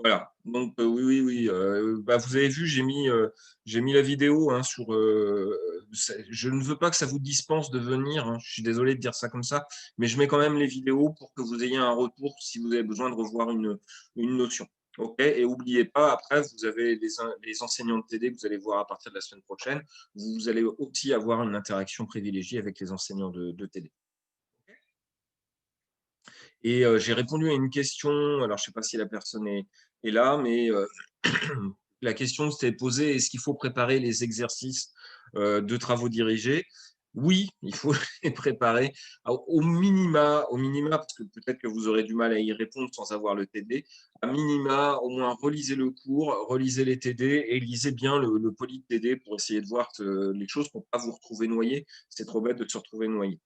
Voilà, donc oui, oui, oui, bah, vous avez vu, j'ai mis la vidéo, hein, sur, je ne veux pas que ça vous dispense de venir, hein, je suis désolé de dire ça comme ça, mais je mets quand même les vidéos pour que vous ayez un retour si vous avez besoin de revoir une notion. OK? Et n'oubliez pas, après, vous avez les enseignants de TD que vous allez voir à partir de la semaine prochaine. Vous allez aussi avoir une interaction privilégiée avec les enseignants de TD. Et j'ai répondu à une question, alors je ne sais pas si la personne est là, mais la question s'était posée: «Est-ce qu'il faut préparer les exercices, de travaux dirigés?» Oui, il faut les préparer au minima, parce que peut-être que vous aurez du mal à y répondre sans avoir le TD. À minima, au moins relisez le cours, relisez les TD et lisez bien le poly de TD pour essayer de voir les choses pour ne pas vous retrouver noyé. C'est trop bête de se retrouver noyé.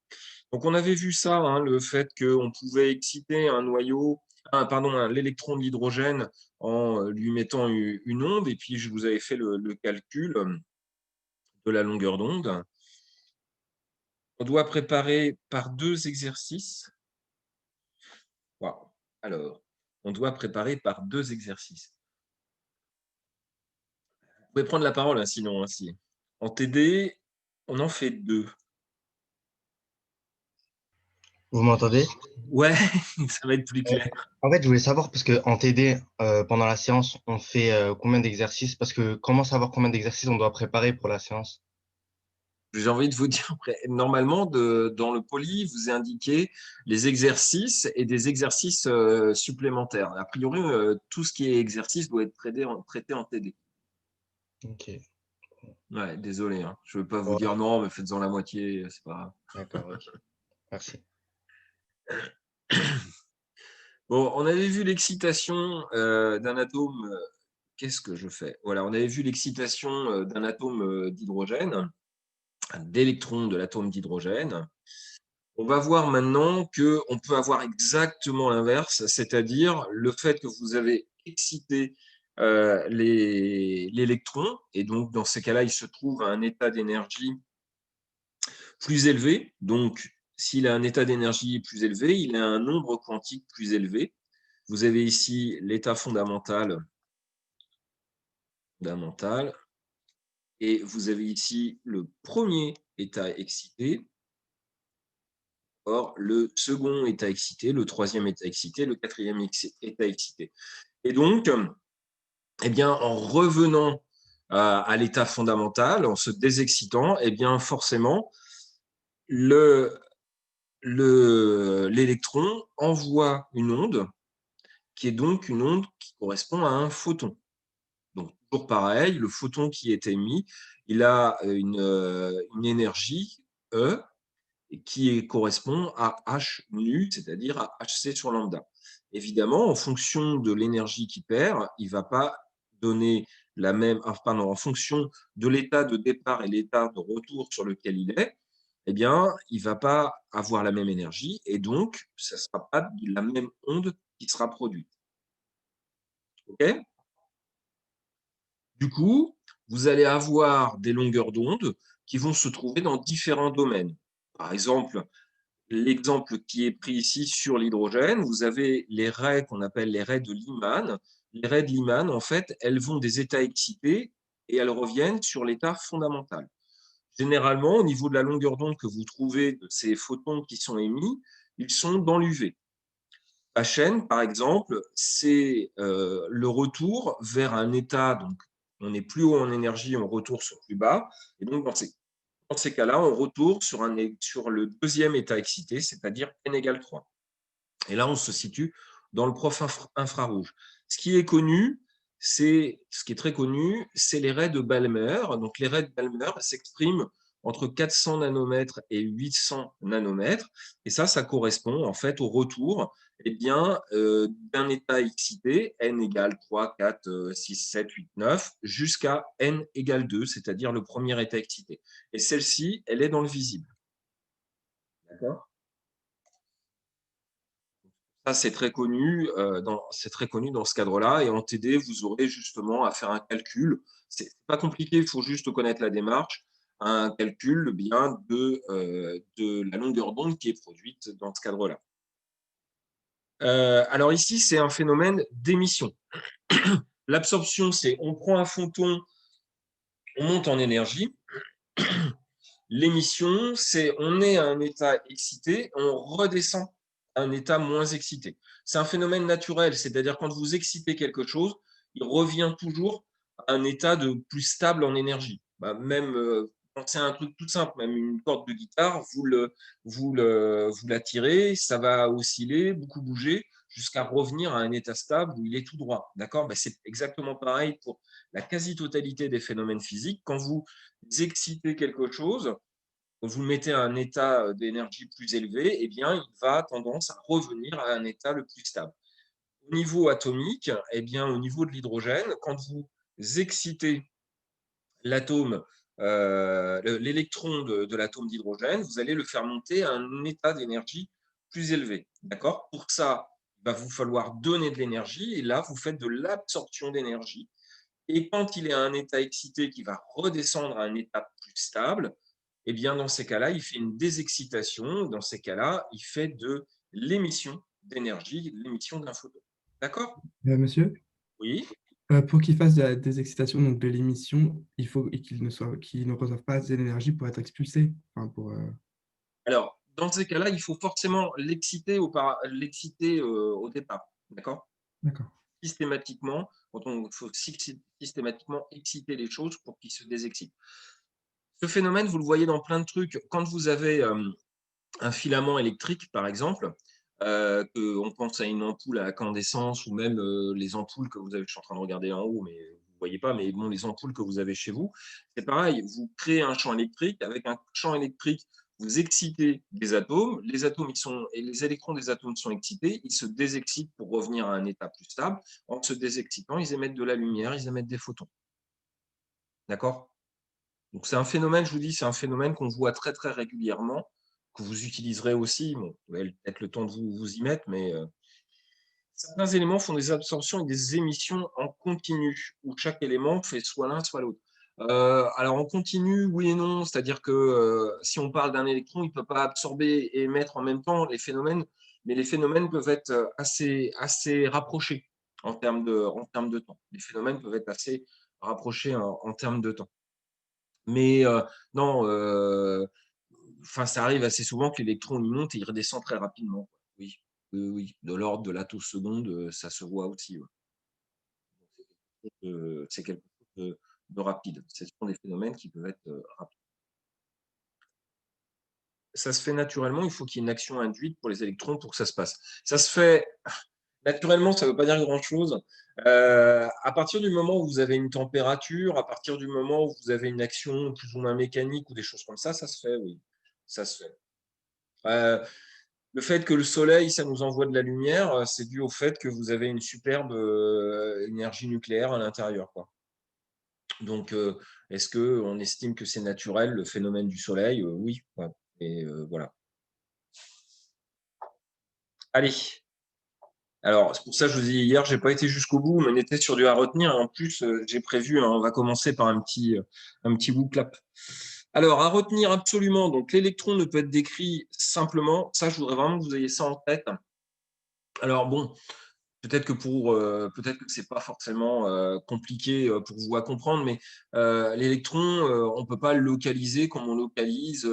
Donc on avait vu ça, hein, le fait qu'on pouvait exciter un noyau, l'électron de l'hydrogène en lui mettant une onde, et puis je vous avais fait le calcul de la longueur d'onde. On doit préparer par 2 exercices. Waouh! Alors, on doit préparer par 2 exercices. Vous pouvez prendre la parole, hein, sinon, hein, si. En TD, on en fait 2. Vous m'entendez? Ouais, ça va être plus Ouais. clair. En fait, je voulais savoir, parce que en TD, pendant la séance, on fait combien d'exercices? Parce que comment savoir combien d'exercices on doit préparer pour la séance? J'ai envie de vous dire, après, normalement, dans le poly, vous est indiqué les exercices et des exercices supplémentaires. A priori, tout ce qui est exercice doit être traité en TD. Ok. Ouais, désolé, hein. Je ne veux pas vous dire Ouais, non, mais faites-en la moitié, c'est pas grave. d'accord, ok. Merci. Bon, on avait vu l'excitation d'un atome. Qu'est-ce que je fais? Voilà, on avait vu l'excitation d'un atome d'hydrogène, d'électrons de l'atome d'hydrogène. On va voir maintenant qu'on peut avoir exactement l'inverse, c'est-à-dire le fait que vous avez excité l'électron, et donc dans ces cas-là, il se trouve à un état d'énergie plus élevé. Donc, s'il a un état d'énergie plus élevé, il a un nombre quantique plus élevé. Vous avez ici l'état fondamental, et vous avez ici le premier état excité. Or, le second état excité, le troisième état excité, le quatrième état excité. Et donc, eh bien, en revenant à l'état fondamental, en se désexcitant, eh bien, forcément, l'électron envoie une onde qui est donc une onde qui correspond à un photon. Donc, toujours pareil, le photon qui est émis, il a une énergie E qui correspond à H nu, c'est-à-dire à Hc sur lambda. Évidemment, en fonction de l'énergie qu'il perd, il ne va pas donner en fonction de l'état de départ et l'état de retour sur lequel il est, eh bien, il ne va pas avoir la même énergie, et donc, ce ne sera pas la même onde qui sera produite. OK? Du coup, vous allez avoir des longueurs d'onde qui vont se trouver dans différents domaines. Par exemple, l'exemple qui est pris ici sur l'hydrogène, vous avez les raies qu'on appelle les raies de Lyman. Les raies de Lyman, en fait, elles vont des états excités et elles reviennent sur l'état fondamental. Généralement, au niveau de la longueur d'onde que vous trouvez de ces photons qui sont émis, ils sont dans l'UV. La chaîne, par exemple, c'est le retour vers un état, donc on est plus haut en énergie, on retourne sur plus bas, et donc dans ces cas-là, on retourne sur le deuxième état excité, c'est-à-dire n égale 3. Et là, on se situe dans le prof infrarouge. Ce qui est très connu, c'est les raies de Balmer. Donc, les raies de Balmer s'expriment entre 400 nanomètres et 800 nanomètres. Et ça correspond en fait au retour, d'un état excité, n égale 3, 4, 6, 7, 8, 9, jusqu'à n égale 2, c'est-à-dire le premier état excité. Et celle-ci, elle est dans le visible. D'accord? Ça, c'est très connu dans ce cadre-là. Et en TD, vous aurez justement à faire un calcul. C'est pas compliqué, il faut juste connaître la démarche. Un calcul de la longueur d'onde qui est produite dans ce cadre-là. Alors ici, c'est un phénomène d'émission. L'absorption, c'est on prend un photon, on monte en énergie. L'émission, c'est on est à un état excité, on redescend à un état moins excité. C'est un phénomène naturel, c'est-à-dire quand vous excitez quelque chose, il revient toujours à un état de plus stable en énergie. Bah, même quand c'est un truc tout simple, même une corde de guitare, vous la tirez, ça va osciller, beaucoup bouger, jusqu'à revenir à un état stable où il est tout droit. D'accord? Bah, c'est exactement pareil pour la quasi-totalité des phénomènes physiques. Quand vous excitez quelque chose, vous le mettez à un état d'énergie plus élevé, eh bien, il va tendance à revenir à un état le plus stable. Au niveau atomique, eh bien, au niveau de l'hydrogène, quand vous excitez l'atome, l'électron de l'atome d'hydrogène, vous allez le faire monter à un état d'énergie plus élevé. D'accord? Pour ça, il va vous falloir donner de l'énergie, et là, vous faites de l'absorption d'énergie. Et quand il est à un état excité qui va redescendre à un état plus stable, eh bien, dans ces cas-là, il fait une désexcitation. Dans ces cas-là, il fait de l'émission d'énergie, l'émission d'un photon. D'accord? Monsieur, Oui. pour qu'il fasse de la désexcitation, donc de l'émission, il faut qu'il ne reçoive pas assez d'énergie pour être expulsé. Enfin, Alors, dans ces cas-là, il faut forcément l'exciter au départ. D'accord? D'accord. Systématiquement, il faut systématiquement exciter les choses pour qu'ils se désexcitent. Ce phénomène, vous le voyez dans plein de trucs. Quand vous avez un filament électrique, par exemple, on pense à une ampoule à incandescence ou même les ampoules que vous avez, je suis en train de regarder en haut, mais vous ne voyez pas, mais bon, les ampoules que vous avez chez vous, c'est pareil, vous créez un champ électrique. Avec un champ électrique, vous excitez des atomes, et les électrons des atomes sont excités, ils se désexcitent pour revenir à un état plus stable. En se désexcitant, ils émettent de la lumière, ils émettent des photons. D'accord? Donc c'est un phénomène, je vous dis, c'est un phénomène qu'on voit très très régulièrement, que vous utiliserez aussi. Bon, vous avez peut-être le temps de vous y mettre, mais certains éléments font des absorptions et des émissions en continu, où chaque élément fait soit l'un, soit l'autre. Alors en continu, oui et non, c'est-à-dire que si on parle d'un électron, il ne peut pas absorber et émettre en même temps les phénomènes, mais les phénomènes peuvent être assez rapprochés en termes de temps. Les phénomènes peuvent être assez rapprochés en termes de temps. Mais non, enfin, ça arrive assez souvent que l'électron, il monte et il redescend très rapidement. Oui, oui, oui, de l'ordre de l'attoseconde, ça se voit aussi, ouais. C'est quelque chose de rapide. Ce sont des phénomènes qui peuvent être, rapides. Ça se fait naturellement, il faut qu'il y ait une action induite pour les électrons pour que ça se passe. Ça se fait naturellement, ça ne veut pas dire grand-chose. À partir du moment où vous avez une température, à partir du moment où vous avez une action plus ou moins mécanique ou des choses comme ça se fait, oui, ça se fait. Le fait que le soleil, ça nous envoie de la lumière, c'est dû au fait que vous avez une superbe énergie nucléaire à l'intérieur, quoi. Donc, est-ce qu'on estime que c'est naturel, le phénomène du soleil? Oui. Ouais. Et voilà. Allez. Alors, c'est pour ça que je vous ai dit hier, j'ai pas été jusqu'au bout, mais on était sur du à retenir. En plus, j'ai prévu, hein, on va commencer par un petit bout clap. Alors, à retenir absolument, donc l'électron ne peut être décrit simplement. Ça, je voudrais vraiment que vous ayez ça en tête. Alors bon, peut-être que c'est pas forcément compliqué pour vous à comprendre, mais l'électron, on peut pas le localiser comme on localise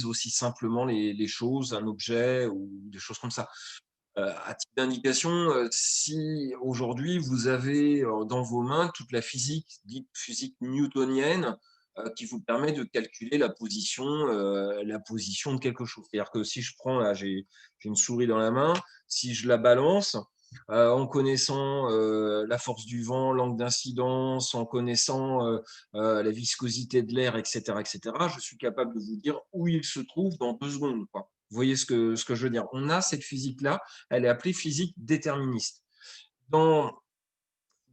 aussi simplement les choses, un objet ou des choses comme ça. À titre d'indication, si aujourd'hui vous avez dans vos mains toute la physique, dite physique newtonienne, qui vous permet de calculer la position de quelque chose. C'est-à-dire que si je prends, là, j'ai une souris dans la main, si je la balance, en connaissant la force du vent, l'angle d'incidence, en connaissant la viscosité de l'air, etc., je suis capable de vous dire où il se trouve dans 2 secondes, quoi. Vous voyez ce que je veux dire? On a cette physique-là, elle est appelée physique déterministe. Dans,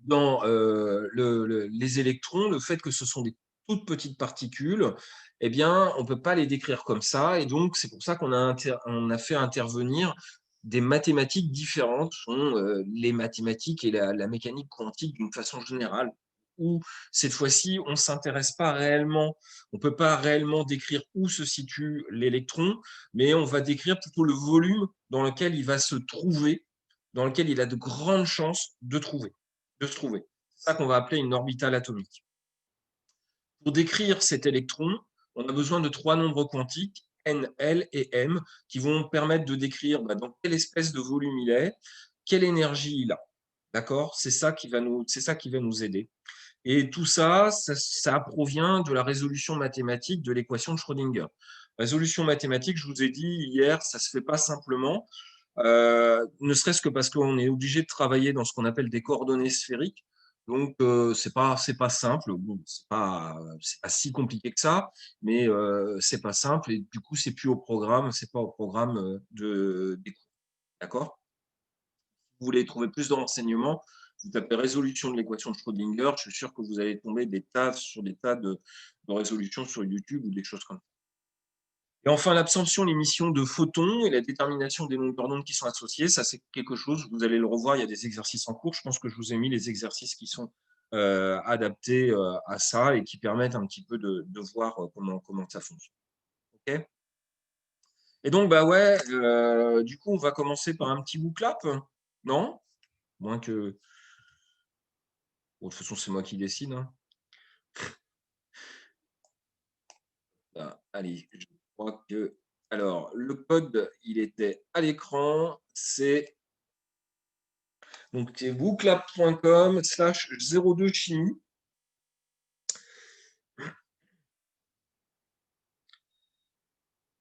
les électrons, le fait que ce sont des toutes petites particules, eh bien, on ne peut pas les décrire comme ça. Et donc, c'est pour ça on a fait intervenir des mathématiques différentes, sont les mathématiques et la mécanique quantique d'une façon générale. où cette fois-ci, on ne s'intéresse pas réellement, on ne peut pas réellement décrire où se situe l'électron, mais on va décrire plutôt le volume dans lequel il va se trouver, dans lequel il a de grandes chances de se trouver. C'est ça qu'on va appeler une orbitale atomique. Pour décrire cet électron, on a besoin de 3 nombres quantiques, n, l et m, qui vont permettre de décrire dans quelle espèce de volume il est, quelle énergie il a. D'accord? C'est ça qui va nous aider. Et tout ça, ça provient de la résolution mathématique de l'équation de Schrödinger. Résolution mathématique, je vous ai dit hier, ça ne se fait pas simplement, ne serait-ce que parce qu'on est obligé de travailler dans ce qu'on appelle des coordonnées sphériques. Donc, c'est pas simple. Bon, c'est pas si compliqué que ça, mais c'est pas simple. Et du coup, c'est plus au programme, c'est pas au programme des cours. D'accord? Si vous voulez trouver plus de renseignements, vous tapez résolution de l'équation de Schrödinger. Je suis sûr que vous allez tomber sur des tas de résolutions sur YouTube ou des choses comme ça. Et enfin, l'absorption, l'émission de photons et la détermination des longueurs d'onde qui sont associées, ça c'est quelque chose, vous allez le revoir, il y a des exercices en cours. Je pense que je vous ai mis les exercices qui sont adaptés à ça et qui permettent un petit peu de voir comment ça fonctionne. Okay, et donc, bah ouais, du coup, on va commencer par un petit bouclap, non? Moins que... Bon, de toute façon, c'est moi qui décide. Hein. Ah, allez, je crois que... Alors, le code, il était à l'écran, c'est... Donc, c'est booklab.com/02 chimie.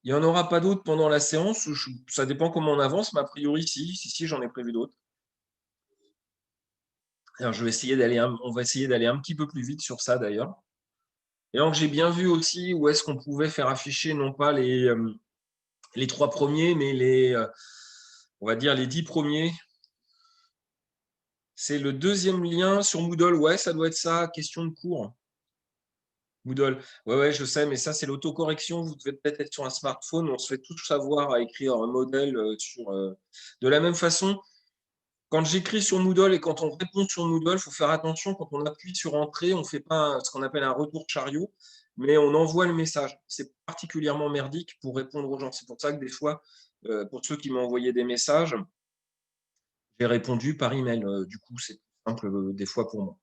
Il n'y en aura pas d'autres pendant la séance, ou ça dépend comment on avance, mais a priori, si, j'en ai prévu d'autres. Alors, on va essayer d'aller un petit peu plus vite sur ça d'ailleurs. Et donc, j'ai bien vu aussi où est-ce qu'on pouvait faire afficher non pas les 3 premiers, mais on va dire les 10 premiers. C'est le deuxième lien sur Moodle. Ouais, ça doit être ça, question de cours. Moodle. Ouais, je sais, mais ça, c'est l'autocorrection. Vous devez peut-être être sur un smartphone. On se fait tous savoir à écrire un modèle sur. De la même façon, quand j'écris sur Moodle et quand on répond sur Moodle, il faut faire attention. Quand on appuie sur Entrée, on ne fait pas ce qu'on appelle un retour chariot, mais on envoie le message. C'est particulièrement merdique pour répondre aux gens. C'est pour ça que des fois, pour ceux qui m'ont envoyé des messages, j'ai répondu par email. Du coup, c'est simple des fois pour moi.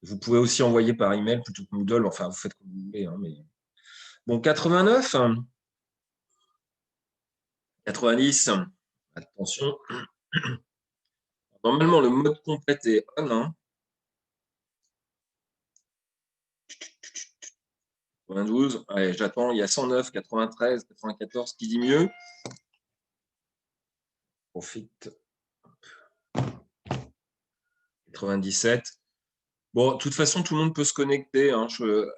Vous pouvez aussi envoyer par email plutôt que Moodle. Enfin, vous faites comme vous voulez. Hein, mais... Bon, 89, 90, attention. Normalement, le mode complète est on. Hein. 92, allez, j'attends. Il y a 109, 93, 94. Qui dit mieux? Profite. 97. Bon, de toute façon, tout le monde peut se connecter. Hein.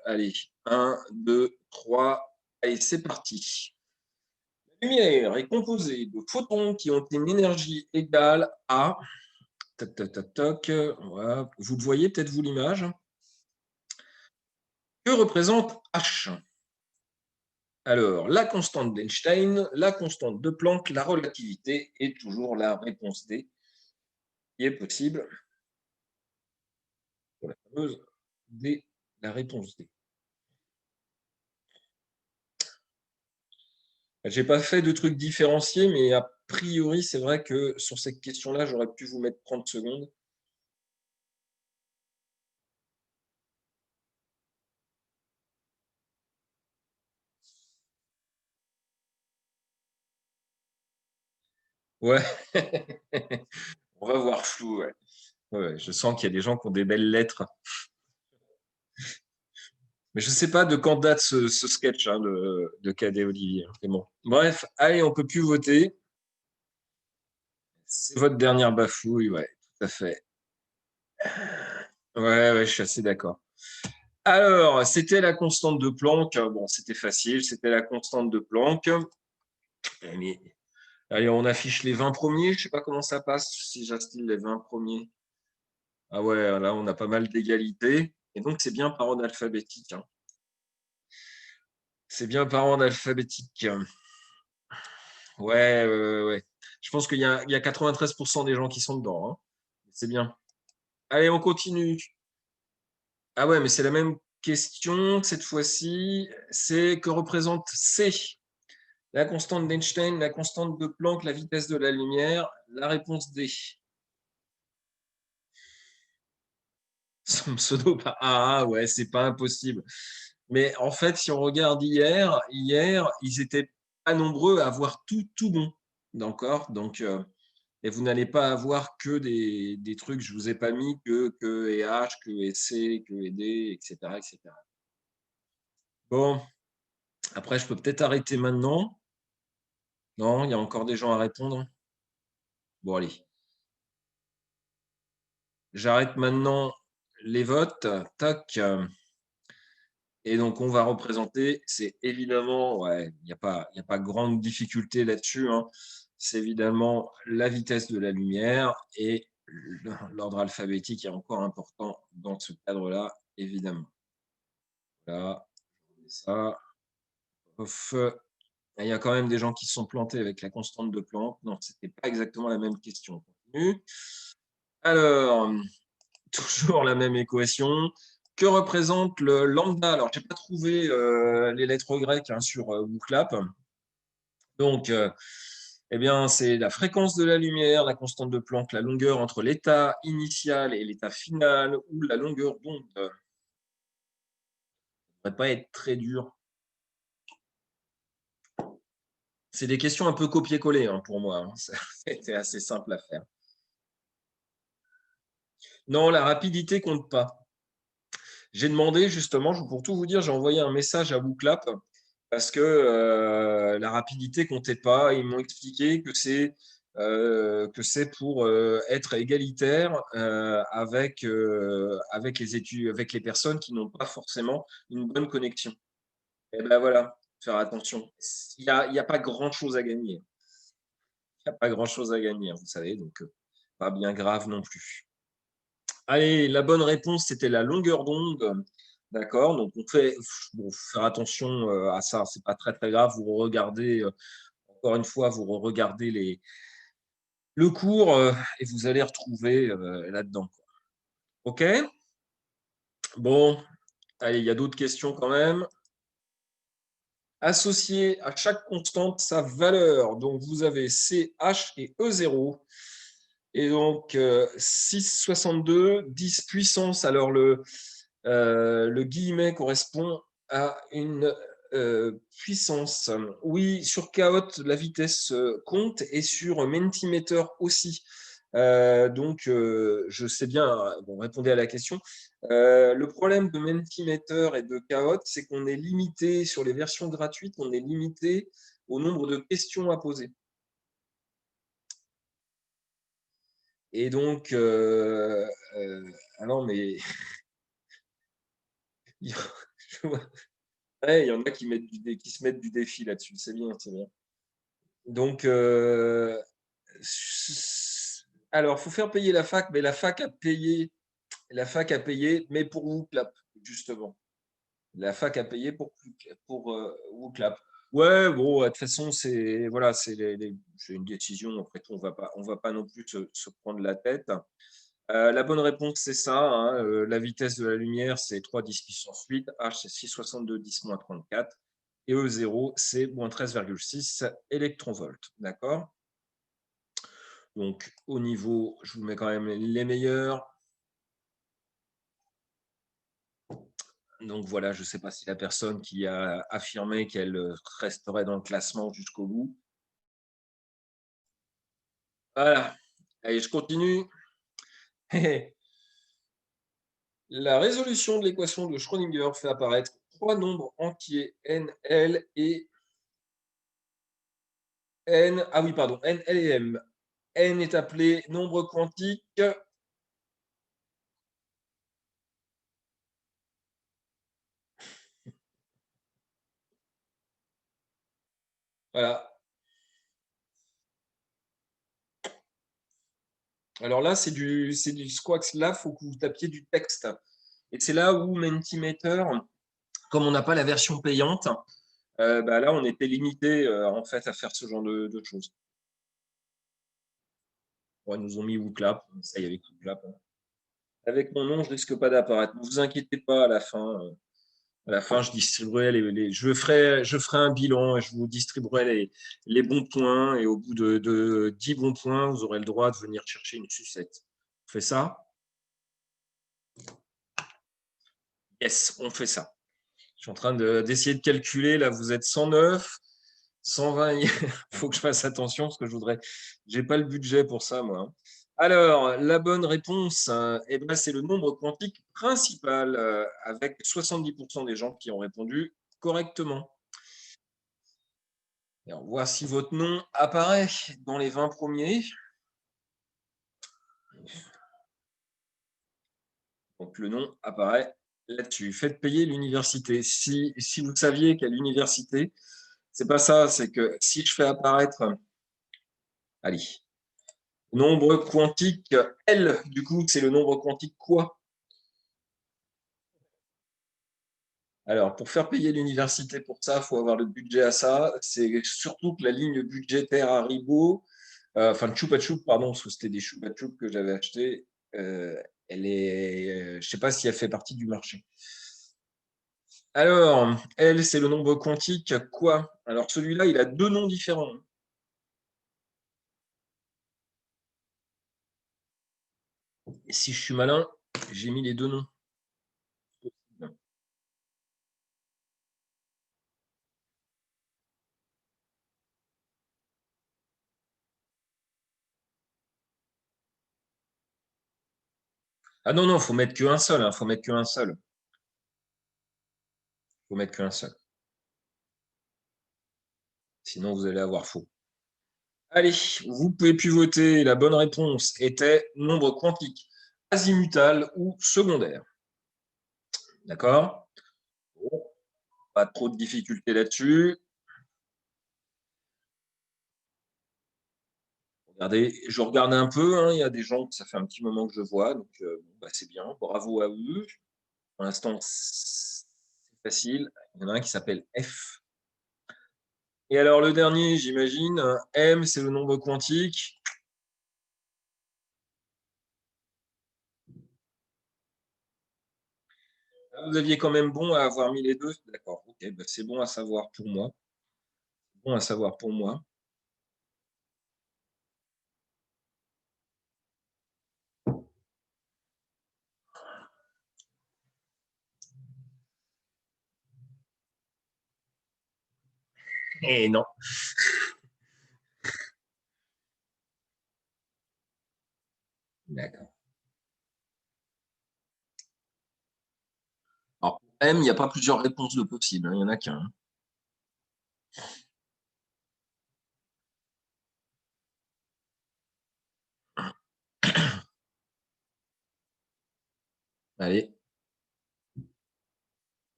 Allez, 1, 2, 3. Allez, c'est parti. La lumière est composée de photons qui ont une énergie égale à... Toc, toc, toc, toc. Voilà. Vous le voyez, peut-être vous, l'image. Que représente H? Alors, la constante d'Einstein, la constante de Planck, la relativité et toujours la réponse D qui est possible pour la fameuse D, la réponse D. Je n'ai pas fait de trucs différenciés, mais a priori, c'est vrai que sur cette question-là, j'aurais pu vous mettre 30 secondes. Ouais, on va voir flou. Ouais. Ouais, je sens qu'il y a des gens qui ont des belles lettres. Mais je ne sais pas de quand date ce sketch hein, de Cadet Olivier. Mais bon. Bref, allez, on ne peut plus voter. C'est votre dernière bafouille, ouais, tout à fait. Ouais, je suis assez d'accord. Alors, c'était la constante de Planck. Bon, c'était facile, c'était la constante de Planck. Allez, on affiche les 20 premiers. Je ne sais pas comment ça passe si j'instille les 20 premiers. Ah ouais, là, on a pas mal d'égalité. Et donc, c'est bien par ordre alphabétique. Hein. C'est bien par ordre alphabétique. Ouais. Je pense qu'il y a 93% des gens qui sont dedans. Hein. C'est bien. Allez, on continue. Ah ouais, mais c'est la même question cette fois-ci. C'est que représente C? La constante d'Einstein, la constante de Planck, la vitesse de la lumière. La réponse D. Son pseudo par A, ouais, c'est pas impossible. Mais en fait, si on regarde hier, ils étaient pas nombreux à avoir tout bon. D'accord? Donc, et vous n'allez pas avoir que des trucs, je vous ai pas mis que et H, que et C, que et D, etc., etc. Bon, après, je peux peut-être arrêter maintenant. Non, il y a encore des gens à répondre. Bon, allez. J'arrête maintenant les votes. Tac. Et donc, on va représenter, c'est évidemment, ouais, il n'y a pas grande difficulté là-dessus, hein. C'est évidemment la vitesse de la lumière et l'ordre alphabétique est encore important dans ce cadre-là, évidemment. Là, ça. Off. Il y a quand même des gens qui se sont plantés avec la constante de Planck. Non, ce n'était pas exactement la même question. On continue. Alors, toujours la même équation. Que représente le lambda? Alors, je n'ai pas trouvé les lettres grecques sur Booklap. Donc, eh bien, c'est la fréquence de la lumière, la constante de Planck, la longueur entre l'état initial et l'état final, ou la longueur d'onde. Ça ne devrait pas être très dur. C'est des questions un peu copier-coller pour moi. C'était assez simple à faire. Non, la rapidité compte pas. J'ai demandé justement, pour tout vous dire, j'ai envoyé un message à Booklap parce que la rapidité comptait pas. Ils m'ont expliqué que c'est pour être égalitaire avec les études, avec les personnes qui n'ont pas forcément une bonne connexion. Et ben voilà, faire attention. Il y a pas grand-chose à gagner. Il n'y a pas grand-chose à gagner, vous savez, donc pas bien grave non plus. Allez, la bonne réponse, c'était la longueur d'onde. D'accord, donc on fait bon, faire attention à ça, c'est pas très très grave. Vous regardez, encore une fois, vous regardez le cours et vous allez retrouver là-dedans. OK? Bon, allez, il y a d'autres questions quand même. Associer à chaque constante sa valeur. Donc vous avez CH et E0. Et donc 6,62, 10 puissance. Alors le guillemet correspond à une puissance. Oui, sur Kahoot, la vitesse compte et sur Mentimeter aussi. Donc, je sais bien, bon, répondez à la question. Le problème de Mentimeter et de Kahoot, c'est qu'on est limité sur les versions gratuites, on est limité au nombre de questions à poser. Et donc, ah non, mais ouais, il y en a qui se mettent du défi là-dessus. C'est bien, c'est bien. Donc, alors, il faut faire payer la fac, mais la fac a payé, mais pour WooClap, justement. La fac a payé pour WooClap. Ouais, bon, de toute façon, c'est voilà, c'est une décision. Après tout, on va pas non plus se prendre la tête. La bonne réponse, c'est ça, hein. La vitesse de la lumière, c'est 3,10 puissance 8. H, c'est 6,62 10 moins 34. Et E0, c'est moins 13,6 électronvolts. D'accord? Donc, au niveau, je vous mets quand même les meilleurs. Donc voilà, je ne sais pas si la personne qui a affirmé qu'elle resterait dans le classement jusqu'au bout. Voilà. Allez, je continue. La résolution de l'équation de Schrödinger fait apparaître trois nombres entiers, n, l et n. Ah oui, pardon, n, l et m. N est appelé nombre quantique. Voilà. Alors là, c'est du Squax. Là, il faut que vous tapiez du texte. Et c'est là où Mentimeter, comme on n'a pas la version payante, bah là, on était limité en fait à faire ce genre de choses. Ouais, ils nous ont mis WooClap. Ça y est, avec WooClap. Avec mon nom, je risque pas d'apparaître. Ne vous inquiétez pas, à la fin. À la fin, je distribuerai je ferai un bilan et je vous distribuerai les bons points. Et au bout de 10 bons points, vous aurez le droit de venir chercher une sucette. On fait ça? Yes, on fait ça. Je suis en train d'essayer de calculer. Là, vous êtes 109, 120. Il faut que je fasse attention parce que je voudrais. J'ai pas le budget pour ça, moi. Alors, la bonne réponse, eh ben, c'est le nombre quantique principal avec 70% des gens qui ont répondu correctement. Alors, voici votre nom apparaît dans les 20 premiers. Donc, le nom apparaît là-dessus. Faites payer l'université. Si vous saviez qu'à l'université, c'est pas ça, c'est que si je fais apparaître, allez, nombre quantique L, du coup, c'est le nombre quantique quoi? Alors, pour faire payer l'université pour ça, il faut avoir le budget à ça. C'est surtout que la ligne budgétaire Haribo, enfin le Chupa Chup, pardon, parce que c'était des Chupa Chup que j'avais acheté, elle est, je sais pas si elle fait partie du marché. Alors, L, c'est le nombre quantique quoi? Alors, celui-là, il a deux noms différents. Et si je suis malin, j'ai mis les deux noms. Ah non, non, faut mettre qu'un seul, hein, faut mettre qu'un seul. Faut mettre qu'un seul. Sinon, vous allez avoir faux. Allez, vous pouvez plus voter. La bonne réponse était nombre quantique azimutal ou secondaire. D'accord? Bon, pas trop de difficultés là-dessus. Regardez, je regarde un peu, hein, il y a des gens que ça fait un petit moment que je vois, donc bon, bah, c'est bien. Bravo à eux. Pour l'instant, c'est facile. Il y en a un qui s'appelle F. Et alors le dernier, j'imagine, M, c'est le nombre quantique. Ah, vous aviez quand même bon à avoir mis les deux. D'accord, ok, bah, c'est bon à savoir pour moi. Bon à savoir pour moi. Et non. D'accord. Alors, pour M, il n'y a pas plusieurs réponses de possibles, hein, il n'y en a qu'un. Allez.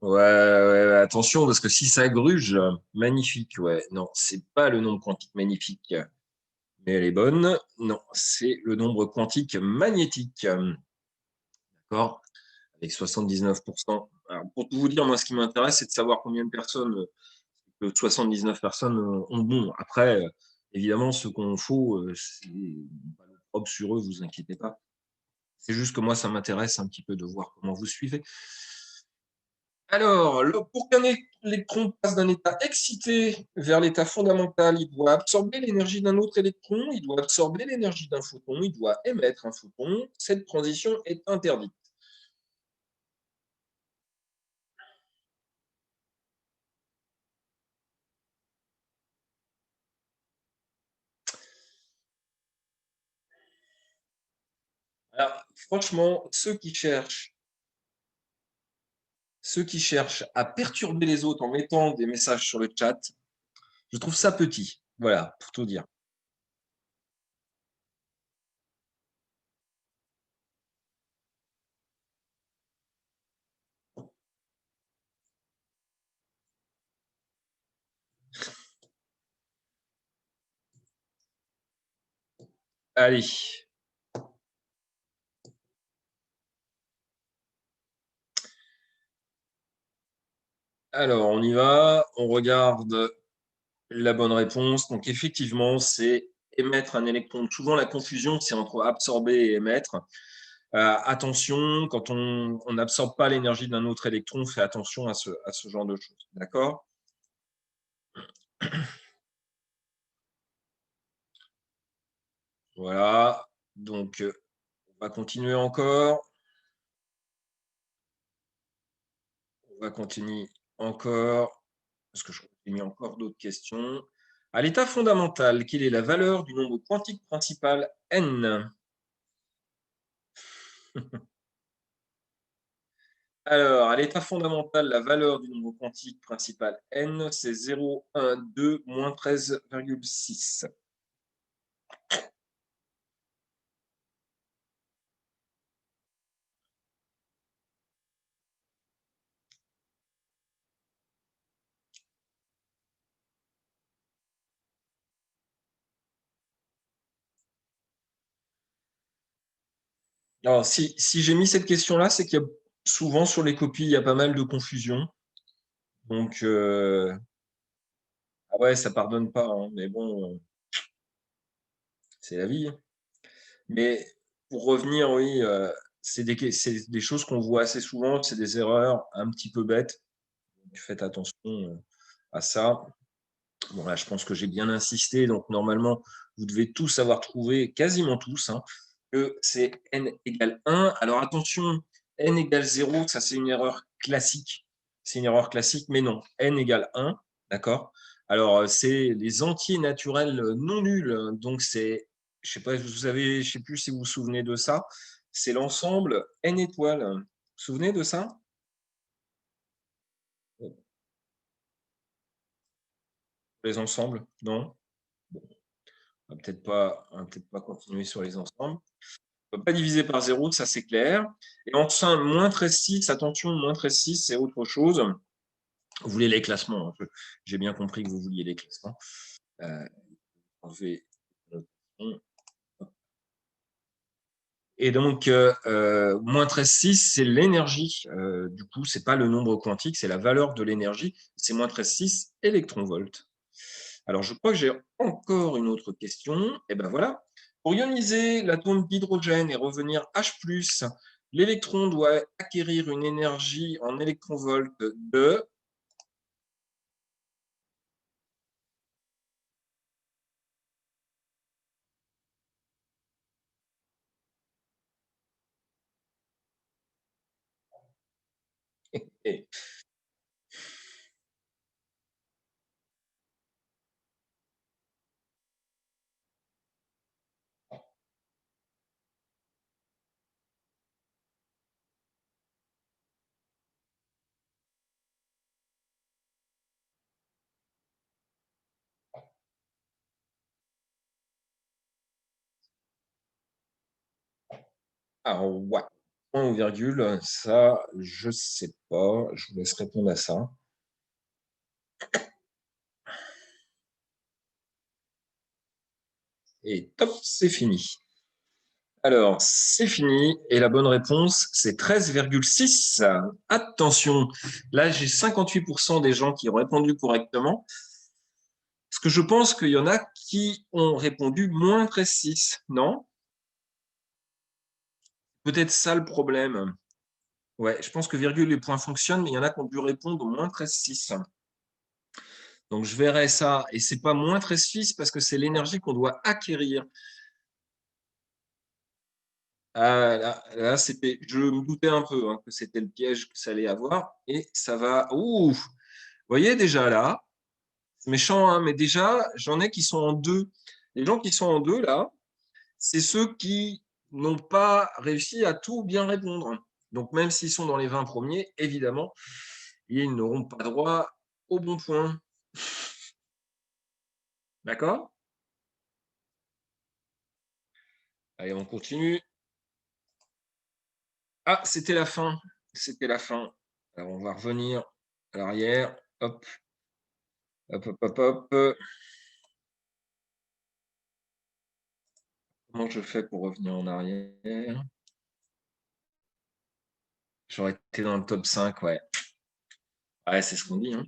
Ouais, ouais, ouais, attention, parce que si ça gruge, magnifique, ouais. Non, c'est pas le nombre quantique magnifique, mais elle est bonne. Non, c'est le nombre quantique magnétique. D'accord? Avec 79%. Alors, pour tout vous dire, moi, ce qui m'intéresse, c'est de savoir combien de personnes, 79 personnes ont bon. Après, évidemment, ce qu'on faut, c'est pas le propre sur eux, vous inquiétez pas. C'est juste que moi, ça m'intéresse un petit peu de voir comment vous suivez. Alors, pour qu'un électron passe d'un état excité vers l'état fondamental, il doit absorber l'énergie d'un autre électron, il doit absorber l'énergie d'un photon, il doit émettre un photon. Cette transition est interdite. Alors, franchement, ceux qui cherchent à perturber les autres en mettant des messages sur le chat, je trouve ça petit. Voilà, pour tout dire. Allez. Alors, on y va. On regarde la bonne réponse. Donc, effectivement, c'est émettre un électron. Souvent, la confusion, c'est entre absorber et émettre. Attention, quand on n'absorbe pas l'énergie d'un autre électron, on fait attention à ce genre de choses. D'accord? Voilà. Donc, on va continuer encore. On va continuer encore, parce que je crois qu'il y a encore d'autres questions. À l'état fondamental, quelle est la valeur du nombre quantique principal n? Alors, à l'état fondamental, la valeur du nombre quantique principal n, c'est 0, 1, 2, moins 13,6. Alors, si j'ai mis cette question-là, c'est qu'il y a souvent sur les copies, il y a pas mal de confusion. Donc, ah ouais, ça pardonne pas, hein, mais bon, c'est la vie. Mais pour revenir, oui, c'est des choses qu'on voit assez souvent, c'est des erreurs un petit peu bêtes. Donc, faites attention à ça. Bon, là, je pense que j'ai bien insisté. Donc, normalement, vous devez tous avoir trouvé, quasiment tous, hein, que c'est n égale 1. Alors, attention, n égale 0, ça, c'est une erreur classique. C'est une erreur classique, mais non. N égale 1, d'accord? Alors, c'est les entiers naturels non nuls. Donc, c'est, je sais pas, vous savez, je sais plus si vous vous souvenez de ça. C'est l'ensemble n étoiles. Vous vous souvenez de ça? Les ensembles? Non? On va peut-être pas continuer sur les ensembles. On ne peut pas diviser par 0, ça c'est clair. Et enfin, moins 13,6, attention, moins 13,6, c'est autre chose. Vous voulez les classements, hein. J'ai bien compris que vous vouliez les classements. Et donc, moins 13,6, c'est l'énergie. Du coup, ce n'est pas le nombre quantique, c'est la valeur de l'énergie. C'est moins 13,6 électronvolts. Alors, je crois que j'ai encore une autre question. Et ben voilà. Pour ioniser l'atome d'hydrogène et revenir H+, l'électron doit acquérir une énergie en électronvolts de… Alors, ouais. Point ou virgule, ça, je ne sais pas. Je vous laisse répondre à ça. Et top, c'est fini. Alors, c'est fini. Et la bonne réponse, c'est 13,6. Attention, là, j'ai 58% des gens qui ont répondu correctement. Parce que je pense qu'il y en a qui ont répondu moins 13,6, non? Peut-être ça le problème. Ouais, je pense que virgule et point fonctionnent, mais il y en a qui ont dû répondre au moins 13,6. Donc, je verrai ça. Et ce n'est pas moins 13,6 parce que c'est l'énergie qu'on doit acquérir. Ah, là, c'était, je me doutais un peu, hein, que c'était le piège que ça allait avoir. Et ça va. Ouh! Vous voyez déjà là, c'est méchant, hein, mais déjà, j'en ai qui sont en deux. Les gens qui sont en deux, là, c'est ceux qui n'ont pas réussi à tout bien répondre. Donc, même s'ils sont dans les 20 premiers, évidemment, ils n'auront pas droit au bon point. D'accord? Allez, on continue. Ah, c'était la fin. C'était la fin. Alors, on va revenir à l'arrière. Hop, hop, hop, hop, hop. Comment je fais pour revenir en arrière? J'aurais été dans le top 5, ouais. Ouais, c'est ce qu'on dit, hein.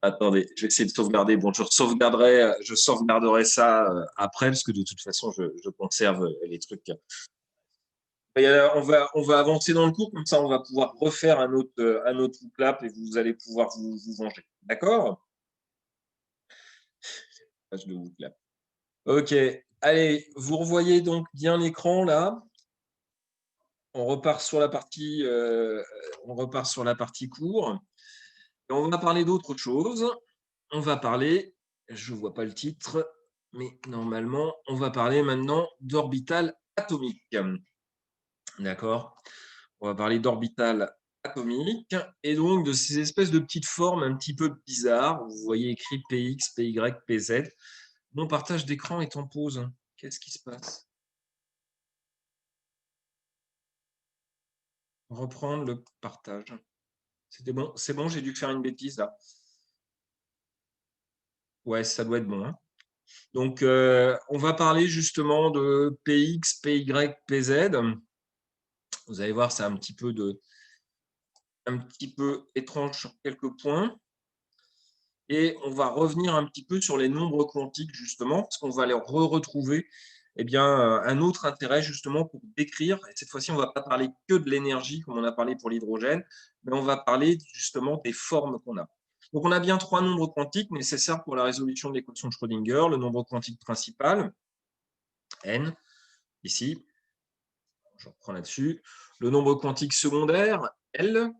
Attendez, je vais essayer de sauvegarder. Bon, je sauvegarderai ça après, parce que de toute façon, je conserve les trucs. Et, on va avancer dans le cours, comme ça, on va pouvoir refaire un autre clap et vous allez pouvoir vous venger. D'accord? Page de clap. Ok, allez, vous revoyez donc bien l'écran là. On repart sur la partie cours. Et on va parler d'autre chose. On va parler, je ne vois pas le titre, mais normalement, on va parler maintenant d'orbital atomique. D'accord? On va parler d'orbital atomique et donc de ces espèces de petites formes un petit peu bizarres. Vous voyez écrit PX, PY, PZ. Mon partage d'écran est en pause. Qu'est-ce qui se passe? Reprendre le partage. C'était bon, c'est bon, j'ai dû faire une bêtise là. Ouais, ça doit être bon, hein. Donc, on va parler justement de PX, PY, PZ. Vous allez voir, c'est un petit peu étrange sur quelques points. Et on va revenir un petit peu sur les nombres quantiques, justement, parce qu'on va les retrouver un autre intérêt, justement, pour décrire. Et cette fois-ci, on ne va pas parler que de l'énergie, comme on a parlé pour l'hydrogène, mais on va parler justement des formes qu'on a. Donc, on a bien 3 nombres quantiques nécessaires pour la résolution de l'équation de Schrödinger. Le nombre quantique principal, n, ici, je reprends là-dessus. Le nombre quantique secondaire, L,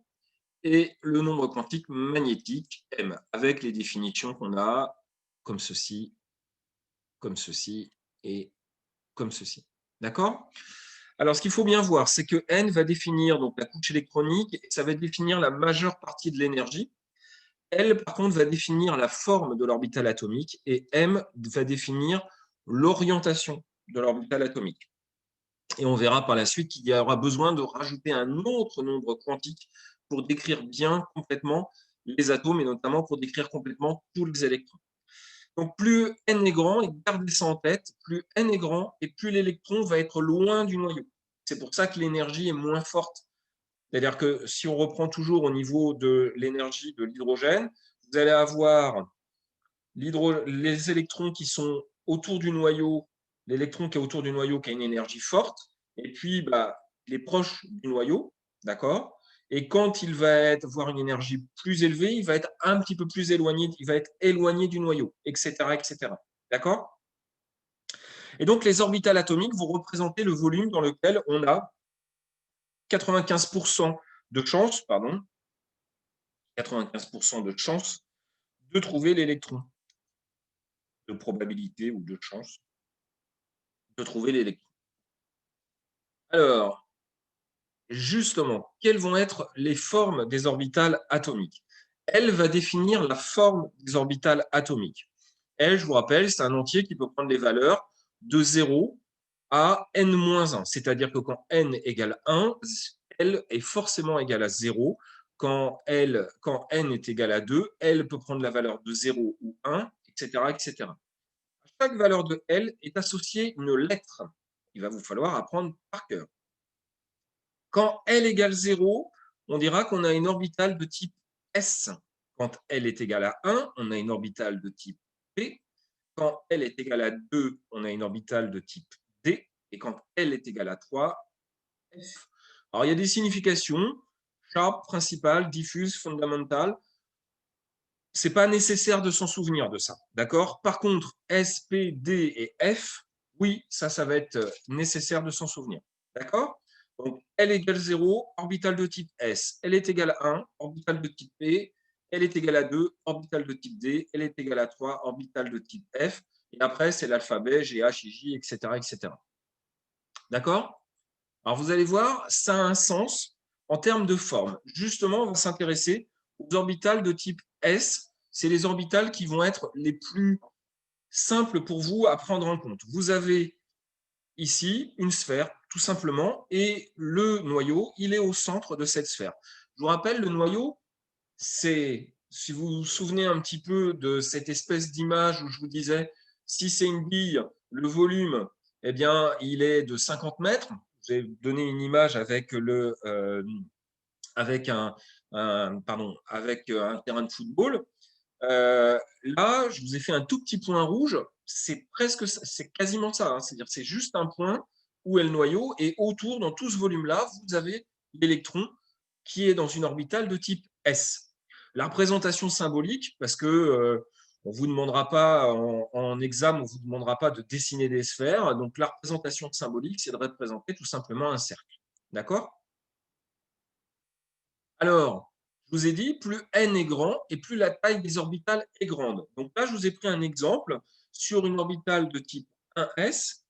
et le nombre quantique magnétique, M, avec les définitions qu'on a comme ceci et comme ceci. D'accord? Alors, ce qu'il faut bien voir, c'est que N va définir donc, la couche électronique et ça va définir la majeure partie de l'énergie. L, par contre, va définir la forme de l'orbital atomique et M va définir l'orientation de l'orbital atomique. Et on verra par la suite qu'il y aura besoin de rajouter un autre nombre quantique pour décrire bien complètement les atomes et notamment pour décrire complètement tous les électrons. Donc plus n est grand, et gardez ça en tête, plus n est grand et plus l'électron va être loin du noyau. C'est pour ça que l'énergie est moins forte. C'est-à-dire que si on reprend toujours au niveau de l'énergie de l'hydrogène, vous allez avoir les électrons qui sont autour du noyau, l'électron qui est autour du noyau qui a une énergie forte, et puis il est proche du noyau, d'accord? Et quand il va avoir une énergie plus élevée, il va être un petit peu plus éloigné, il va être éloigné du noyau, etc., etc. D'accord? Et donc, les orbitales atomiques vont représenter le volume dans lequel on a 95% de chance, 95% de chance de trouver l'électron, de probabilité ou de chance de trouver l'électron. Alors, justement, quelles vont être les formes des orbitales atomiques? Elle va définir la forme des orbitales atomiques. Elle, je vous rappelle, c'est un entier qui peut prendre les valeurs de 0 à n-1. C'est-à-dire que quand n égale 1, L est forcément égale à 0. Quand n est égal à 2, L peut prendre la valeur de 0 ou 1, etc., etc. Chaque valeur de L est associée à une lettre. Il va vous falloir apprendre par cœur. Quand L égale 0, on dira qu'on a une orbitale de type S. Quand L est égale à 1, on a une orbitale de type P. Quand L est égale à 2, on a une orbitale de type D. Et quand L est égale à 3, F. Alors, il y a des significations, sharp, principale, diffuse, fondamentale. Ce n'est pas nécessaire de s'en souvenir de ça. D'accord? Par contre, S, P, D et F, oui, ça va être nécessaire de s'en souvenir. D'accord? Donc, L égale 0, orbitale de type S. L est égale à 1, orbitale de type P. L est égale à 2, orbitale de type D. L est égale à 3, orbitale de type F. Et après, c'est l'alphabet, G, H, I, J, etc. etc. D'accord? Alors, vous allez voir, ça a un sens en termes de forme. Justement, on va s'intéresser aux orbitales de type S. C'est les orbitales qui vont être les plus simples pour vous à prendre en compte. Vous avez ici une sphère, tout simplement, et le noyau, il est au centre de cette sphère. Je vous rappelle, le noyau, c'est, si vous vous souvenez un petit peu de cette espèce d'image où je vous disais, si c'est une bille, le volume, eh bien, il est de 50 mètres. J'ai donné une image avec avec un terrain de football. Là, je vous ai fait un tout petit point rouge. C'est presque, c'est quasiment ça, hein. C'est-à-dire, c'est juste un point où est le noyau et autour, dans tout ce volume-là, vous avez l'électron qui est dans une orbitale de type S. La représentation symbolique, parce que on vous demandera pas en examen, on vous demandera pas de dessiner des sphères. Donc, la représentation symbolique, c'est de représenter tout simplement un cercle. D'accord? Alors, je vous ai dit, plus n est grand et plus la taille des orbitales est grande. Donc là, je vous ai pris un exemple sur une orbitale de type 1s.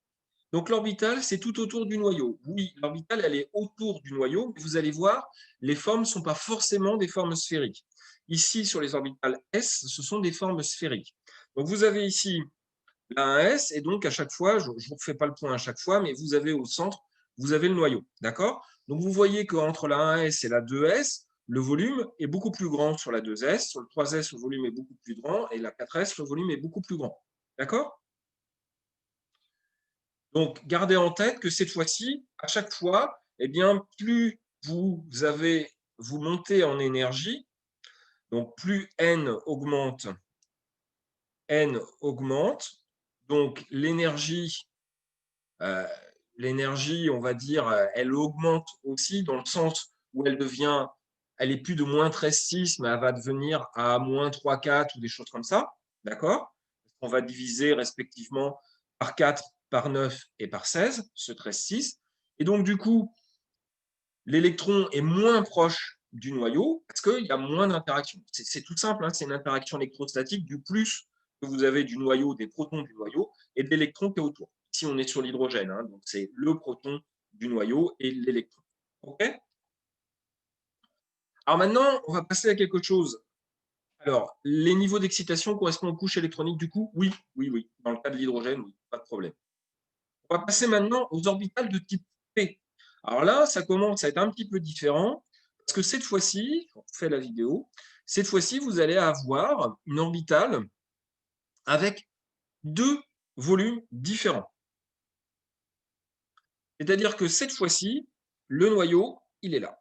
Donc l'orbitale, c'est tout autour du noyau. Oui, l'orbitale, elle est autour du noyau, mais vous allez voir, les formes ne sont pas forcément des formes sphériques. Ici, sur les orbitales s, ce sont des formes sphériques. Donc vous avez ici la 1s, et donc à chaque fois, je ne vous refais pas le point à chaque fois, mais vous avez au centre, vous avez le noyau. D'accord? Donc vous voyez qu'entre la 1s et la 2s, le volume est beaucoup plus grand sur la 2s. Sur le 3s, le volume est beaucoup plus grand, et la 4s, le volume est beaucoup plus grand. D'accord? Donc, gardez en tête que cette fois-ci, à chaque fois, eh bien, plus vous montez en énergie, donc plus n augmente, donc euh, l'énergie, on va dire, elle augmente aussi dans le sens où elle est plus de moins 13,6, mais elle va devenir à moins 3,4 ou des choses comme ça. D'accord? On va diviser respectivement par 4, par 9 et par 16, ce 13,6. Et donc, du coup, l'électron est moins proche du noyau parce qu'il y a moins d'interaction. C'est tout simple, hein, c'est une interaction électrostatique du plus que vous avez du noyau, des protons du noyau et de l'électron qui est autour. Ici, on est sur l'hydrogène, hein, donc c'est le proton du noyau et l'électron. OK? Alors maintenant, on va passer à quelque chose. Alors, les niveaux d'excitation correspondent aux couches électroniques du coup? Oui, oui, oui. Dans le cas de l'hydrogène, oui, pas de problème. On va passer maintenant aux orbitales de type P. Alors là, ça commence à être un petit peu différent, parce que cette fois-ci, on fait la vidéo, cette fois-ci, vous allez avoir une orbitale avec deux volumes différents. C'est-à-dire que cette fois-ci, le noyau, il est là.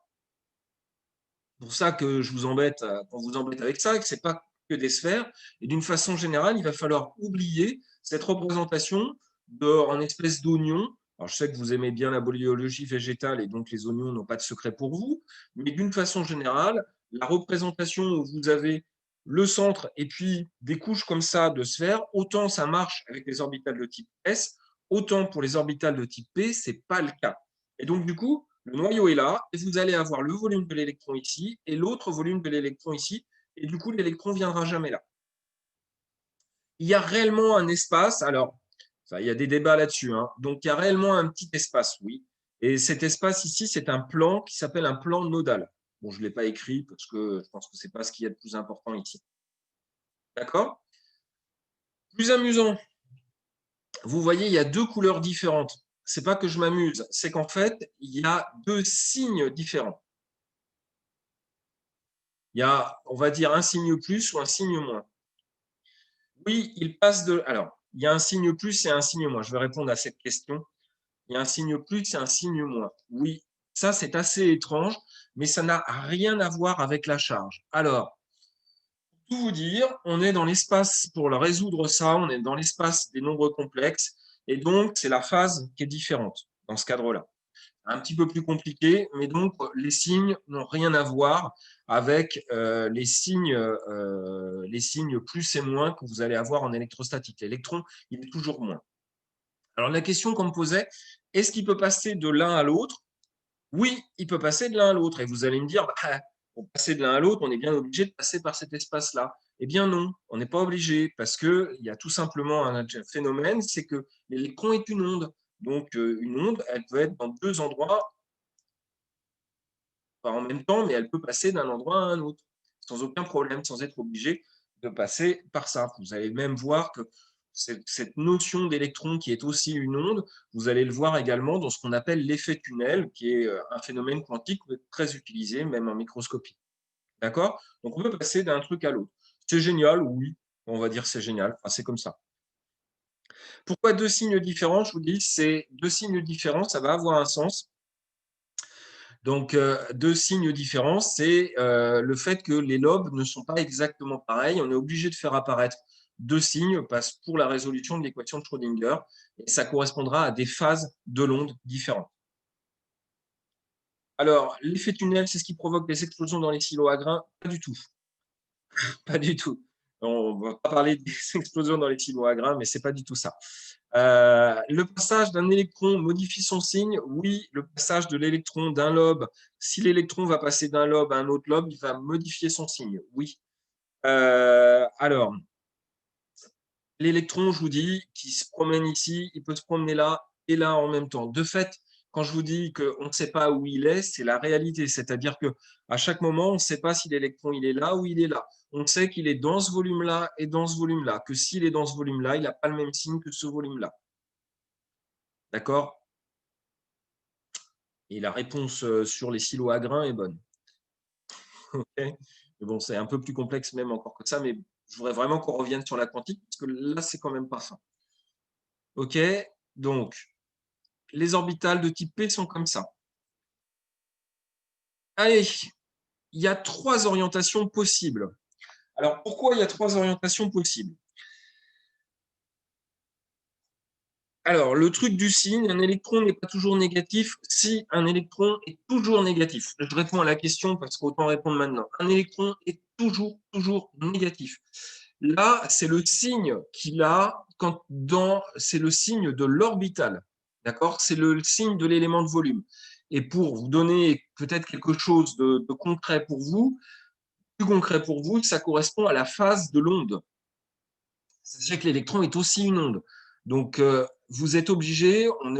C'est pour ça que je vous embête, qu'on vous embête avec ça, que ce n'est pas que des sphères. Et d'une façon générale, il va falloir oublier cette représentation en espèce d'oignon. Alors, je sais que vous aimez bien la biologie végétale et donc les oignons n'ont pas de secret pour vous. Mais d'une façon générale, la représentation où vous avez le centre et puis des couches comme ça de sphères, autant ça marche avec les orbitales de type S, autant pour les orbitales de type P, ce n'est pas le cas. Et donc, du coup, le noyau est là, et vous allez avoir le volume de l'électron ici, et l'autre volume de l'électron ici, et du coup, l'électron ne viendra jamais là. Il y a réellement un espace, alors, ça, il y a des débats là-dessus, hein. Donc il y a réellement un petit espace, oui. Et cet espace ici, c'est un plan qui s'appelle un plan nodal. Bon, je ne l'ai pas écrit parce que je pense que ce n'est pas ce qu'il y a de plus important ici. D'accord? Plus amusant, vous voyez, il y a deux couleurs différentes. Ce n'est pas que je m'amuse, c'est qu'en fait, il y a deux signes différents. Il y a, on va dire, un signe plus ou un signe moins. Oui, il passe de… Alors, il y a un signe plus et un signe moins. Je vais répondre à cette question. Il y a un signe plus et un signe moins. Oui, ça, c'est assez étrange, mais ça n'a rien à voir avec la charge. Alors, pour tout vous dire, on est dans l'espace, pour le résoudre ça, on est dans l'espace des nombres complexes, et donc, c'est la phase qui est différente dans ce cadre-là. Un petit peu plus compliqué, mais donc les signes n'ont rien à voir avec les signes plus et moins que vous allez avoir en électrostatique. L'électron, il est toujours moins. Alors la question qu'on me posait, est-ce qu'il peut passer de l'un à l'autre? Oui, il peut passer de l'un à l'autre. Et vous allez me dire, bah, pour passer de l'un à l'autre, on est bien obligé de passer par cet espace-là. Eh bien non, on n'est pas obligé, parce qu'il y a tout simplement un phénomène, c'est que l'électron est une onde. Donc, une onde, elle peut être dans deux endroits, pas en même temps, mais elle peut passer d'un endroit à un autre, sans aucun problème, sans être obligé de passer par ça. Vous allez même voir que cette notion d'électron qui est aussi une onde, vous allez le voir également dans ce qu'on appelle l'effet tunnel, qui est un phénomène quantique très utilisé, même en microscopie. D'accord? Donc, on peut passer d'un truc à l'autre. C'est génial, oui, on va dire c'est génial, enfin, c'est comme ça. Pourquoi deux signes différents? Je vous dis, c'est deux signes différents, ça va avoir un sens. Donc, deux signes différents, c'est le fait que les lobes ne sont pas exactement pareils. On est obligé de faire apparaître deux signes pour la résolution de l'équation de Schrödinger, et ça correspondra à des phases de l'onde différentes. Alors, l'effet tunnel, c'est ce qui provoque des explosions dans les silos à grains? Pas du tout. Pas du tout. On ne va pas parler des explosions dans les silos à grains, mais ce n'est pas du tout ça. Le passage d'un électron modifie son signe. Oui, le passage de l'électron d'un lobe, si l'électron va passer d'un lobe à un autre lobe, il va modifier son signe. Oui. Alors, l'électron, je vous dis, qui se promène ici, il peut se promener là et là en même temps. De fait, quand je vous dis qu'on ne sait pas où il est, c'est la réalité. C'est-à-dire qu'à chaque moment, on ne sait pas si l'électron il est là ou il est là. On sait qu'il est dans ce volume-là et dans ce volume-là, que s'il est dans ce volume-là, il n'a pas le même signe que ce volume-là. D'accord? Et la réponse sur les silos à grains est bonne. Okay, mais bon, c'est un peu plus complexe même encore que ça, mais je voudrais vraiment qu'on revienne sur la quantique, parce que là, c'est quand même pas ça. OK, donc, les orbitales de type P sont comme ça. Allez, il y a trois orientations possibles. Alors, pourquoi il y a trois orientations possibles? Alors, le truc du signe, un électron n'est pas toujours négatif si un électron est toujours négatif. Je réponds à la question parce qu'autant répondre maintenant. Un électron est toujours négatif. Là, c'est le signe qu'il a c'est le signe de l'orbital. D'accord? C'est le signe de l'élément de volume. Et pour vous donner peut-être quelque chose de concret pour vous, plus concret pour vous, ça correspond à la phase de l'onde. Sachez que l'électron est aussi une onde. Donc, on est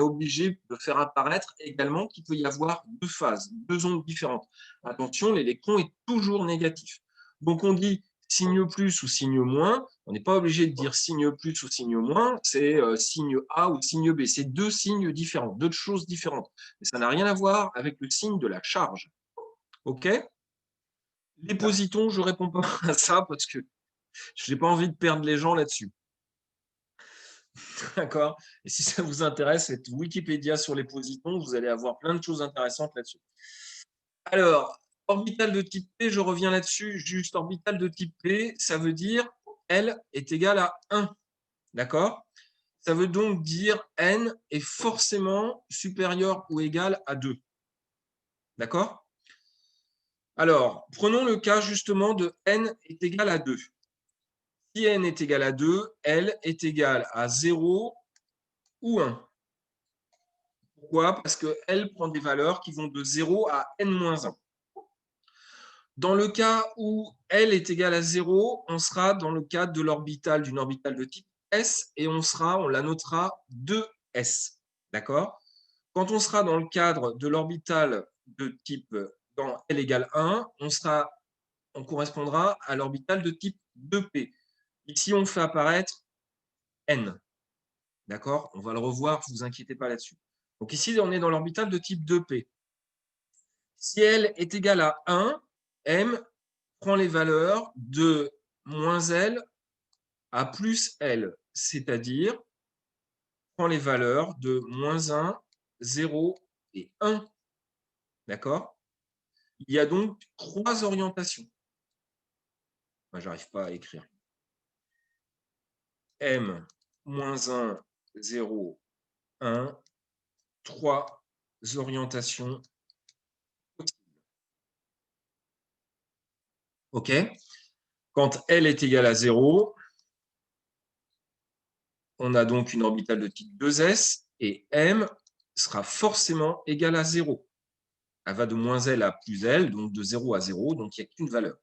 obligé de faire apparaître également qu'il peut y avoir deux phases, deux ondes différentes. Attention, l'électron est toujours négatif. Donc, on dit signe plus ou signe moins. On n'est pas obligé de dire signe plus ou signe moins. C'est signe A ou signe B. C'est deux signes différents, deux choses différentes. Mais ça n'a rien à voir avec le signe de la charge. OK? Les positons, je ne réponds pas à ça parce que je n'ai pas envie de perdre les gens là-dessus. D'accord? Et si ça vous intéresse, faites Wikipédia sur les positons, vous allez avoir plein de choses intéressantes là-dessus. Alors, orbital de type P, je reviens là-dessus, juste orbital de type P, ça veut dire L est égal à 1. D'accord? Ça veut donc dire N est forcément supérieur ou égal à 2. D'accord? Alors, prenons le cas justement de N est égal à 2. Si N est égal à 2, L est égal à 0 ou 1. Pourquoi? Parce qu'elle prend des valeurs qui vont de 0 à n-1. Dans le cas où L est égal à 0, on sera dans le cadre de l'orbital, d'une orbitale de type S, et on la notera 2S. D'accord? Quand on sera dans le cadre de l'orbital de type dans L égale 1, on correspondra à l'orbital de type 2P. Ici, on fait apparaître N. D'accord? On va le revoir, ne vous inquiétez pas là-dessus. Donc ici, on est dans l'orbital de type 2P. Si L est égal à 1, M prend les valeurs de moins L à plus L, c'est-à-dire prend les valeurs de moins 1, 0 et 1. D'accord? Il y a donc trois orientations. Moi, je n'arrive pas à écrire. M, moins 1, 0, 1, trois orientations possibles. OK? Quand L est égal à 0, on a donc une orbitale de type 2s et M sera forcément égal à 0. Elle va de moins L à plus L, donc de 0 à 0, donc il n'y a qu'une valeur.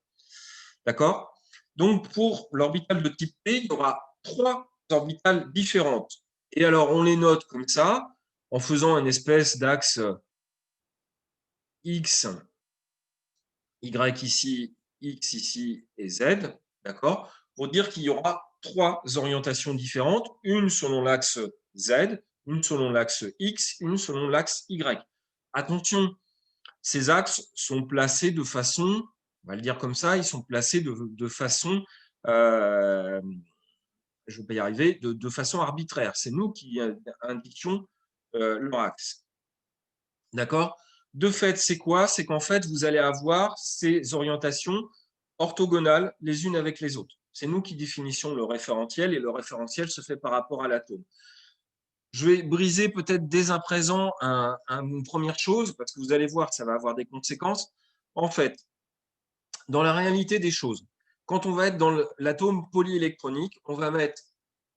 D'accord? Donc pour l'orbitale de type P, il y aura trois orbitales différentes. Et alors on les note comme ça, en faisant une espèce d'axe X, Y ici, X ici et Z, d'accord? Pour dire qu'il y aura trois orientations différentes, une selon l'axe Z, une selon l'axe X, une selon l'axe Y. Attention, ces axes sont placés de façon, on va le dire comme ça, ils sont placés de façon, je ne vais pas y arriver, de façon arbitraire. C'est nous qui indiquions leur axe. D'accord? De fait, c'est quoi? C'est qu'en fait, vous allez avoir ces orientations orthogonales les unes avec les autres. C'est nous qui définissons le référentiel et le référentiel se fait par rapport à l'atome. Je vais briser peut-être dès à présent une première chose parce que vous allez voir que ça va avoir des conséquences. En fait, dans la réalité des choses, quand on va être dans l'atome polyélectronique, on va mettre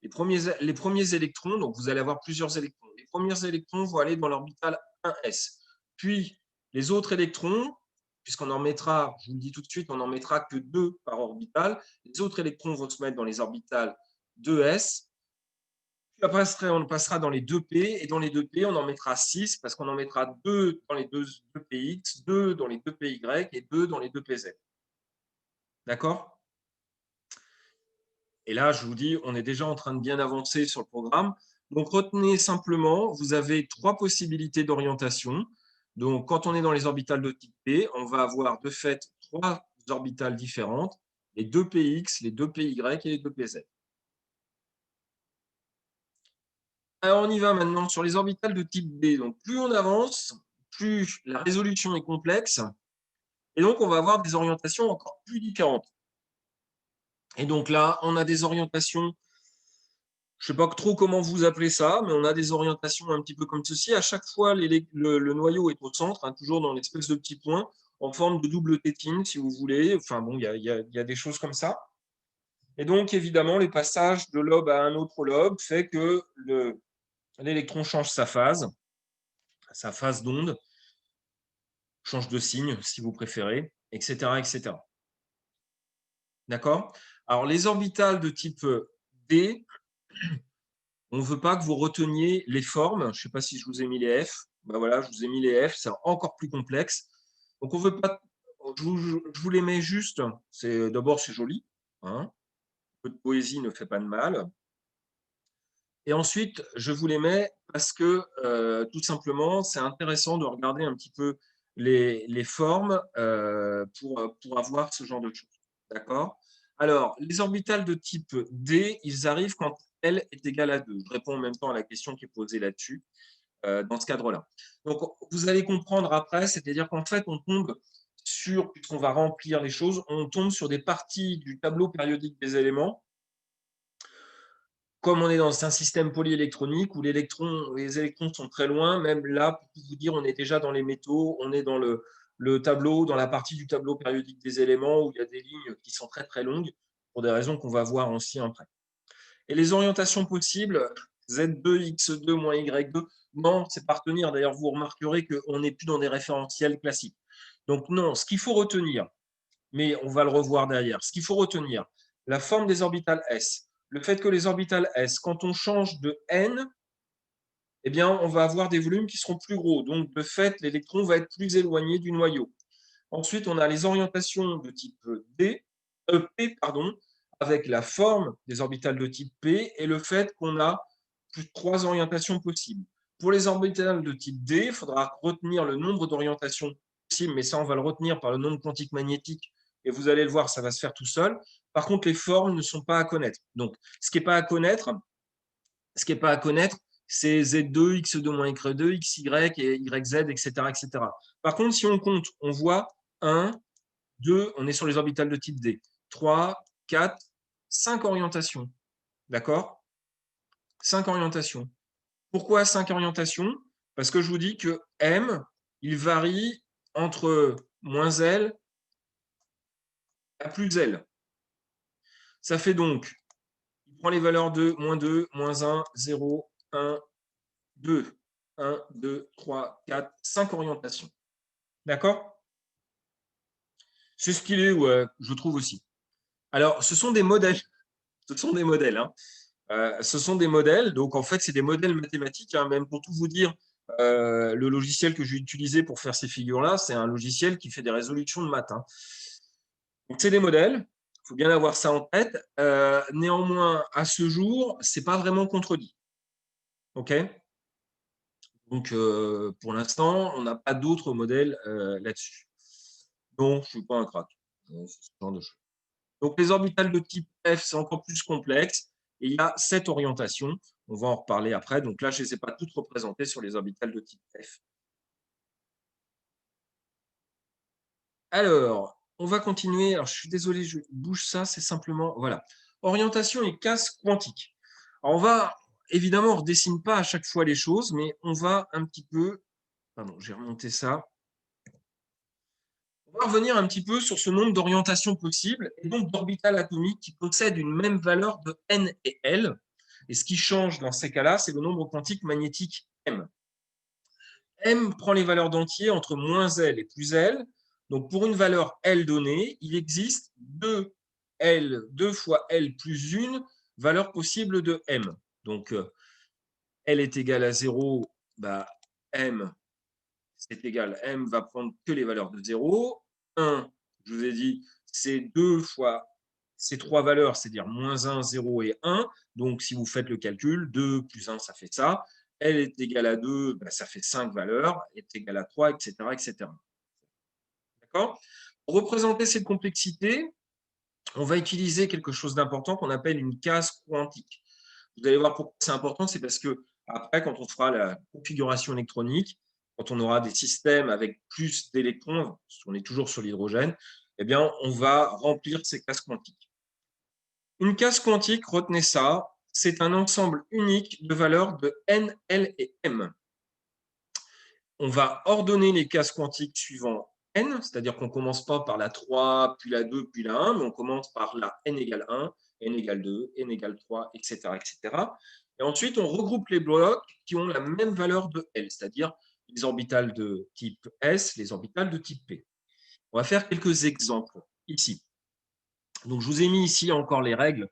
les premiers électrons, donc vous allez avoir plusieurs électrons. Les premiers électrons vont aller dans l'orbital 1s. Puis, les autres électrons, puisqu'on en mettra, je vous le dis tout de suite, on n'en mettra que 2 par orbital, les autres électrons vont se mettre dans les orbitales 2s. Puis après, on passera dans les 2p, et dans les 2p, on en mettra 6, parce qu'on en mettra 2 dans les 2px, 2 dans les 2py et 2 dans les 2pz. D'accord? Et là, je vous dis, on est déjà en train de bien avancer sur le programme. Donc, retenez simplement, vous avez 3 possibilités d'orientation. Donc, quand on est dans les orbitales de type P, on va avoir de fait 3 orbitales différentes, les 2px, les 2py et les 2pz. Alors, on y va maintenant sur les orbitales de type B. Donc, plus on avance, plus la résolution est complexe. Et donc, on va avoir des orientations encore plus différentes. Et donc là, on a des orientations, je ne sais pas trop comment vous appelez ça, mais on a des orientations un petit peu comme ceci. À chaque fois, le noyau est au centre, hein, toujours dans l'espèce de petit point, en forme de double tétine, si vous voulez. Enfin bon, il y a des choses comme ça. Et donc, évidemment, les passages de lobe à un autre lobe fait que l'électron change sa phase d'onde, change de signe, si vous préférez, etc., etc. D'accord? Alors, les orbitales de type D, on ne veut pas que vous reteniez les formes. Je ne sais pas si je vous ai mis les F. Ben voilà, je vous ai mis les F, c'est encore plus complexe. Donc, on veut pas. Je vous les mets juste. D'abord, c'est joli. Hein. Un peu de poésie ne fait pas de mal. Et ensuite, je vous les mets parce que, tout simplement, c'est intéressant de regarder un petit peu les formes pour avoir ce genre de choses. D'accord? Alors, les orbitales de type D, ils arrivent quand L est égal à 2. Je réponds en même temps à la question qui est posée là-dessus, dans ce cadre-là. Donc, vous allez comprendre après, c'est-à-dire qu'en fait, on tombe sur, puisqu'on va remplir les choses, on tombe sur des parties du tableau périodique des éléments. Comme on est dans un système polyélectronique où les électrons sont très loin, même là, pour tout vous dire, on est déjà dans les métaux, on est dans le tableau, dans la partie du tableau périodique des éléments où il y a des lignes qui sont très très longues, pour des raisons qu'on va voir aussi après. Et les orientations possibles, Z2, X2, moins Y2, non, c'est pas retenir. D'ailleurs, vous remarquerez qu'on n'est plus dans des référentiels classiques. Donc non, ce qu'il faut retenir, mais on va le revoir derrière, ce qu'il faut retenir, la forme des orbitales S, le fait que les orbitales S, quand on change de N, eh bien, on va avoir des volumes qui seront plus gros. Donc, de fait, l'électron va être plus éloigné du noyau. Ensuite, on a les orientations de type P, avec la forme des orbitales de type P et le fait qu'on a plus de 3 orientations possibles. Pour les orbitales de type D, il faudra retenir le nombre d'orientations possibles, mais ça, on va le retenir par le nombre quantique magnétique et vous allez le voir, ça va se faire tout seul. Par contre, les formes ne sont pas à connaître. Donc, ce qui n'est pas à connaître, c'est Z2, X2 Y2, XY et YZ, etc., etc. Par contre, si on compte, on voit 1, 2, on est sur les orbitales de type D. 3, 4, 5 orientations. D'accord? 5 orientations. Pourquoi 5 orientations? Parce que je vous dis que M, il varie entre moins L à plus L. Ça fait donc, il prend les valeurs de moins 2, moins 1, 0, 1, 2, 1, 2, 3, 4, 5 orientations. D'accord? C'est ce qu'il est, ouais, je trouve aussi. Alors, ce sont des modèles. Ce sont des modèles. Hein. Ce sont des modèles. Donc, en fait, c'est des modèles mathématiques. Hein, même pour tout vous dire, le logiciel que j'ai utilisé pour faire ces figures-là, c'est un logiciel qui fait des résolutions de maths. Hein. Donc, c'est des modèles. Il faut bien avoir ça en tête. Néanmoins, à ce jour, ce n'est pas vraiment contredit. OK? Donc, pour l'instant, on n'a pas d'autres modèles là-dessus. Non, je ne suis pas un crack. Ce genre de choses. Donc, les orbitales de type F, c'est encore plus complexe. Et il y a 7 orientations. On va en reparler après. Donc là, je ne les ai pas toutes représentées sur les orbitales de type F. Alors, on va continuer. Alors, je suis désolé, je bouge ça, c'est simplement… Voilà. Orientation et casse quantique. Alors, on va… Évidemment, on ne redessine pas à chaque fois les choses, mais on va un petit peu… Pardon, j'ai remonté ça. On va revenir un petit peu sur ce nombre d'orientations possibles et donc d'orbitales atomiques qui possèdent une même valeur de n et L. Et ce qui change dans ces cas-là, c'est le nombre quantique magnétique m. M prend les valeurs d'entier entre moins L et plus L. Donc, pour une valeur L donnée, il existe 2 fois L plus 1 valeur possible de M. Donc, L est égal à 0, bah, M, c'est égal, M va prendre que les valeurs de 0. 1, je vous ai dit, c'est 2 fois ces trois valeurs, c'est-à-dire moins 1, 0 et 1. Donc, si vous faites le calcul, 2 plus 1, ça fait ça. L est égal à 2, bah, ça fait 5 valeurs, est égal à 3, etc. etc. D'accord ? Pour représenter cette complexité, on va utiliser quelque chose d'important qu'on appelle une case quantique. Vous allez voir pourquoi c'est important, c'est parce que après, quand on fera la configuration électronique, quand on aura des systèmes avec plus d'électrons, on est toujours sur l'hydrogène, eh bien, on va remplir ces cases quantiques. Une case quantique, retenez ça, c'est un ensemble unique de valeurs de n, L et m. On va ordonner les cases quantiques suivant n, c'est-à-dire qu'on ne commence pas par la 3, puis la 2, puis la 1, mais on commence par la n égale 1, n égale 2, n égale 3, etc., etc. Et ensuite, on regroupe les blocs qui ont la même valeur de L, c'est-à-dire les orbitales de type S, les orbitales de type P. On va faire quelques exemples ici. Donc, je vous ai mis ici encore les règles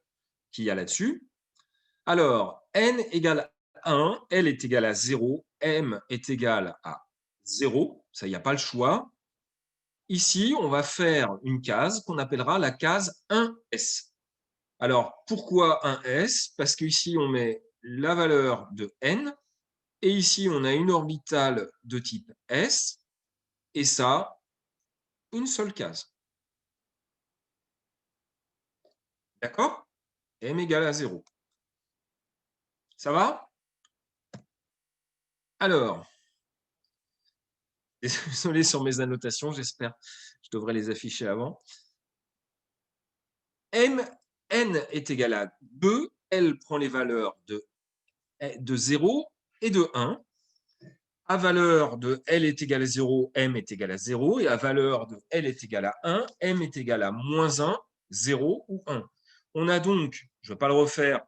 qu'il y a là-dessus. Alors, n égale 1, L est égal à 0, M est égal à 0, ça, il n'y a pas le choix. Ici, on va faire une case qu'on appellera la case 1S. Alors, pourquoi 1S? Parce qu'ici, on met la valeur de n, et ici, on a une orbitale de type S, et ça, une seule case. D'accord? M égale à 0. Ça va? Alors, désolé sur mes annotations, j'espère, je devrais les afficher avant. N est égal à 2, L prend les valeurs de 0 et de 1. À valeur de L est égal à 0, M est égal à 0. Et à valeur de L est égal à 1, M est égal à moins 1, 0 ou 1. On a donc, je ne vais pas le refaire,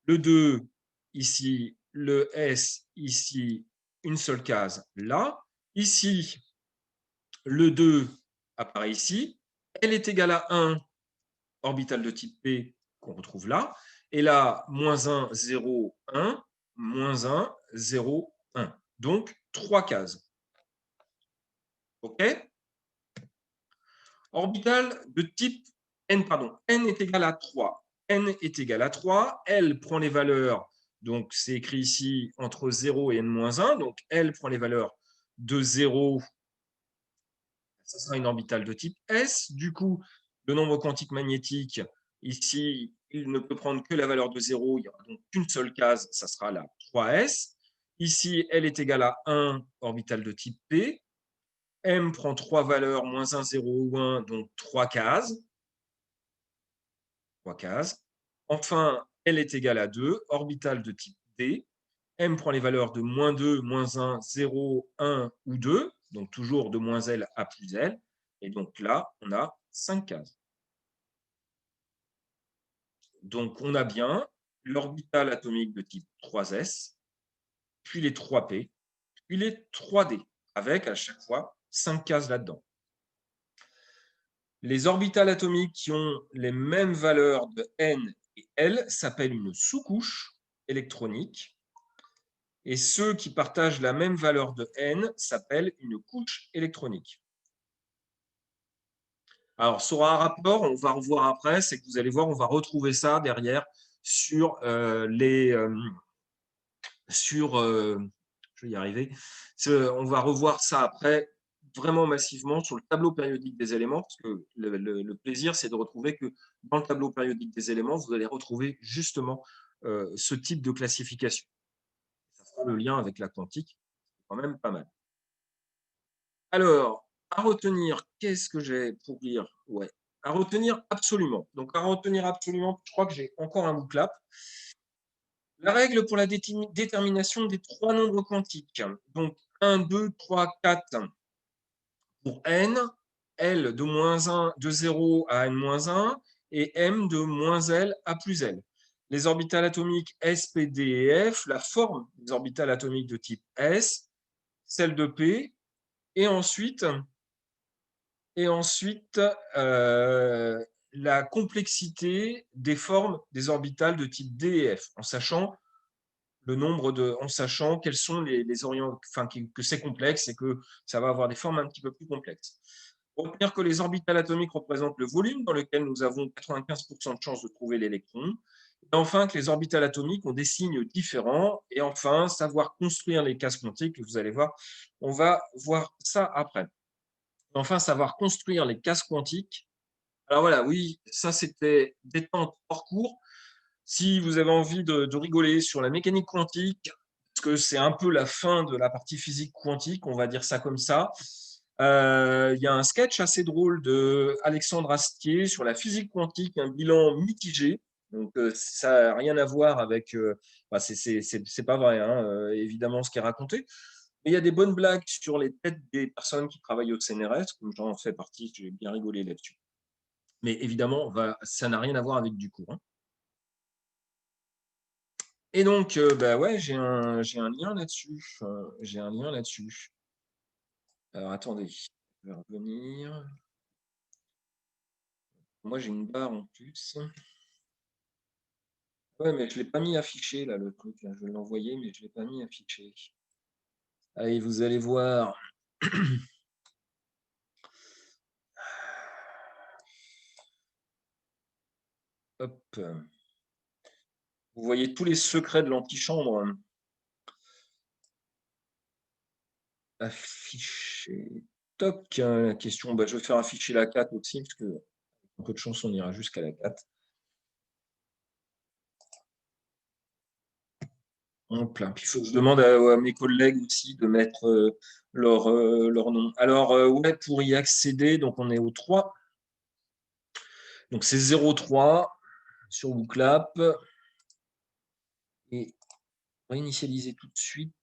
le 2 ici, le S ici, une seule case là. Ici, le 2 apparaît ici. L est égal à 1, orbitale de type P qu'on retrouve là. Et là, moins 1, 0, 1, moins 1, 0, 1. Donc, 3 cases. OK? Orbitale de type n, pardon, n est égal à 3. N est égal à 3. L prend les valeurs, donc c'est écrit ici entre 0 et n-1. Donc, L prend les valeurs de 0. Ça sera une orbitale de type S. Du coup, le nombre quantique magnétique, ici, il ne peut prendre que la valeur de 0. Il n'y aura donc qu'une seule case, ça sera la 3S. Ici, L est égal à 1, orbitale de type P. M prend 3 valeurs, moins 1, 0 ou 1, donc 3 cases. 3 cases. Enfin, L est égal à 2, orbitale de type D. M prend les valeurs de moins 2, moins 1, 0, 1 ou 2, donc toujours de moins L à plus L. Et donc là, on a 5 cases. Donc, on a bien l'orbitale atomique de type 3S, puis les 3P, puis les 3D, avec à chaque fois 5 cases là-dedans. Les orbitales atomiques qui ont les mêmes valeurs de N et L s'appellent une sous-couche électronique. Et ceux qui partagent la même valeur de N s'appellent une couche électronique. Alors, sur un rapport, on va revoir après, c'est que vous allez voir, on va retrouver ça derrière sur je vais y arriver. On va revoir ça après vraiment massivement sur le tableau périodique des éléments, parce que le plaisir, c'est de retrouver que dans le tableau périodique des éléments, vous allez retrouver justement ce type de classification. Ça fera le lien avec la quantique, c'est quand même pas mal. Alors, à retenir, qu'est-ce que j'ai pour lire? Ouais, à retenir absolument. Donc, à retenir absolument, je crois que j'ai encore un book-lap. La règle pour la détermination des trois nombres quantiques. Donc, 1, 2, 3, 4 pour n, L de moins 1, de 0 à n-1 et M de moins L à plus L. Les orbitales atomiques S, P, D et F, la forme des orbitales atomiques de type S, celle de P, et ensuite la complexité des formes des orbitales de type D et F, en sachant en sachant quels sont les orients, enfin, que c'est complexe et que ça va avoir des formes un petit peu plus complexes. Retenir que les orbitales atomiques représentent le volume dans lequel nous avons 95% de chances de trouver l'électron. Et enfin, que les orbitales atomiques ont des signes différents. Et enfin, savoir construire les cases quantiques. Vous allez voir, on va voir ça après. Enfin, savoir construire les cases quantiques. Alors voilà, oui, ça c'était détente hors cours. Si vous avez envie de rigoler sur la mécanique quantique, parce que c'est un peu la fin de la partie physique quantique, on va dire ça comme ça, il y a un sketch assez drôle de Alexandre Astier sur la physique quantique, un bilan mitigé. Donc, ça n'a rien à voir avec. C'est pas vrai, hein, évidemment, ce qui est raconté. Mais il y a des bonnes blagues sur les têtes des personnes qui travaillent au CNRS, comme j'en fais partie, j'ai bien rigolé là-dessus. Mais évidemment, ça n'a rien à voir avec du cours, hein. Et donc, bah ouais, j'ai un lien là-dessus. J'ai un lien là-dessus. Alors, attendez, je vais revenir. Moi, j'ai une barre en plus. Ouais, mais je ne l'ai pas mis affiché, là, le truc. Là. Je vais l'envoyer, mais je ne l'ai pas mis affiché. Allez, vous allez voir. Hop. Vous voyez tous les secrets de l'antichambre. Affiché. Toc. La question. Bah, je vais faire afficher la 4 aussi, parce que un peu de chance, on ira jusqu'à la 4. Puis il faut que je demande à mes collègues aussi de mettre leur nom. Alors, ouais, pour y accéder, donc on est au 3. Donc c'est 0,3 sur Booklap. Et réinitialiser tout de suite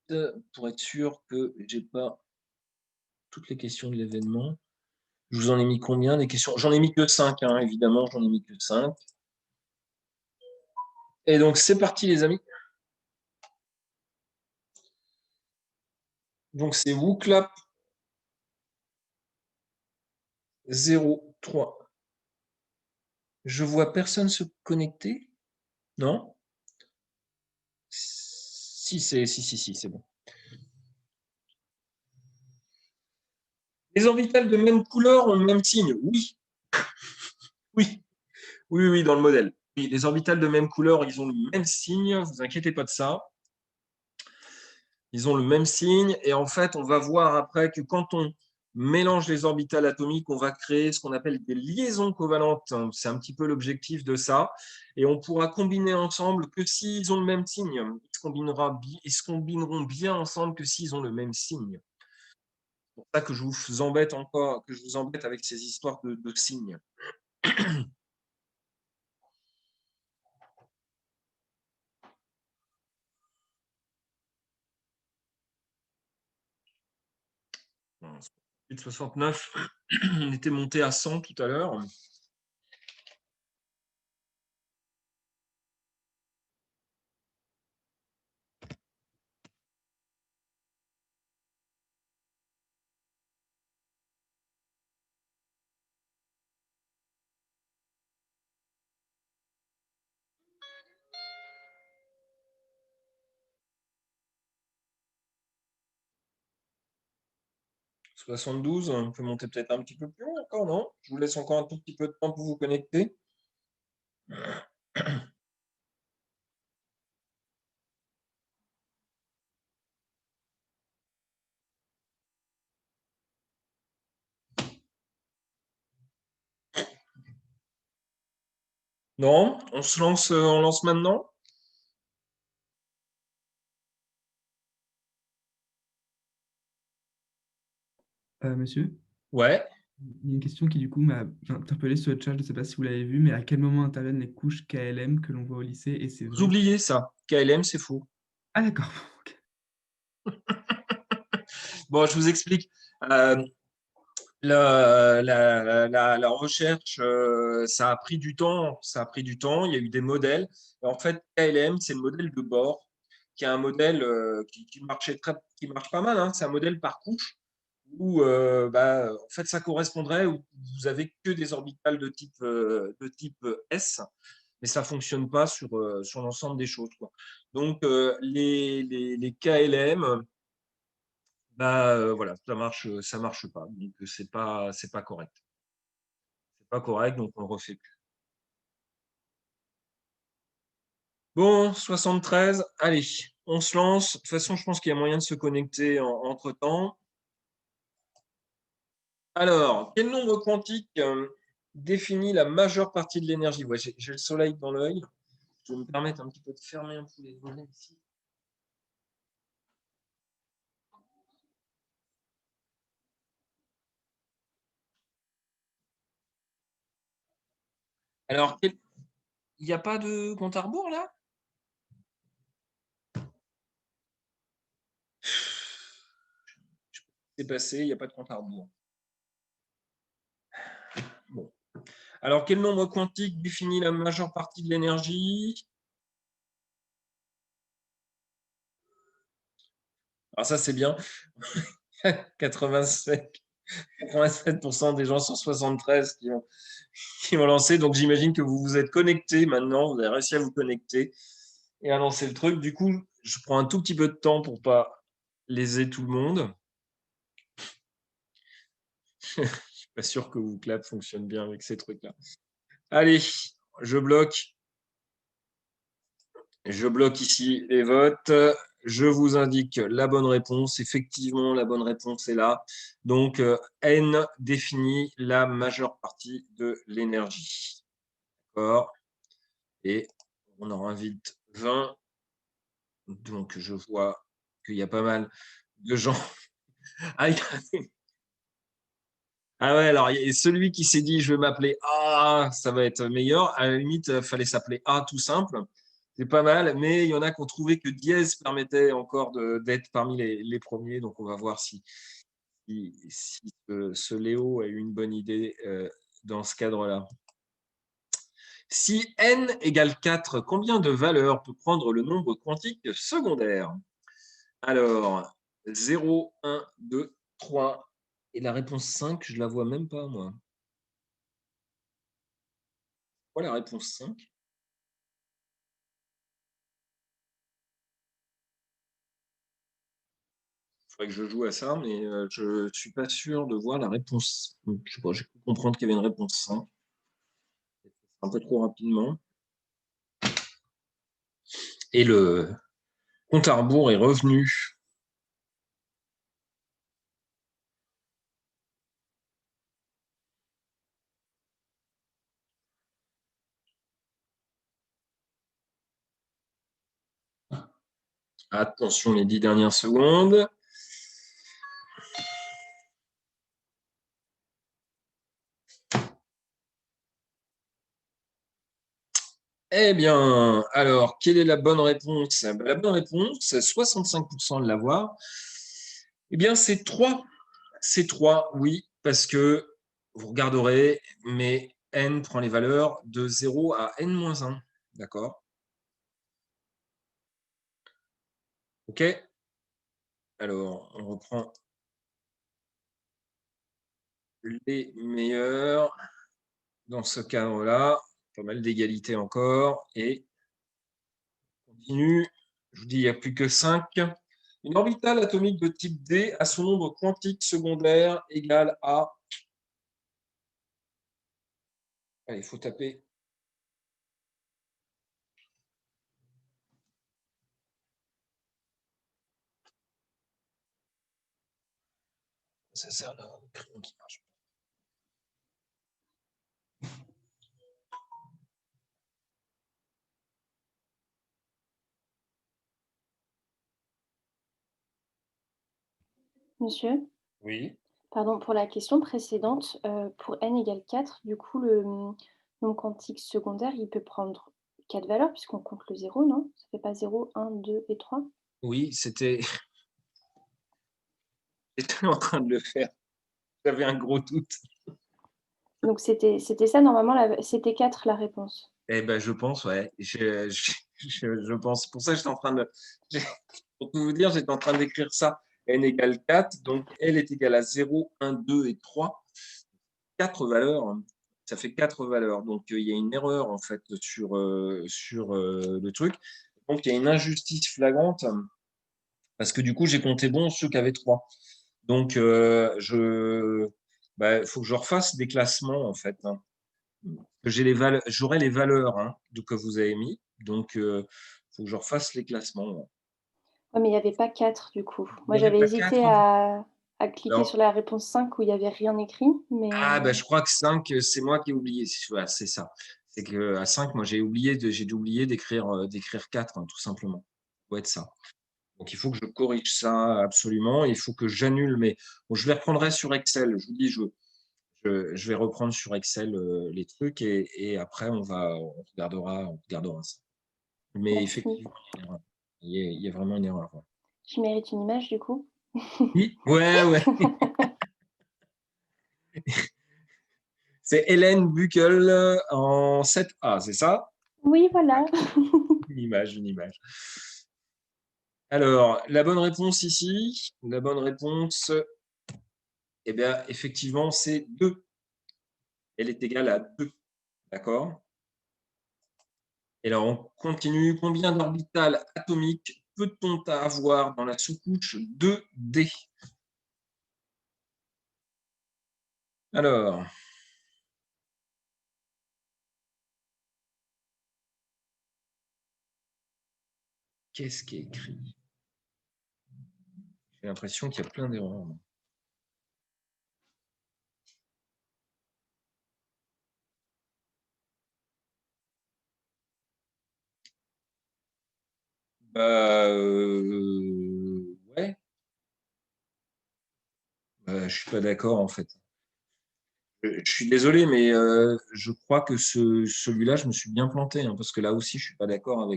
pour être sûr que j'ai pas toutes les questions de l'événement. Je vous en ai mis combien des questions? J'en ai mis que 5, hein, évidemment, j'en ai mis que 5. Et donc c'est parti les amis. Donc c'est Booklap 0,3. Je vois personne se connecter. Non? Si, c'est bon. Les orbitales de même couleur ont le même signe. Oui, oui, oui, dans le modèle. Oui, les orbitales de même couleur, ils ont le même signe. Vous inquiétez pas de ça. Ils ont le même signe. Et en fait, on va voir après que quand on mélange les orbitales atomiques, on va créer ce qu'on appelle des liaisons covalentes. C'est un petit peu l'objectif de ça. Et on pourra combiner ensemble que s'ils ont le même signe. Ils se combineront bien ensemble que s'ils ont le même signe. C'est pour ça que je vous embête encore, que je vous embête avec ces histoires de signes. Bon, 69, on était monté à 100 tout à l'heure. « 72, on peut monter peut-être un petit peu plus haut encore, non? Je vous laisse encore un tout petit peu de temps pour vous connecter. Non? On lance maintenant? Monsieur? Ouais, Il y a une question qui, du coup, m'a interpellé sur le chat. Je ne sais pas si vous l'avez vu, mais à quel moment interviennent les couches KLM que l'on voit au lycée? Et c'est vous vrai. oubliez ça. KLM, c'est faux. Ah, d'accord. Ok. Bon, je vous explique. La recherche, ça a pris du temps. Ça a pris du temps. Il y a eu des modèles. Et en fait, KLM, c'est le modèle de bord, qui est un modèle qui marche pas mal, hein. C'est un modèle par couche où, en fait, ça correspondrait où vous avez que des orbitales de type S, mais ça fonctionne pas sur l'ensemble des choses, quoi. Donc, les KLM, voilà, ça marche pas. Donc, c'est pas correct. C'est pas correct, donc on le refait plus. Bon, 73, allez, on se lance. De toute façon, je pense qu'il y a moyen de se connecter entre-temps. Alors, quel nombre quantique définit la majeure partie de l'énergie? Ouais, j'ai le soleil dans l'œil. Je vais me permettre un petit peu de fermer un peu les volets ici. Alors, il n'y a pas de compte à rebours là? C'est passé, il n'y a pas de compte à rebours. Bon. Alors, quel nombre quantique définit la majeure partie de l'énergie? Alors ça, c'est bien. 87% des gens sur 73 qui ont lancé. Donc, j'imagine que vous vous êtes connectés maintenant. Vous avez réussi à vous connecter et à lancer le truc. Du coup, je prends un tout petit peu de temps pour pas léser tout le monde. Je suis pas sûr que WooClap fonctionne bien avec ces trucs-là. Allez, je bloque. Je bloque ici les votes. Je vous indique la bonne réponse. Effectivement, la bonne réponse est là. Donc, N définit la majeure partie de l'énergie. D'accord. Et on en invite 20. Donc, je vois qu'il y a pas mal de gens. Ah, ah ouais, alors il y a celui qui s'est dit je vais m'appeler A, ça va être meilleur. À la limite, il fallait s'appeler A tout simple. C'est pas mal, mais il y en a qui ont trouvé que dièse permettait encore d'être parmi les premiers. Donc on va voir si ce Léo a eu une bonne idée dans ce cadre-là. Si n égale 4, combien de valeurs peut prendre le nombre quantique secondaire? Alors, 0, 1, 2, 3. Et la réponse 5, je ne la vois même pas, moi. Quoi la réponse 5? Il faudrait que je joue à ça, mais je ne suis pas sûr de voir la réponse. Je sais pas, j'ai pu comprendre qu'il y avait une réponse 5. Un peu trop rapidement. Et le compte à rebours est revenu. Attention les 10 dernières secondes. Eh bien, alors, quelle est la bonne réponse? La bonne réponse, 65% de l'avoir. Eh bien, c'est 3. C'est 3, oui, parce que vous regarderez, mais n prend les valeurs de 0 à n-1. D'accord? OK? Alors, on reprend les meilleurs dans ce cadre-là. Pas mal d'égalité encore. Et on continue. Je vous dis, il n'y a plus que 5. Une orbitale atomique de type D a son nombre quantique secondaire égal à. Allez, il faut taper. Ça sert là, le crayon qui marche. Monsieur, Oui. Pardon, pour la question précédente, pour n égale 4, du coup, nombre quantique secondaire, il peut prendre 4 valeurs puisqu'on compte le zéro, non? Ça fait pas 0, 1, 2 et 3? Oui, j'étais en train de le faire. J'avais un gros doute. Donc c'était ça normalement, c'était 4 la réponse. Eh ben, je pense, ouais. Je pense. Pour ça, j'étais en train de. j'ai- Pour tout vous dire, j'étais en train d'écrire ça. N égale 4, donc L est égal à 0, 1, 2 et 3. 4 valeurs, hein. Ça fait 4 valeurs. Donc, il y a une erreur, en fait, sur le truc. Donc, il y a une injustice flagrante, parce que du coup, j'ai compté bon ceux qui avaient 3. Donc, faut que je refasse des classements, en fait, hein. Que j'aurai les valeurs, hein, que vous avez mis. Donc, faut que je refasse les classements, ouais. Ouais, mais il y avait pas 4 du coup. Il Moi, n'y avait j'avais pas hésité 4. à cliquer Alors, sur la réponse 5 où il y avait rien écrit, mais je crois que 5, c'est moi qui ai oublié. Voilà, c'est ça. C'est que à 5, moi, j'ai oublié d'écrire 4, hein, tout simplement. Ça doit être ça. Donc, il faut que je corrige ça absolument. Il faut que j'annule. Mais bon, je les reprendrai sur Excel. Je vous dis, je vais reprendre sur Excel les trucs et après, on regardera ça. Mais merci. effectivement, il y a une erreur. Il y a vraiment une erreur, ouais. Je mérite une image du coup? Oui, ouais, ouais. C'est Hélène Buckel en 7A, c'est ça? Oui, voilà. Une image, une image. Alors, la bonne réponse ici, la bonne réponse, eh bien, effectivement, c'est 2. Elle est égale à 2. D'accord? Et là, on continue. Combien d'orbitales atomiques peut-on avoir dans la sous-couche 2D? Alors, qu'est-ce qui est écrit? J'ai l'impression qu'il y a plein d'erreurs. Ouais. Je suis pas d'accord en fait. Je suis désolé, mais je crois que celui-là, je me suis bien planté, hein, parce que là aussi, je suis pas d'accord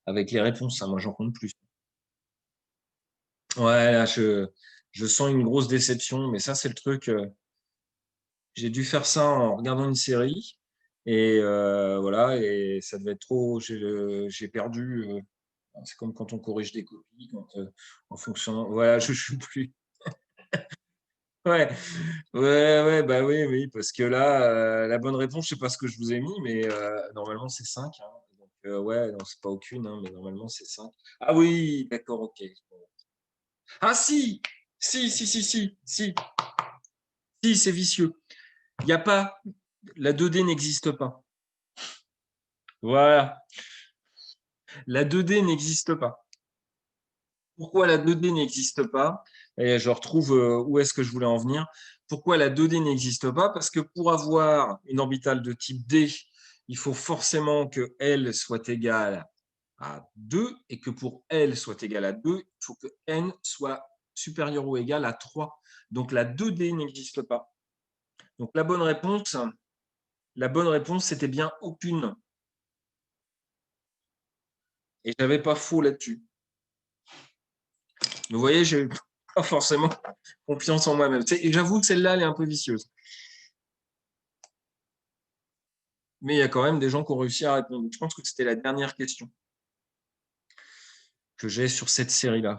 avec les réponses, hein. Moi, j'en compte plus. Ouais, là, je sens une grosse déception, mais ça, c'est le truc. J'ai dû faire ça en regardant une série, et voilà, et ça devait être trop. J'ai perdu. C'est comme quand on corrige des copies, en fonction. Voilà, je suis plus. Ouais, ouais, ouais, bah oui, oui, parce que là, la bonne réponse, je sais pas ce que je vous ai mis, mais normalement c'est 5, hein. Donc, ouais, non, c'est pas aucune, hein, mais normalement c'est 5. Ah oui, d'accord, ok. Ah si, si, si, si, si, si, si, c'est vicieux. Il n'y a pas, la 2D n'existe pas. Voilà, la 2D n'existe pas. Pourquoi la 2D n'existe pas? Et je retrouve où est-ce que je voulais en venir. Pourquoi la 2D n'existe pas? Parce que pour avoir une orbitale de type D, il faut forcément que L soit égale à 2 et que pour L soit égal à 2, il faut que N soit supérieur ou égal à 3. Donc la 2D n'existe pas. Donc la bonne réponse, c'était bien aucune. Et je n'avais pas faux là-dessus. Vous voyez, j'ai pas forcément confiance en moi-même. Et j'avoue que celle-là, elle est un peu vicieuse. Mais il y a quand même des gens qui ont réussi à répondre. Je pense que c'était la dernière question que j'ai sur cette série-là.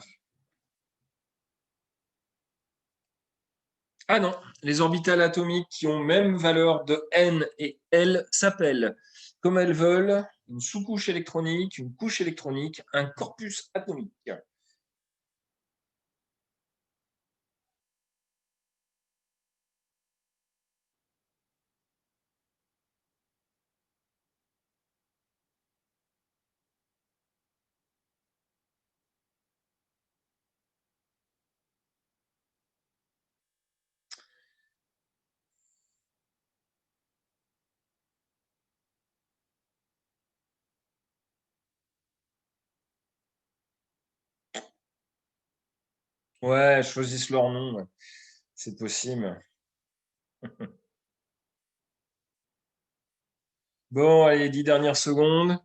Ah non, les orbitales atomiques qui ont même valeur de N et L s'appellent, comme elles veulent, une sous-couche électronique, une couche électronique, un corpus atomique. Ouais, choisissent leur nom. Ouais. C'est possible. Bon, allez, 10 dernières secondes.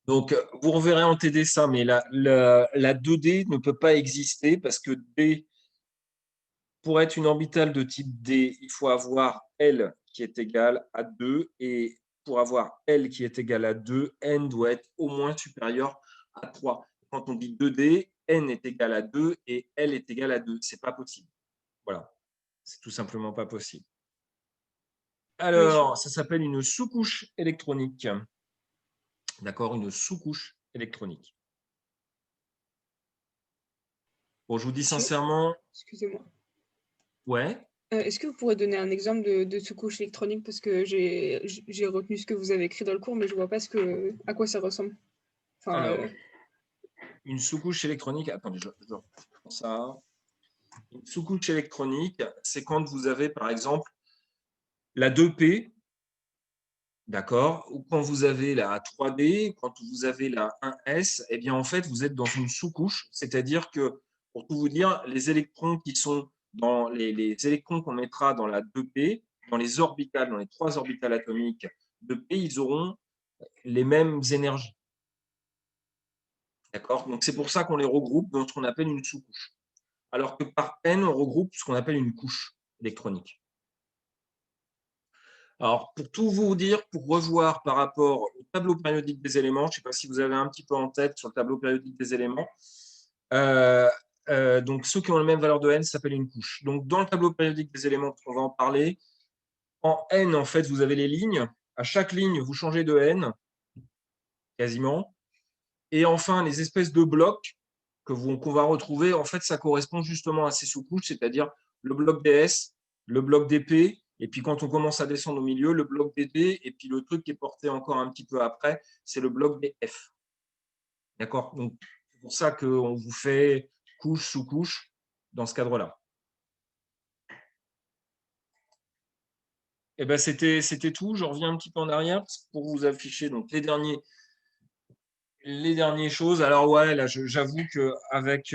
Donc, vous reverrez en TD ça, mais la 2D ne peut pas exister parce que D, pour être une orbitale de type D, il faut avoir L qui est égal à 2. Et pour avoir L qui est égal à 2, N doit être au moins supérieur à 3. Quand on dit 2D, N est égal à 2 et L est égal à 2. Ce n'est pas possible. Voilà. C'est tout simplement pas possible. Alors, ça s'appelle une sous-couche électronique. D'accord, une sous-couche électronique. Bon, je vous dis sincèrement. Excusez-moi. Ouais. Est-ce que vous pourrez donner un exemple de sous-couche électronique? Parce que j'ai retenu ce que vous avez écrit dans le cours, mais je ne vois pas à quoi ça ressemble. Enfin, alors, une sous-couche électronique. Attendez, je reprends ça. Une sous-couche électronique, c'est quand vous avez, par exemple, la 2P, d'accord, ou quand vous avez la 3D, quand vous avez la 1S, eh bien, en fait, vous êtes dans une sous-couche, c'est-à-dire que, pour tout vous dire, les électrons qui sont dans les électrons qu'on mettra dans la 2P, dans les orbitales, dans les 3 orbitales atomiques 2P, ils auront les mêmes énergies. D'accord? Donc, c'est pour ça qu'on les regroupe dans ce qu'on appelle une sous-couche. Alors que par N, on regroupe ce qu'on appelle une couche électronique. Alors, pour tout vous dire, pour revoir par rapport au tableau périodique des éléments, je ne sais pas si vous avez un petit peu en tête sur le tableau périodique des éléments, donc ceux qui ont la même valeur de N s'appellent une couche. Donc, dans le tableau périodique des éléments, on va en parler. En N, en fait, vous avez les lignes. À chaque ligne, vous changez de N, quasiment. Et enfin, les espèces de blocs qu'on va retrouver, en fait, ça correspond justement à ces sous-couches, c'est-à-dire le bloc DS, le bloc DP, et puis quand on commence à descendre au milieu, le bloc DD, et puis le truc qui est porté encore un petit peu après, c'est le bloc DF. D'accord? Donc, c'est pour ça qu'on vous fait couche sous couche dans ce cadre-là. Et ben c'était tout. Je reviens un petit peu en arrière pour vous afficher donc les dernières choses. Alors ouais, là, j'avoue qu'avec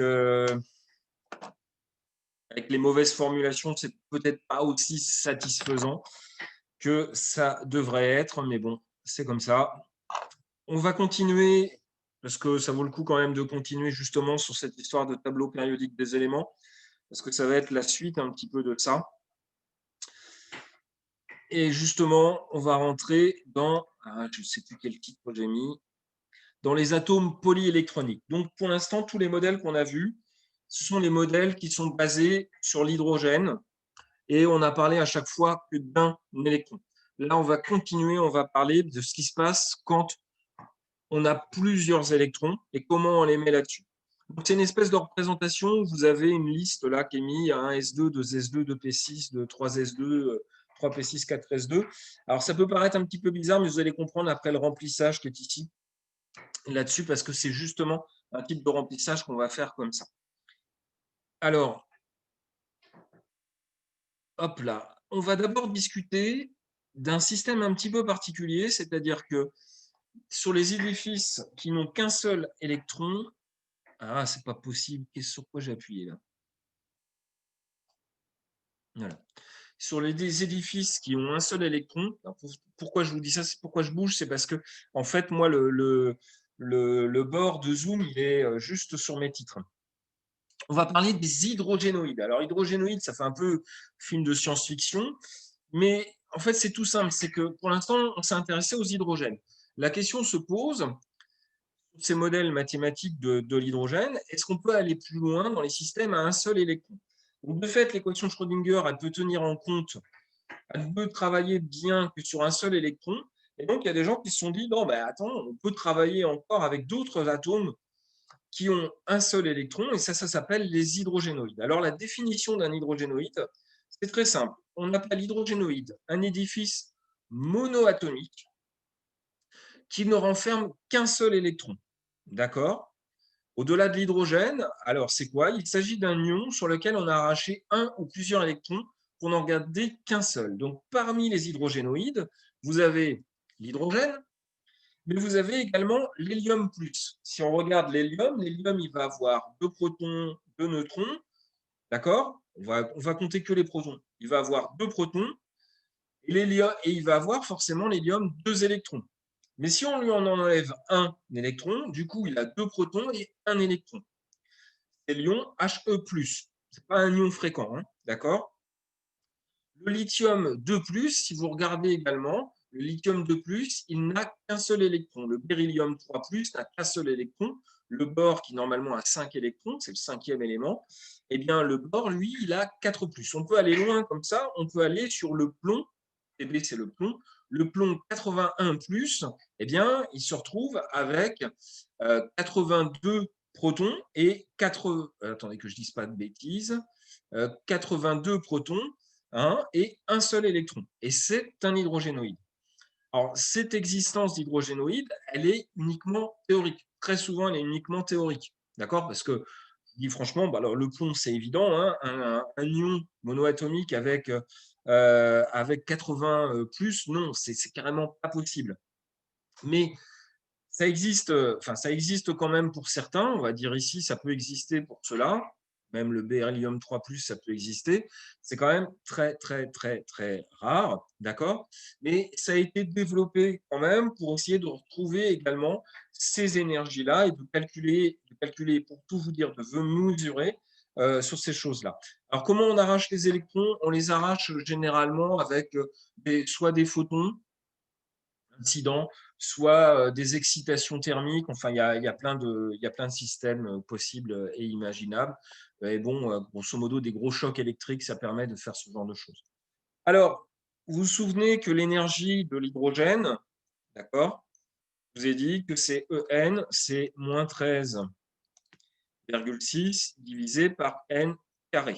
avec les mauvaises formulations, c'est peut-être pas aussi satisfaisant que ça devrait être, mais bon, c'est comme ça. On va continuer, parce que ça vaut le coup quand même de continuer justement sur cette histoire de tableau périodique des éléments, parce que ça va être la suite un petit peu de ça. Et justement, on va rentrer dans, je ne sais plus quel titre j'ai mis, dans les atomes polyélectroniques. Donc pour l'instant, tous les modèles qu'on a vus, ce sont les modèles qui sont basés sur l'hydrogène, et on a parlé à chaque fois que d'un électron. Là, on va continuer, on va parler de ce qui se passe quand on a plusieurs électrons et comment on les met là-dessus. C'est une espèce de représentation où vous avez une liste là qui est mise à 1S2, 2S2, 2P6, 3S2, 3P6, 4S2. Alors, ça peut paraître un petit peu bizarre, mais vous allez comprendre après le remplissage qui est ici, là-dessus, parce que c'est justement un type de remplissage qu'on va faire comme ça. Alors, hop là, on va d'abord discuter d'un système un petit peu particulier, c'est-à-dire que sur les édifices qui n'ont qu'un seul électron, ah, c'est pas possible, sur quoi j'ai appuyé là? Voilà. Sur les édifices qui ont un seul électron, pourquoi je vous dis ça, pourquoi je bouge, c'est parce que, en fait, moi, le bord de zoom, il est juste sur mes titres. On va parler des hydrogénoïdes. Alors, hydrogénoïdes, ça fait un peu film de science-fiction, mais en fait, c'est tout simple. C'est que pour l'instant, on s'est intéressé aux hydrogènes. La question se pose, ces modèles mathématiques de l'hydrogène, est-ce qu'on peut aller plus loin dans les systèmes à un seul électron? Donc, de fait, l'équation de Schrödinger, elle peut tenir en compte, elle peut travailler bien que sur un seul électron. Et donc, il y a des gens qui se sont dit, non, ben, attends, on peut travailler encore avec d'autres atomes qui ont un seul électron, et ça s'appelle les hydrogénoïdes. Alors, la définition d'un hydrogénoïde, c'est très simple. On appelle l'hydrogénoïde un édifice monoatomique qui ne renferme qu'un seul électron. D'accord? Au-delà de l'hydrogène, alors c'est quoi? Il s'agit d'un ion sur lequel on a arraché un ou plusieurs électrons pour n'en garder qu'un seul. Donc, parmi les hydrogénoïdes, vous avez l'hydrogène, mais vous avez également l'hélium+. Si on regarde l'hélium, il va avoir 2 protons, 2 neutrons, d'accord? On va compter que les protons. Il va avoir 2 protons et il va avoir forcément l'hélium 2 électrons. Mais si on lui en enlève un électron, du coup, il a 2 protons et 1 électron. C'est l'ion He+. Ce n'est pas un ion fréquent, hein, d'accord? Le lithium 2+, si vous regardez également, le lithium 2+, il n'a qu'un seul électron. Le beryllium 3+, n'a qu'un seul électron. Le bore, qui normalement a 5 électrons, c'est le 5e élément, eh bien, le bore, lui, il a 4+. On peut aller loin comme ça, on peut aller sur le plomb, Tb, c'est le plomb. Le plomb 81+, eh bien, il se retrouve avec 82 protons et attendez que je ne dise pas de bêtises, 82 protons, hein, et un seul électron. Et c'est un hydrogénoïde. Alors, cette existence d'hydrogénoïde, elle est uniquement théorique. Très souvent, elle est uniquement théorique. D'accord? Parce que, je dis franchement, bah alors, le plomb, c'est évident. Hein, un ion monoatomique avec 80 plus, non, c'est carrément pas possible. Mais ça existe quand même pour certains. On va dire ici, ça peut exister pour cela. Même le beryllium 3+, ça peut exister. C'est quand même très, très, très, très rare, d'accord? Mais ça a été développé quand même pour essayer de retrouver également ces énergies-là et de calculer, pour tout vous dire, de mesurer sur ces choses-là. Alors, comment on arrache les électrons? On les arrache généralement avec soit des photons incidents, soit des excitations thermiques. Enfin, il y a plein de systèmes possibles et imaginables. Et bon, grosso modo, des gros chocs électriques, ça permet de faire ce genre de choses. Alors, vous vous souvenez que l'énergie de l'hydrogène, d'accord, je vous ai dit que c'est En, c'est moins 13,6 divisé par N carré.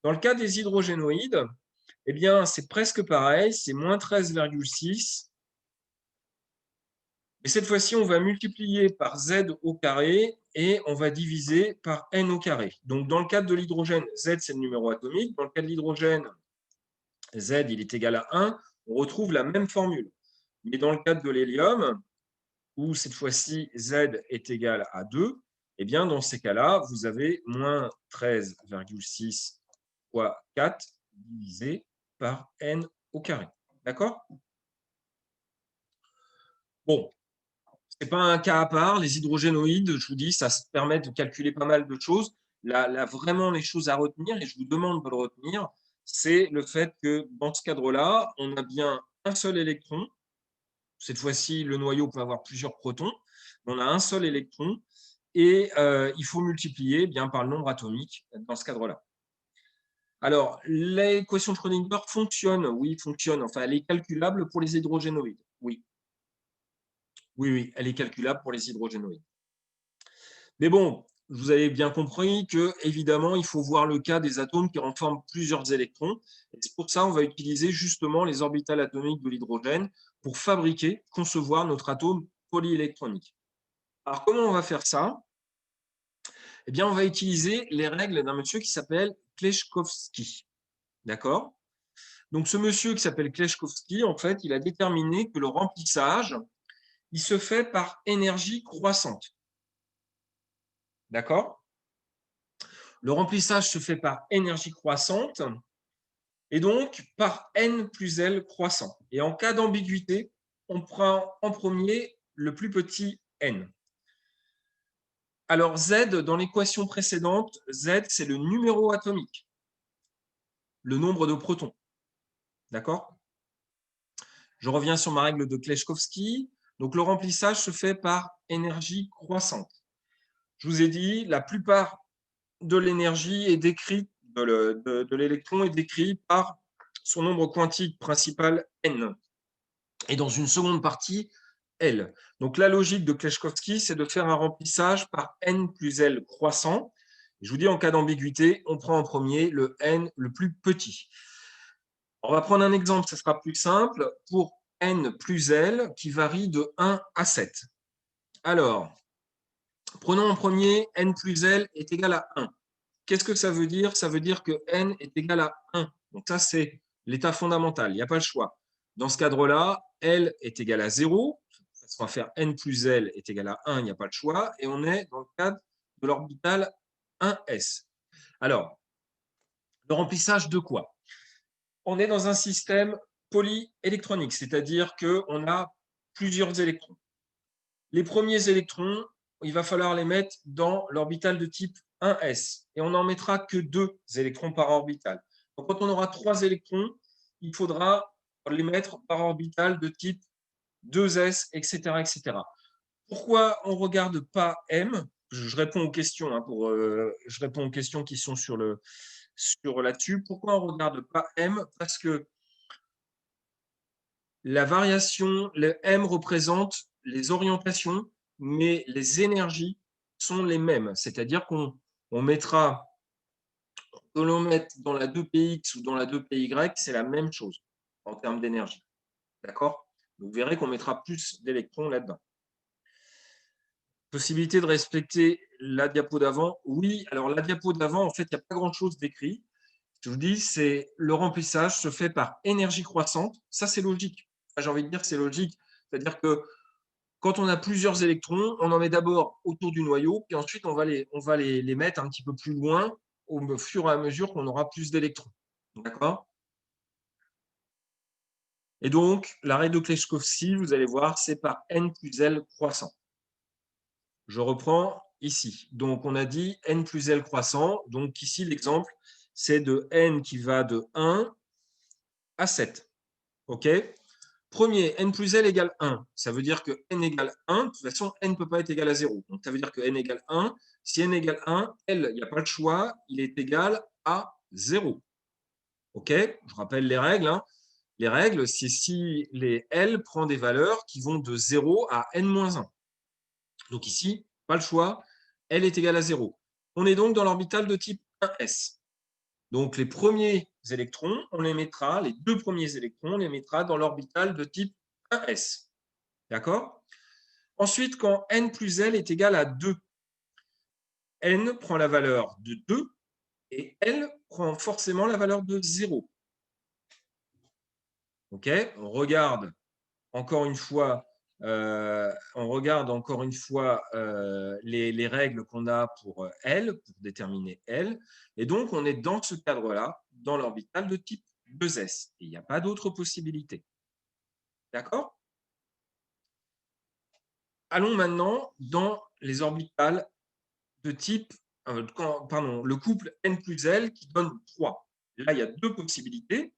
Dans le cas des hydrogénoïdes, eh bien, c'est presque pareil, c'est moins 13,6. Et cette fois-ci, on va multiplier par Z au carré et on va diviser par N au carré. Donc, dans le cadre de l'hydrogène, Z, c'est le numéro atomique. Dans le cas de l'hydrogène, Z, il est égal à 1. On retrouve la même formule. Mais dans le cadre de l'hélium, où cette fois-ci, Z est égal à 2, eh bien, dans ces cas-là, vous avez moins 13,6 fois 4 divisé par N au carré. D'accord? Bon, ce n'est pas un cas à part. Les hydrogénoïdes, je vous dis, ça permet de calculer pas mal de choses. Là, vraiment, les choses à retenir, et je vous demande de le retenir, c'est le fait que dans ce cadre-là, on a bien un seul électron. Cette fois-ci, le noyau peut avoir plusieurs protons. On a un seul électron et il faut multiplier bien par le nombre atomique dans ce cadre-là. Alors, l'équation de Schrödinger fonctionne. Oui, fonctionne. Enfin, elle est calculable pour les hydrogénoïdes. Oui. Oui, elle est calculable pour les hydrogénoïdes. Mais bon, vous avez bien compris que, évidemment, il faut voir le cas des atomes qui renferment plusieurs électrons. Et c'est pour ça qu'on va utiliser justement les orbitales atomiques de l'hydrogène pour fabriquer, concevoir notre atome polyélectronique. Alors, comment on va faire ça? Eh bien, on va utiliser les règles d'un monsieur qui s'appelle Kleshkovsky. D'accord? Donc, ce monsieur qui s'appelle Kleshkovsky, en fait, il a déterminé que le remplissage, il se fait par énergie croissante. D'accord? Le remplissage se fait par énergie croissante et donc par N plus L croissant. Et en cas d'ambiguïté, on prend en premier le plus petit N. Alors Z, dans l'équation précédente, Z, c'est le numéro atomique, le nombre de protons. D'accord? Je reviens sur ma règle de Kleshkovsky. Donc le remplissage se fait par énergie croissante. Je vous ai dit, la plupart de l'énergie est décrite, de l'électron est décrit par son nombre quantique principal N. Et dans une seconde partie, L. Donc la logique de Kleshkovsky, c'est de faire un remplissage par N plus L croissant. Je vous dis, en cas d'ambiguïté, on prend en premier le N le plus petit. On va prendre un exemple, ce sera plus simple, pour N plus L qui varie de 1 à 7. Alors, prenons en premier N plus L est égal à 1. Qu'est-ce que ça veut dire? Ça veut dire que N est égal à 1. Donc ça, c'est l'état fondamental, il n'y a pas le choix. Dans ce cadre-là, L est égal à 0. On va faire N plus L est égal à 1, il n'y a pas le choix. Et on est dans le cadre de l'orbital 1s. Alors, le remplissage de quoi? On est dans un système polyélectronique, c'est-à-dire qu'on a plusieurs électrons. Les premiers électrons, il va falloir les mettre dans l'orbital de type 1s et on n'en mettra que 2 électrons par orbital. Donc, quand on aura 3 électrons, il faudra les mettre par orbital de type 2s, etc., etc. Pourquoi on ne regarde pas M? Je réponds aux questions, hein, je réponds aux questions qui sont sur là-dessus. Pourquoi on ne regarde pas M? Parce que la variation, le M représente les orientations, mais les énergies sont les mêmes. C'est-à-dire qu'on mettra, que l'on mette dans la 2px ou dans la 2py, c'est la même chose en termes d'énergie. D'accord? Vous verrez qu'on mettra plus d'électrons là-dedans. Possibilité de respecter la diapo d'avant? Oui, alors la diapo d'avant, en fait, il n'y a pas grand-chose d'écrit. Je vous dis, c'est le remplissage se fait par énergie croissante. Ça, c'est logique. J'ai envie de dire que c'est logique. C'est-à-dire que quand on a plusieurs électrons, on en met d'abord autour du noyau, puis ensuite, on va les mettre un petit peu plus loin au fur et à mesure qu'on aura plus d'électrons. D'accord? Et donc, la règle de Kleshkovsky, vous allez voir, c'est par n plus L croissant. Je reprends ici. Donc, on a dit n plus L croissant. Donc, ici, l'exemple, c'est de n qui va de 1 à 7. OK? Premier, n plus L égale 1. Ça veut dire que n égale 1. De toute façon, n ne peut pas être égal à 0. Donc, ça veut dire que n égale 1. Si n égale 1, L, il n'y a pas le choix, il est égal à 0. OK? Je rappelle les règles. Hein. Les règles, c'est si les L prend des valeurs qui vont de 0 à n-1. Donc ici, pas le choix, L est égal à 0. On est donc dans l'orbital de type 1s. Donc les premiers électrons, on les mettra, les 2 premiers électrons, on les mettra dans l'orbital de type 1s. D'accord? Ensuite, quand n plus L est égal à 2, n prend la valeur de 2 et L prend forcément la valeur de 0. OK? On regarde encore une fois les règles qu'on a pour L, pour déterminer L. Et donc, on est dans ce cadre-là, dans l'orbital de type 2s. Et il n'y a pas d'autre possibilité. D'accord? Allons maintenant dans les orbitales de type, le couple n plus L qui donne 3. Là, il y a 2 possibilités.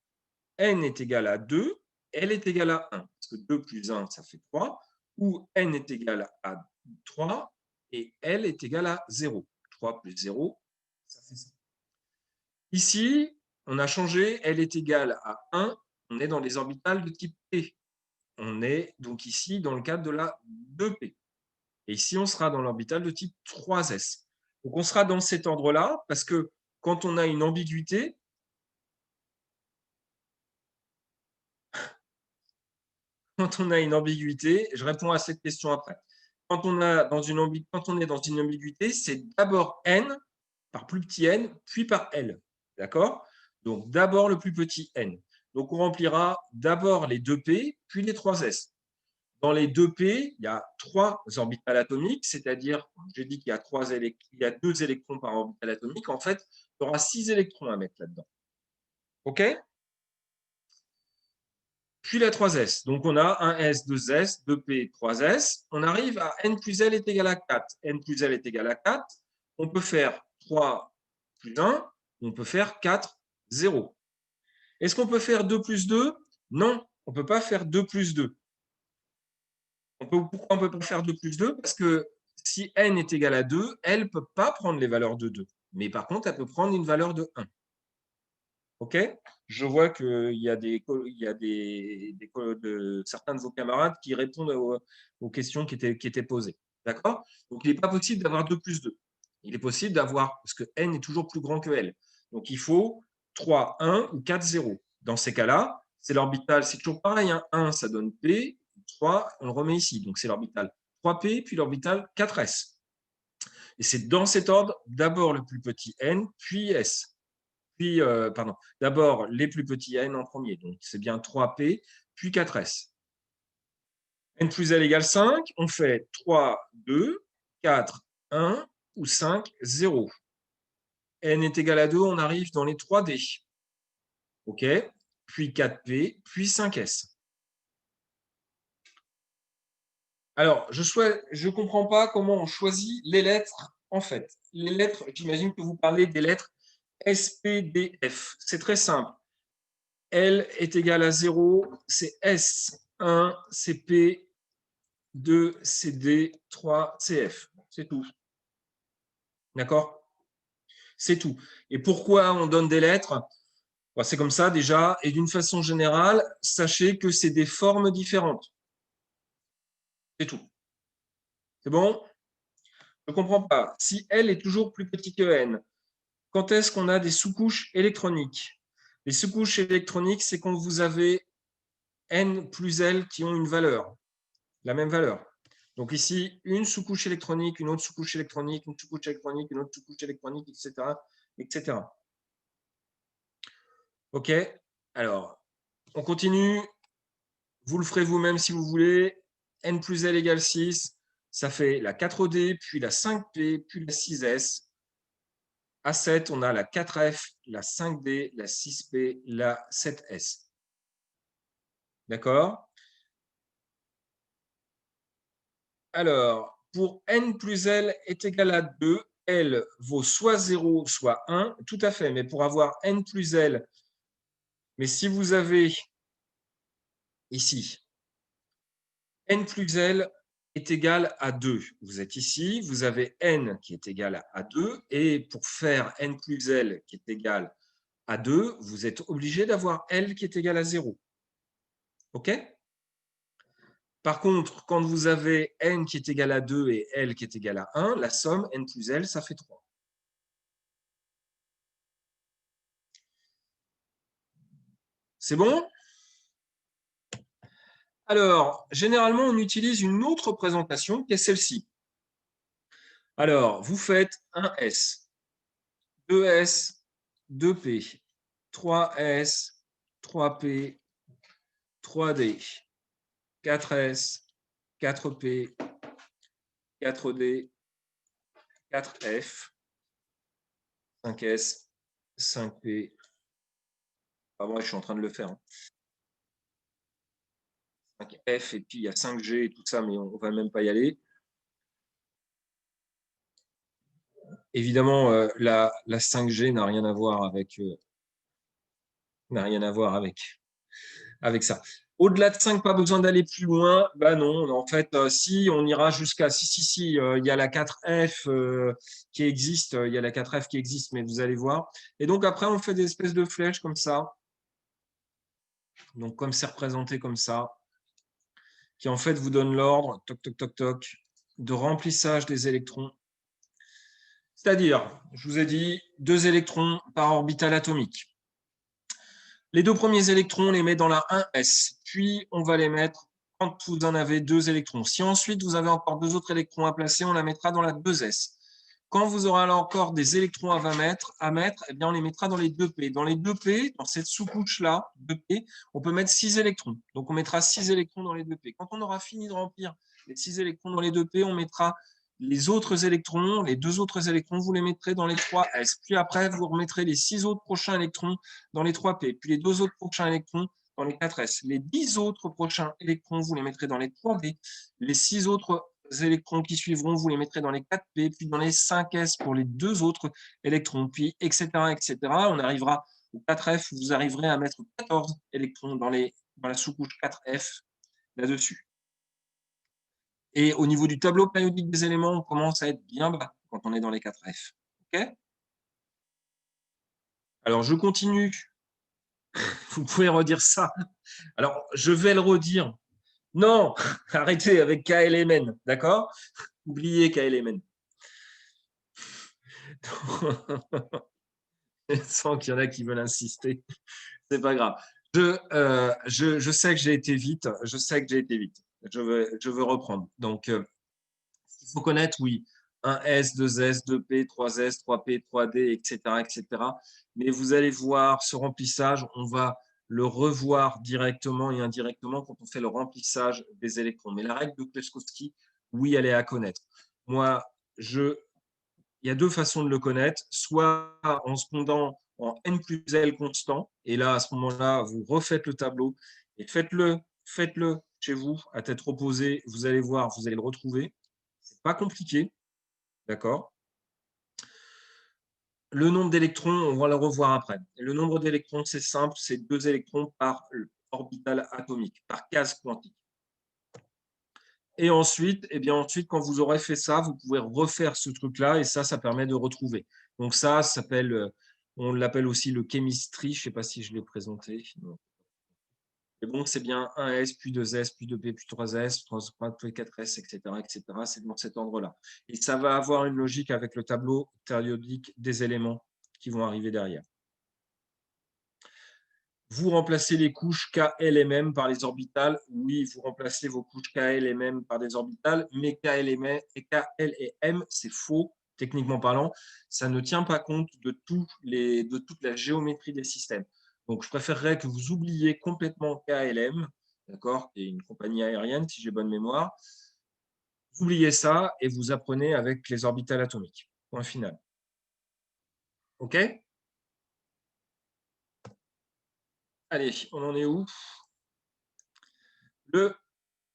N est égal à 2, L est égal à 1. Parce que 2 plus 1, ça fait 3. Ou N est égal à 3 et L est égal à 0. 3 plus 0, ça fait ça. Ici, on a changé, L est égal à 1. On est dans les orbitales de type P. On est donc ici dans le cadre de la 2P. Et ici, on sera dans l'orbital de type 3S. Donc, on sera dans cet ordre-là parce que quand on a une ambiguïté, je réponds à cette question après. Quand on est dans une ambiguïté, c'est d'abord n par plus petit n, puis par L. D'accord? Donc, d'abord le plus petit n. Donc, on remplira d'abord les 2p, puis les 3s. Dans les 2p, il y a 3 orbitales atomiques, c'est-à-dire, j'ai dit qu'il y a 2 électrons par orbital atomique. En fait, il y aura 6 électrons à mettre là-dedans. OK? Puis la 3s. Donc, on a 1s, 2s, 2p, 3s. On arrive à n plus L est égal à 4. n plus L est égal à 4. On peut faire 3 plus 1. On peut faire 4, 0. Est-ce qu'on peut faire 2 plus 2? Non, on ne peut pas faire 2 plus 2. Pourquoi on ne peut pas faire 2 plus 2? Parce que si n est égal à 2, elle ne peut pas prendre les valeurs de 2. Mais par contre, elle peut prendre une valeur de 1. OK? Je vois qu'il y a certains de vos camarades qui répondent aux questions qui étaient posées. D'accord? Donc, il n'est pas possible d'avoir 2 plus 2. Il est possible d'avoir, parce que n est toujours plus grand que L. Donc, il faut 3, 1 ou 4, 0. Dans ces cas-là, c'est l'orbital, c'est toujours pareil. 1, ça donne P. 3, on le remet ici. Donc, c'est l'orbital 3P, puis l'orbital 4S. Et c'est dans cet ordre, d'abord le plus petit n, puis S. Puis, d'abord les plus petits n en premier. Donc, c'est bien 3P, puis 4S. N plus L égale 5. On fait 3, 2, 4, 1 ou 5, 0. n est égal à 2, on arrive dans les 3D. OK? Puis 4P, puis 5S. Alors, je ne comprends pas comment on choisit les lettres, en fait. Les lettres, j'imagine que vous parlez des lettres S, P, D, F. C'est très simple. L est égal à 0, c'est S. 1, c'est P. 2, c'est D. 3, c'est F. C'est tout. D'accord? C'est tout. Et pourquoi on donne des lettres? C'est comme ça déjà. Et d'une façon générale, sachez que c'est des formes différentes. C'est tout. C'est bon? Je ne comprends pas. Si L est toujours plus petit que N, quand est-ce qu'on a des sous-couches électroniques? Les sous-couches électroniques, c'est quand vous avez N plus L qui ont une valeur, la même valeur. Donc ici, une sous-couche électronique, une autre sous-couche électronique, une sous-couche électronique, une autre sous-couche électronique, etc., etc. OK? Alors, on continue. Vous le ferez vous-même si vous voulez. N plus L égale 6. Ça fait la 4D, puis la 5P, puis la 6S. À 7, on a la 4F, la 5D, la 6P, la 7S. D'accord? Alors, pour N plus L est égal à 2, L vaut soit 0, soit 1. Tout à fait, mais pour avoir N plus L, mais si vous avez ici, N plus L est égal à 2. Vous êtes ici, vous avez N qui est égal à 2, et pour faire N plus L qui est égal à 2, vous êtes obligé d'avoir L qui est égal à 0. OK? Par contre, quand vous avez N qui est égal à 2 et L qui est égal à 1, la somme N plus L, ça fait 3. C'est bon? Alors, généralement, on utilise une autre représentation qui est celle-ci. Alors, vous faites un S, 2S, 2P, 3S, 3P, 3D, 4S, 4P, 4D, 4F, 5S, 5P. Moi, je suis en train de le faire. 5F et puis il y a 5G et tout ça, mais on ne va même pas y aller. Évidemment, la 5G n'a rien à voir avec, avec ça. Au-delà de 5, pas besoin d'aller plus loin. Bah non, en fait, si on ira jusqu'à si, il y a la 4F qui existe, il y a la 4F qui existe, mais vous allez voir. Et donc après, on fait des espèces de flèches comme ça. Donc comme c'est représenté comme ça, qui en fait vous donne l'ordre, toc, toc, toc, toc, de remplissage des électrons. C'est-à-dire, je vous ai dit, 2 électrons par orbital atomique. Les 2 premiers électrons, on les met dans la 1s, puis on va les mettre quand vous en avez 2 électrons. Si ensuite vous avez encore 2 autres électrons à placer, on la mettra dans la 2s. Quand vous aurez alors encore des électrons à mettre, eh bien on les mettra dans les 2p. Dans les 2p, dans cette sous-couche-là, 2p, on peut mettre 6 électrons. Donc on mettra 6 électrons dans les 2p. Quand on aura fini de remplir les 6 électrons dans les 2p, on mettra les autres électrons, les 2 autres électrons, vous les mettrez dans les 3s. Puis après, vous remettrez les 6 autres prochains électrons dans les 3p. Puis les 2 autres prochains électrons dans les 4s. Les 10 autres prochains électrons, vous les mettrez dans les 3d. Les 6 autres électrons qui suivront, vous les mettrez dans les 4p, puis dans les 5s pour les 2 autres électrons, puis etc. etc. On arrivera au 4f, vous arriverez à mettre 14 électrons dans la sous-couche 4f là-dessus. Et au niveau du tableau périodique des éléments, on commence à être bien bas quand on est dans les 4F. OK ? Alors, je continue. Vous pouvez redire ça. Alors, je vais le redire. Non, arrêtez avec KLMN, d'accord ? Oubliez KLMN. Je sens qu'il y en a qui veulent insister. C'est pas grave. Je sais que j'ai été vite. Je veux reprendre. Donc, il faut connaître, oui, 1S, 2S, 2P, 3S, 3P, 3D, etc., etc. Mais vous allez voir, ce remplissage, on va le revoir directement et indirectement quand on fait le remplissage des électrons. Mais la règle de Kleczkowski, oui, elle est à connaître. Moi, je il y a deux façons de le connaître, soit en secondant en n plus L constant, et là, à ce moment-là, vous refaites le tableau et faites-le chez vous à tête reposée, vous allez voir, vous allez le retrouver. Ce n'est pas compliqué, d'accord? Le nombre d'électrons, on va le revoir après. Le nombre d'électrons, c'est simple, c'est 2 électrons par orbital atomique, par case quantique. Et ensuite, quand vous aurez fait ça, vous pouvez refaire ce truc-là et ça permet de retrouver. Donc ça s'appelle, on l'appelle aussi le chemistry. Je ne sais pas si je l'ai présenté. Mais bon, c'est bien 1S, puis 2S, puis 2P, puis 3S, 3, puis 4S, etc. C'est dans cet ordre-là. Et ça va avoir une logique avec le tableau périodique des éléments qui vont arriver derrière. Vous remplacez les couches K, L et M par les orbitales. Oui, vous remplacez vos couches K, L et M par des orbitales, mais K, L et M, c'est faux, techniquement parlant. Ça ne tient pas compte de toute la géométrie des systèmes. Donc, je préférerais que vous oubliez complètement K, L, M, d'accord, qui est une compagnie aérienne, si j'ai bonne mémoire. Vous oubliez ça et vous apprenez avec les orbitales atomiques. Point final. OK ? Allez, on en est où?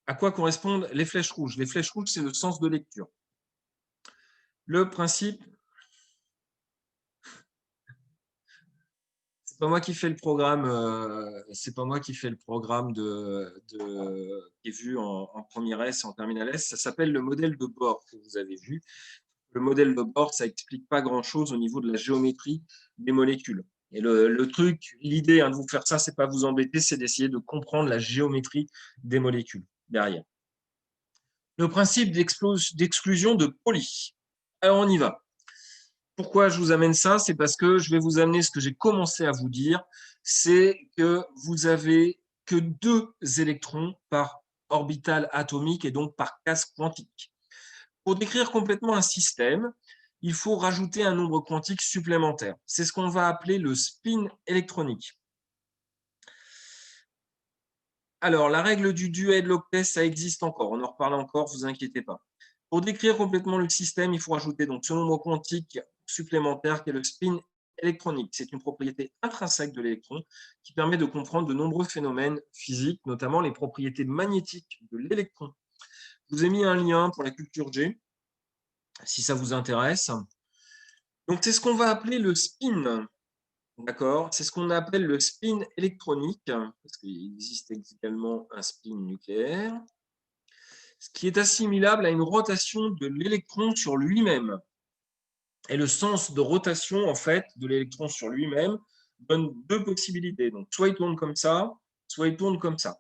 À quoi correspondent les flèches rouges? Les flèches rouges, c'est le sens de lecture. Le principe, c'est pas moi qui fais le programme, c'est pas moi qui fais le programme qui est vu en première S, en terminale S. Ça s'appelle le modèle de Bohr que vous avez vu. Le modèle de Bohr, ça explique pas grand-chose au niveau de la géométrie des molécules. Et le truc, l'idée de vous faire ça, c'est pas vous embêter, c'est d'essayer de comprendre la géométrie des molécules derrière. Le principe d'exclusion de Pauli. Alors, on y va. Pourquoi je vous amène ça? C'est parce que je vais vous amener ce que j'ai commencé à vous dire, c'est que vous avez que 2 électrons par orbital atomique et donc par case quantique. Pour décrire complètement un système, il faut rajouter un nombre quantique supplémentaire. C'est ce qu'on va appeler le spin électronique. Alors, la règle du duet de l'octet, ça existe encore. On en reparle encore, ne vous inquiétez pas. Pour décrire complètement le système, il faut rajouter donc ce nombre quantique supplémentaire qui est le spin électronique. C'est une propriété intrinsèque de l'électron qui permet de comprendre de nombreux phénomènes physiques, notamment les propriétés magnétiques de l'électron. Je vous ai mis un lien pour la culture G, si ça vous intéresse. Donc, c'est ce qu'on va appeler le spin. D'accord, c'est ce qu'on appelle le spin électronique, parce qu'il existe également un spin nucléaire, ce qui est assimilable à une rotation de l'électron sur lui-même. Et le sens de rotation, en fait, de l'électron sur lui-même donne 2 possibilités. Donc, soit il tourne comme ça, soit il tourne comme ça.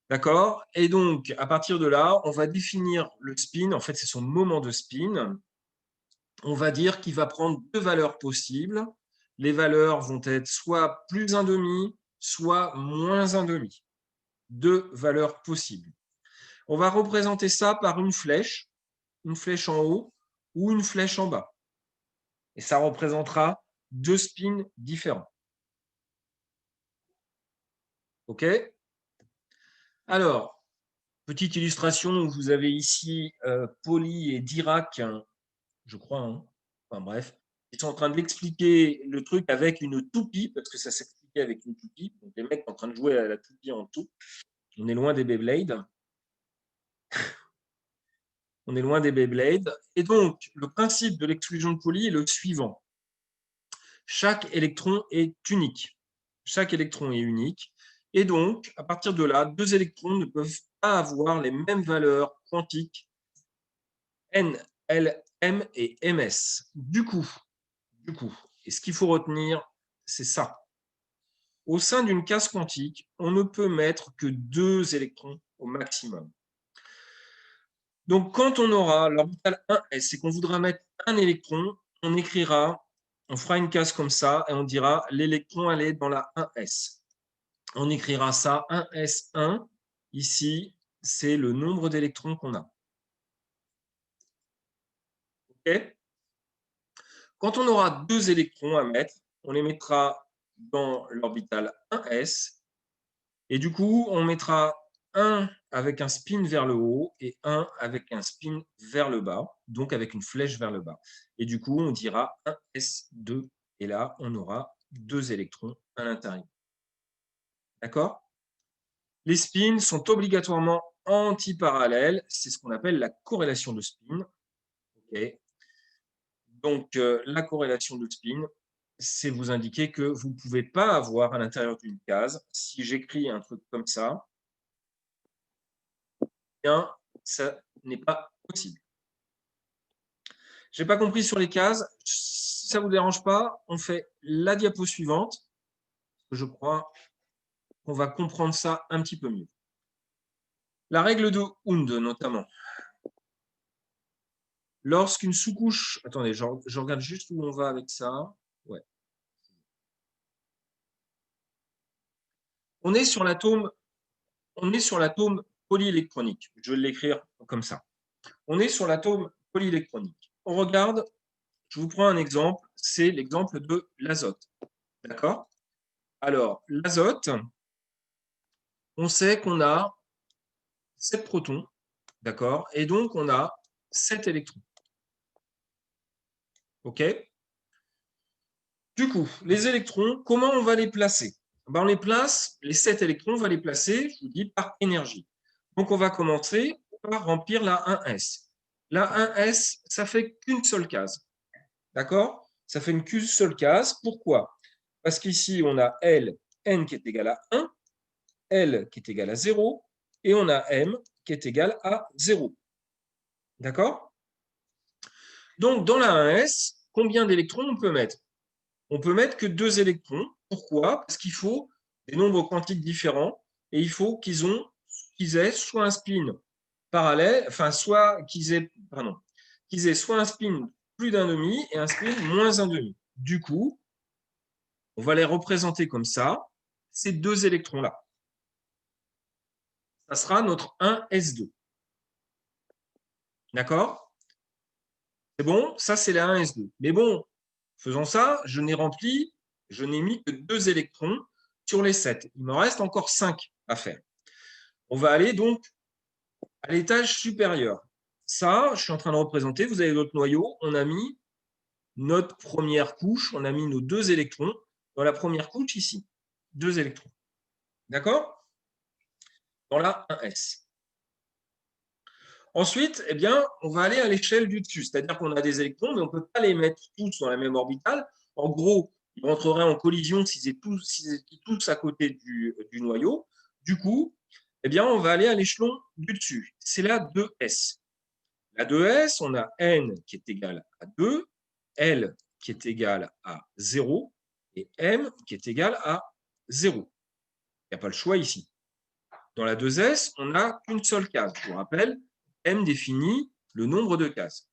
D'accord? Et donc, à partir de là, on va définir le spin. En fait, c'est son moment de spin. On va dire qu'il va prendre 2 valeurs possibles. Les valeurs vont être soit plus 1,5, soit moins 1,5. 2 valeurs possibles. On va représenter ça par une flèche en haut ou une flèche en bas. Et ça représentera 2 spins différents. OK? Alors, petite illustration où vous avez ici Pauli et Dirac, je crois, hein. Enfin bref, ils sont en train d'expliquer le truc avec une toupie, parce que ça s'expliquait avec une toupie. Donc les mecs sont en train de jouer à la toupie en tout. On est loin des Beyblade. On est loin des Beyblade. Et donc, le principe de l'exclusion de Pauli est le suivant. Chaque électron est unique. Chaque électron est unique. Et donc, à partir de là, 2 électrons ne peuvent pas avoir les mêmes valeurs quantiques N, L, M et MS. Du coup, et ce qu'il faut retenir, c'est ça. Au sein d'une case quantique, on ne peut mettre que 2 électrons au maximum. Donc, quand on aura l'orbital 1s et qu'on voudra mettre un électron, on fera une case comme ça et on dira l'électron elle est dans la 1s. On écrira ça 1s1. Ici, c'est le nombre d'électrons qu'on a. OK ? Quand on aura 2 électrons à mettre, on les mettra dans l'orbital 1s. Et du coup, on mettra un avec un spin vers le haut et un avec un spin vers le bas, donc avec une flèche vers le bas. Et du coup, on dira 1s2, et là, on aura 2 électrons à l'intérieur. D'accord? Les spins sont obligatoirement antiparallèles, c'est ce qu'on appelle la corrélation de spin. Okay. Donc, la corrélation de spin, c'est vous indiquer que vous ne pouvez pas avoir à l'intérieur d'une case, si j'écris un truc comme ça, bien, ça n'est pas possible. Je n'ai pas compris sur les cases. Si ça ne vous dérange pas, on fait la diapo suivante. Je crois qu'on va comprendre ça un petit peu mieux. La règle de Hund, notamment. Lorsqu'une sous-couche... Attendez, je regarde juste où on va avec ça. Ouais. On est sur l'atome polyélectronique. Je vais l'écrire comme ça. On est sur l'atome polyélectronique. On regarde, je vous prends un exemple, c'est l'exemple de l'azote. D'accord? Alors, l'azote, on sait qu'on a 7 protons, d'accord? Et donc, on a 7 électrons. OK? Du coup, les électrons, comment on va les placer? Ben, on les place, les 7 électrons, on va les placer, je vous dis, par énergie. Donc, on va commencer par remplir la 1s. La 1s, ça fait qu'une seule case. D'accord? Ça fait qu'une seule case. Pourquoi? Parce qu'ici, on a L, N qui est égal à 1, L qui est égal à 0, et on a M qui est égal à 0. D'accord? Donc, dans la 1s, combien d'électrons on peut mettre? On peut mettre que 2 électrons. Pourquoi? Parce qu'il faut des nombres quantiques différents et il faut qu'ils aient soit un spin parallèle, enfin, soit qu'ils aient soit un spin plus d'un demi et un spin moins un demi. Du coup, on va les représenter comme ça, ces 2 électrons-là. Ça sera notre 1s2. D'accord? C'est bon? Ça, c'est la 1s2. Mais bon, faisant ça, je n'ai mis que 2 électrons sur les 7. Il me reste encore 5 à faire. On va aller donc à l'étage supérieur. Ça, je suis en train de représenter, vous avez votre noyau, on a mis notre première couche, on a mis nos 2 électrons dans la première couche ici. 2 électrons. D'accord? Dans la 1s. Ensuite, eh bien, on va aller à l'échelle du dessus, c'est-à-dire qu'on a des électrons, mais on ne peut pas les mettre tous dans la même orbitale. En gros, ils rentreraient en collision s'ils étaient tous à côté du noyau. Du coup, eh bien, on va aller à l'échelon du dessus. C'est la 2s. La 2s, on a n qui est égal à 2, L qui est égal à 0 et M qui est égal à 0. Il n'y a pas le choix ici. Dans la 2s, on n'a qu'une seule case. Je vous rappelle, M définit le nombre de cases.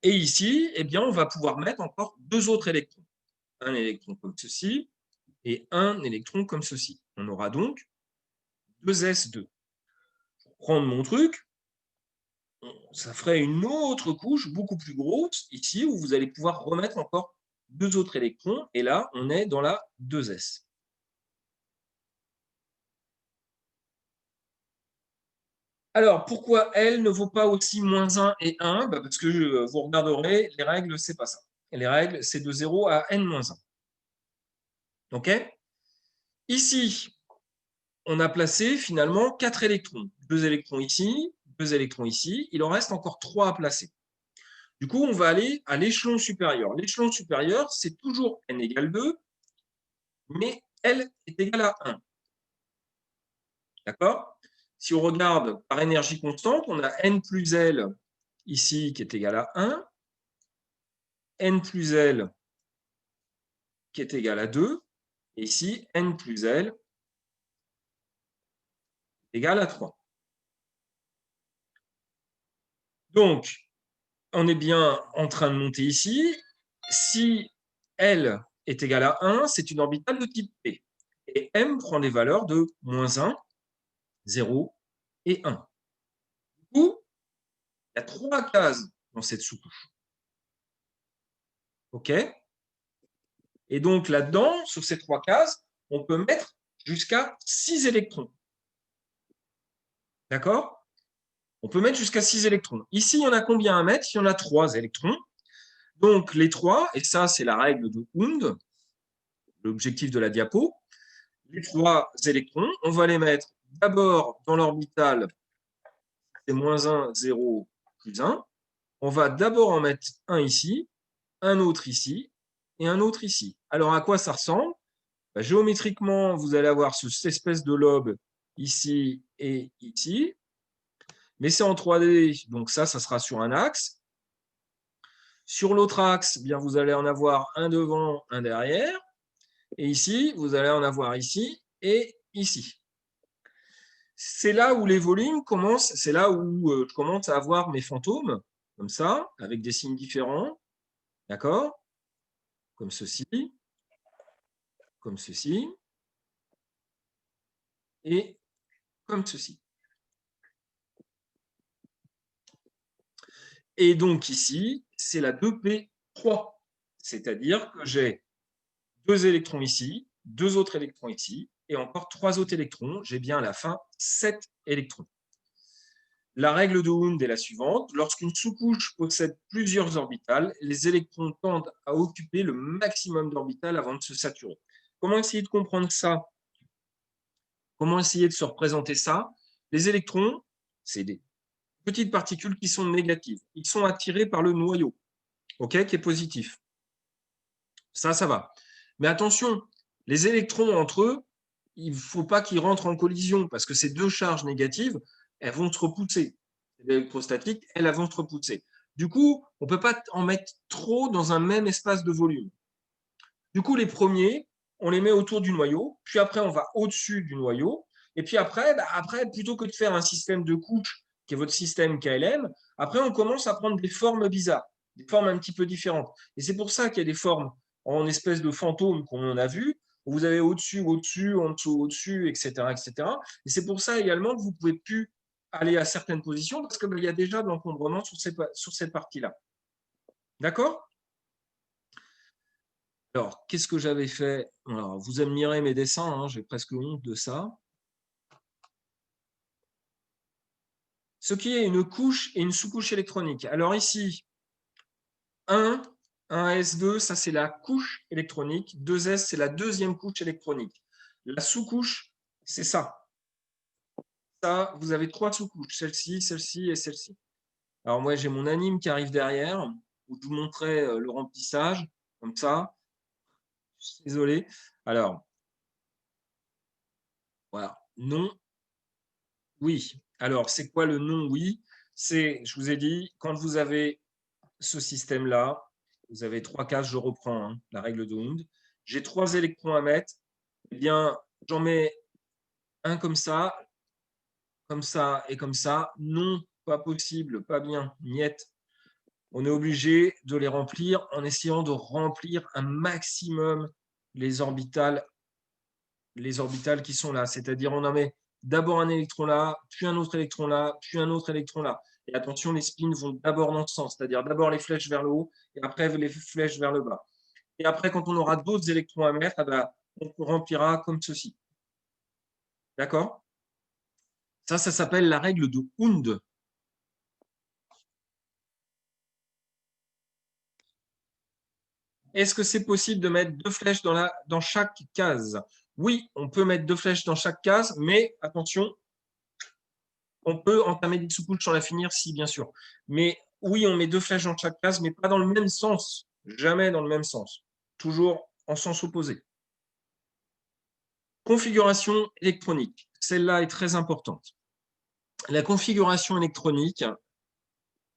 Et ici, eh bien, on va pouvoir mettre encore 2 autres électrons. Un électron comme ceci et un électron comme ceci. On aura donc 2s2. Pour prendre mon truc, ça ferait une autre couche beaucoup plus grosse ici où vous allez pouvoir remettre encore 2 autres électrons. Et là, on est dans la 2s. Alors, pourquoi L ne vaut pas aussi -1 et 1? Parce que vous regarderez, les règles, c'est pas ça. Les règles, c'est de 0 à n-1. OK? Ici, on a placé finalement 4 électrons. 2 électrons ici, 2 électrons ici. Il en reste encore 3 à placer. Du coup, on va aller à l'échelon supérieur. L'échelon supérieur, c'est toujours n égale 2, mais L est égal à 1. D'accord? Si on regarde par énergie constante, on a n plus L ici qui est égal à 1, n plus L qui est égal à 2, et ici, n plus L égale à 3. Donc, on est bien en train de monter ici. Si L est égal à 1, c'est une orbitale de type P. Et M prend les valeurs de -1, 0 et 1. Du coup, il y a 3 cases dans cette sous-couche. OK? Et donc, là-dedans, sur ces 3 cases, on peut mettre jusqu'à 6 électrons. D'accord? On peut mettre jusqu'à 6 électrons. Ici, il y en a combien à mettre? Il y en a 3 électrons. Donc, les 3, et ça, c'est la règle de Hund, l'objectif de la diapo, les 3 électrons, on va les mettre d'abord dans l'orbital, c'est -1, 0, plus 1. On va d'abord en mettre un ici, un autre ici et un autre ici. Alors, à quoi ça ressemble? Bah, géométriquement, vous allez avoir cette espèce de lobe ici et ici. Mais c'est en 3D, donc ça sera sur un axe. Sur l'autre axe, bien, vous allez en avoir un devant, un derrière. Et ici, vous allez en avoir ici et ici. C'est là où les volumes commencent, c'est là où je commence à avoir mes fantômes, comme ça, avec des signes différents. D'accord? Comme ceci, et comme ceci. Et donc ici, c'est la 2p3, c'est-à-dire que j'ai 2 électrons ici, 2 autres électrons ici, et encore 3 autres électrons. J'ai bien à la fin 7 électrons. La règle de Hund est la suivante. Lorsqu'une sous-couche possède plusieurs orbitales, les électrons tendent à occuper le maximum d'orbitales avant de se saturer. Comment essayer de comprendre ça? Comment essayer de se représenter ça? Les électrons, c'est des petites particules qui sont négatives. Ils sont attirés par le noyau, qui est positif. Ça va. Mais attention, les électrons entre eux, il ne faut pas qu'ils rentrent en collision parce que ces deux charges négatives, elles vont se repousser. L'électrostatique, elles vont se repousser. Du coup, on ne peut pas en mettre trop dans un même espace de volume. Du coup, les premiers, on les met autour du noyau, puis après, on va au-dessus du noyau. Et puis après, plutôt que de faire un système de couches, qui est votre système KLM, après, on commence à prendre des formes bizarres, des formes un petit peu différentes. Et c'est pour ça qu'il y a des formes en espèce de fantômes qu'on en a vu, où vous avez au-dessus, au-dessus, en dessous, au-dessus, etc., etc. Et c'est pour ça également que vous ne pouvez plus aller à certaines positions, parce qu'il y a déjà de l'encombrement sur cette partie-là. D'accord? Alors, qu'est-ce que j'avais fait? Alors, vous admirez mes dessins, hein, j'ai presque honte de ça. Ce qui est une couche et une sous-couche électronique. Alors ici, 1 S2, ça c'est la couche électronique. 2S, c'est la deuxième couche électronique. La sous-couche, c'est ça. Ça, vous avez 3 sous-couches, celle-ci, celle-ci et celle-ci. Alors moi, j'ai mon anime qui arrive derrière, où je vous montrais le remplissage, comme ça. Désolé. Alors, voilà. Non, oui. Alors, c'est quoi le non oui? C'est, je vous ai dit, quand vous avez ce système-là, vous avez 3 cases, je reprends la règle de Hund. J'ai 3 électrons à mettre. Eh bien, j'en mets un comme ça et comme ça. Non, pas possible, pas bien, niette. On est obligé de les remplir en essayant de remplir un maximum les orbitales qui sont là. C'est-à-dire, on en met d'abord un électron là, puis un autre électron là, puis un autre électron là. Et attention, les spins vont d'abord dans ce sens, c'est-à-dire d'abord les flèches vers le haut et après les flèches vers le bas. Et après, quand on aura d'autres électrons à mettre, on remplira comme ceci. D'accord? Ça s'appelle la règle de Hund. Est-ce que c'est possible de mettre 2 flèches dans chaque case? Oui, on peut mettre 2 flèches dans chaque case, mais attention, on peut entamer des sous-couches sans la finir, si, bien sûr. Mais oui, on met 2 flèches dans chaque case, mais pas dans le même sens. Jamais dans le même sens. Toujours en sens opposé. Configuration électronique. Celle-là est très importante. La configuration électronique,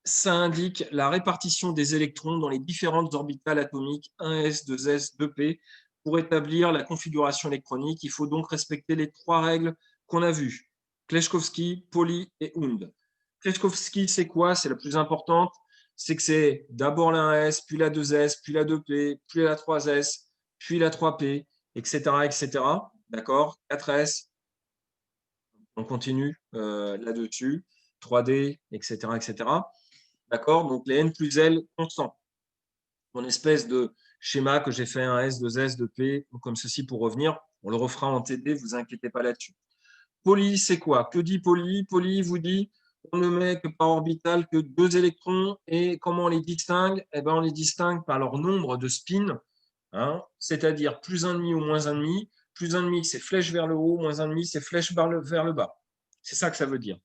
ça indique la répartition des électrons dans les différentes orbitales atomiques 1s, 2s, 2p. Pour établir la configuration électronique, il faut donc respecter les 3 règles qu'on a vues. Kleshkovsky, Pauli et Hund. Kleshkovsky, c'est quoi? C'est la plus importante. C'est que c'est d'abord la 1s, puis la 2s, puis la 2p, puis la 3s, puis la 3p, etc. etc. D'accord? 4s, on continue là-dessus. 3D, etc. etc. D'accord? Donc, les N plus L constants. Mon espèce de schéma que j'ai fait, un S, 2S, 2P, comme ceci pour revenir. On le refera en TD, ne vous inquiétez pas là-dessus. Pauli, c'est quoi? Que dit Pauli? Pauli vous dit on ne met que par orbital que 2 électrons. Et comment on les distingue? Eh ben, on les distingue par leur nombre de spins, hein, c'est-à-dire plus 1,5 ou moins 1,5. Plus 1,5, c'est flèche vers le haut, moins 1,5, c'est flèche vers le bas. C'est ça que ça veut dire.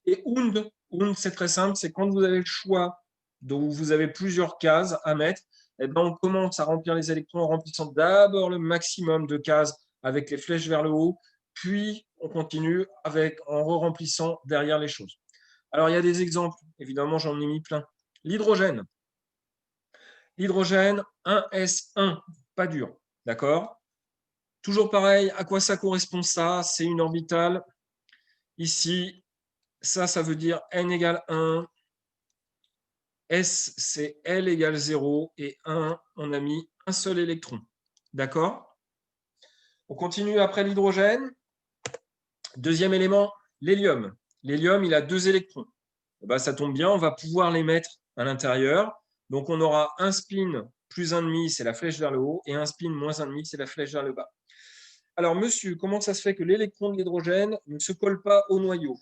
Et Hund, c'est très simple, c'est quand vous avez le choix, donc vous avez plusieurs cases à mettre, eh ben on commence à remplir les électrons en remplissant d'abord le maximum de cases avec les flèches vers le haut, puis on continue en remplissant derrière les choses. Alors il y a des exemples, évidemment j'en ai mis plein. L'hydrogène. L'hydrogène, 1s1, pas dur, d'accord? Toujours pareil, à quoi ça correspond ça? C'est une orbitale. Ici, ça veut dire n égale 1. S, c'est L égale 0. Et 1, on a mis un seul électron. D'accord? On continue après l'hydrogène. Deuxième élément, l'hélium. L'hélium, il a 2 électrons. Et ben, ça tombe bien, on va pouvoir les mettre à l'intérieur. Donc, on aura un spin plus 1,5, c'est la flèche vers le haut, et un spin moins 1,5, c'est la flèche vers le bas. Alors, monsieur, comment ça se fait que l'électron de l'hydrogène ne se colle pas au noyau?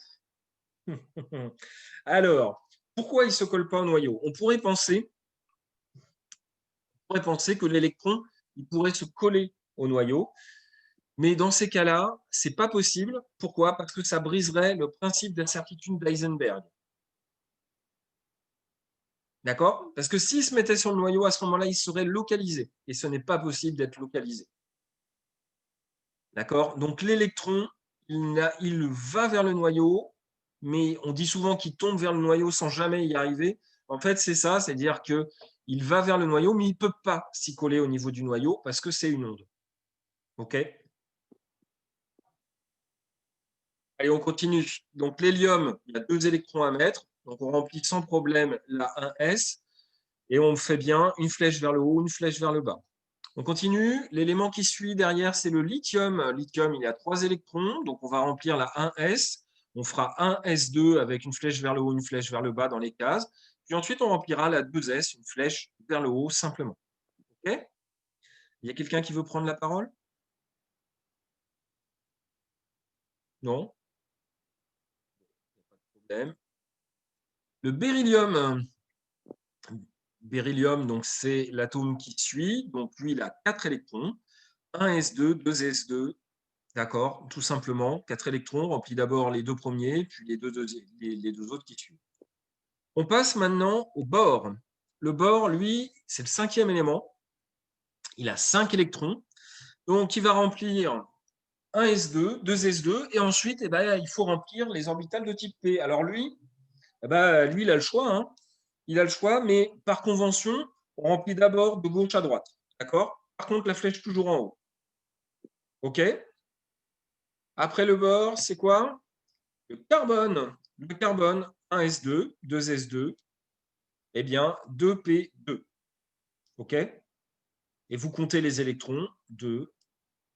Alors, pourquoi il ne se colle pas au noyau? On pourrait penser que l'électron il pourrait se coller au noyau, mais dans ces cas-là, ce n'est pas possible. Pourquoi? Parce que ça briserait le principe d'incertitude d'Heisenberg. D'accord? Parce que s'il se mettait sur le noyau, à ce moment-là, il serait localisé. Et ce n'est pas possible d'être localisé. D'accord? Donc l'électron, il va vers le noyau, mais on dit souvent qu'il tombe vers le noyau sans jamais y arriver. En fait, c'est ça, c'est-à-dire qu'il va vers le noyau, mais il ne peut pas s'y coller au niveau du noyau parce que c'est une onde. OK? Allez, on continue. Donc l'hélium, il y a 2 électrons à mettre. Donc on remplit sans problème la 1s et on fait bien une flèche vers le haut, une flèche vers le bas. On continue. L'élément qui suit derrière, c'est le lithium. Lithium, il y a 3 électrons. Donc, on va remplir la 1s. On fera 1s2 avec une flèche vers le haut, une flèche vers le bas dans les cases. Puis ensuite, on remplira la 2s, une flèche vers le haut simplement. OK? Il y a quelqu'un qui veut prendre la parole? Non? Pas de problème. Le beryllium. Beryllium, donc c'est l'atome qui suit. Donc, lui, il a 4 électrons. 1s2, 2s2. D'accord, tout simplement, 4 électrons, remplis d'abord les 2 premiers, puis les deux autres qui suivent. On passe maintenant au bore. Le bore, lui, c'est le 5e élément. Il a 5 électrons. Donc, il va remplir 1s2, 2s2, et ensuite, eh ben, il faut remplir les orbitales de type P. Alors lui, eh ben, lui, il a le choix. Hein. Il a le choix, mais par convention, on remplit d'abord de gauche à droite. D'accord? Par contre, la flèche toujours en haut. OK? Après le bore, c'est quoi? Le carbone. Le carbone, 1s2, 2s2, eh bien 2p2. OK? Et vous comptez les électrons, 2,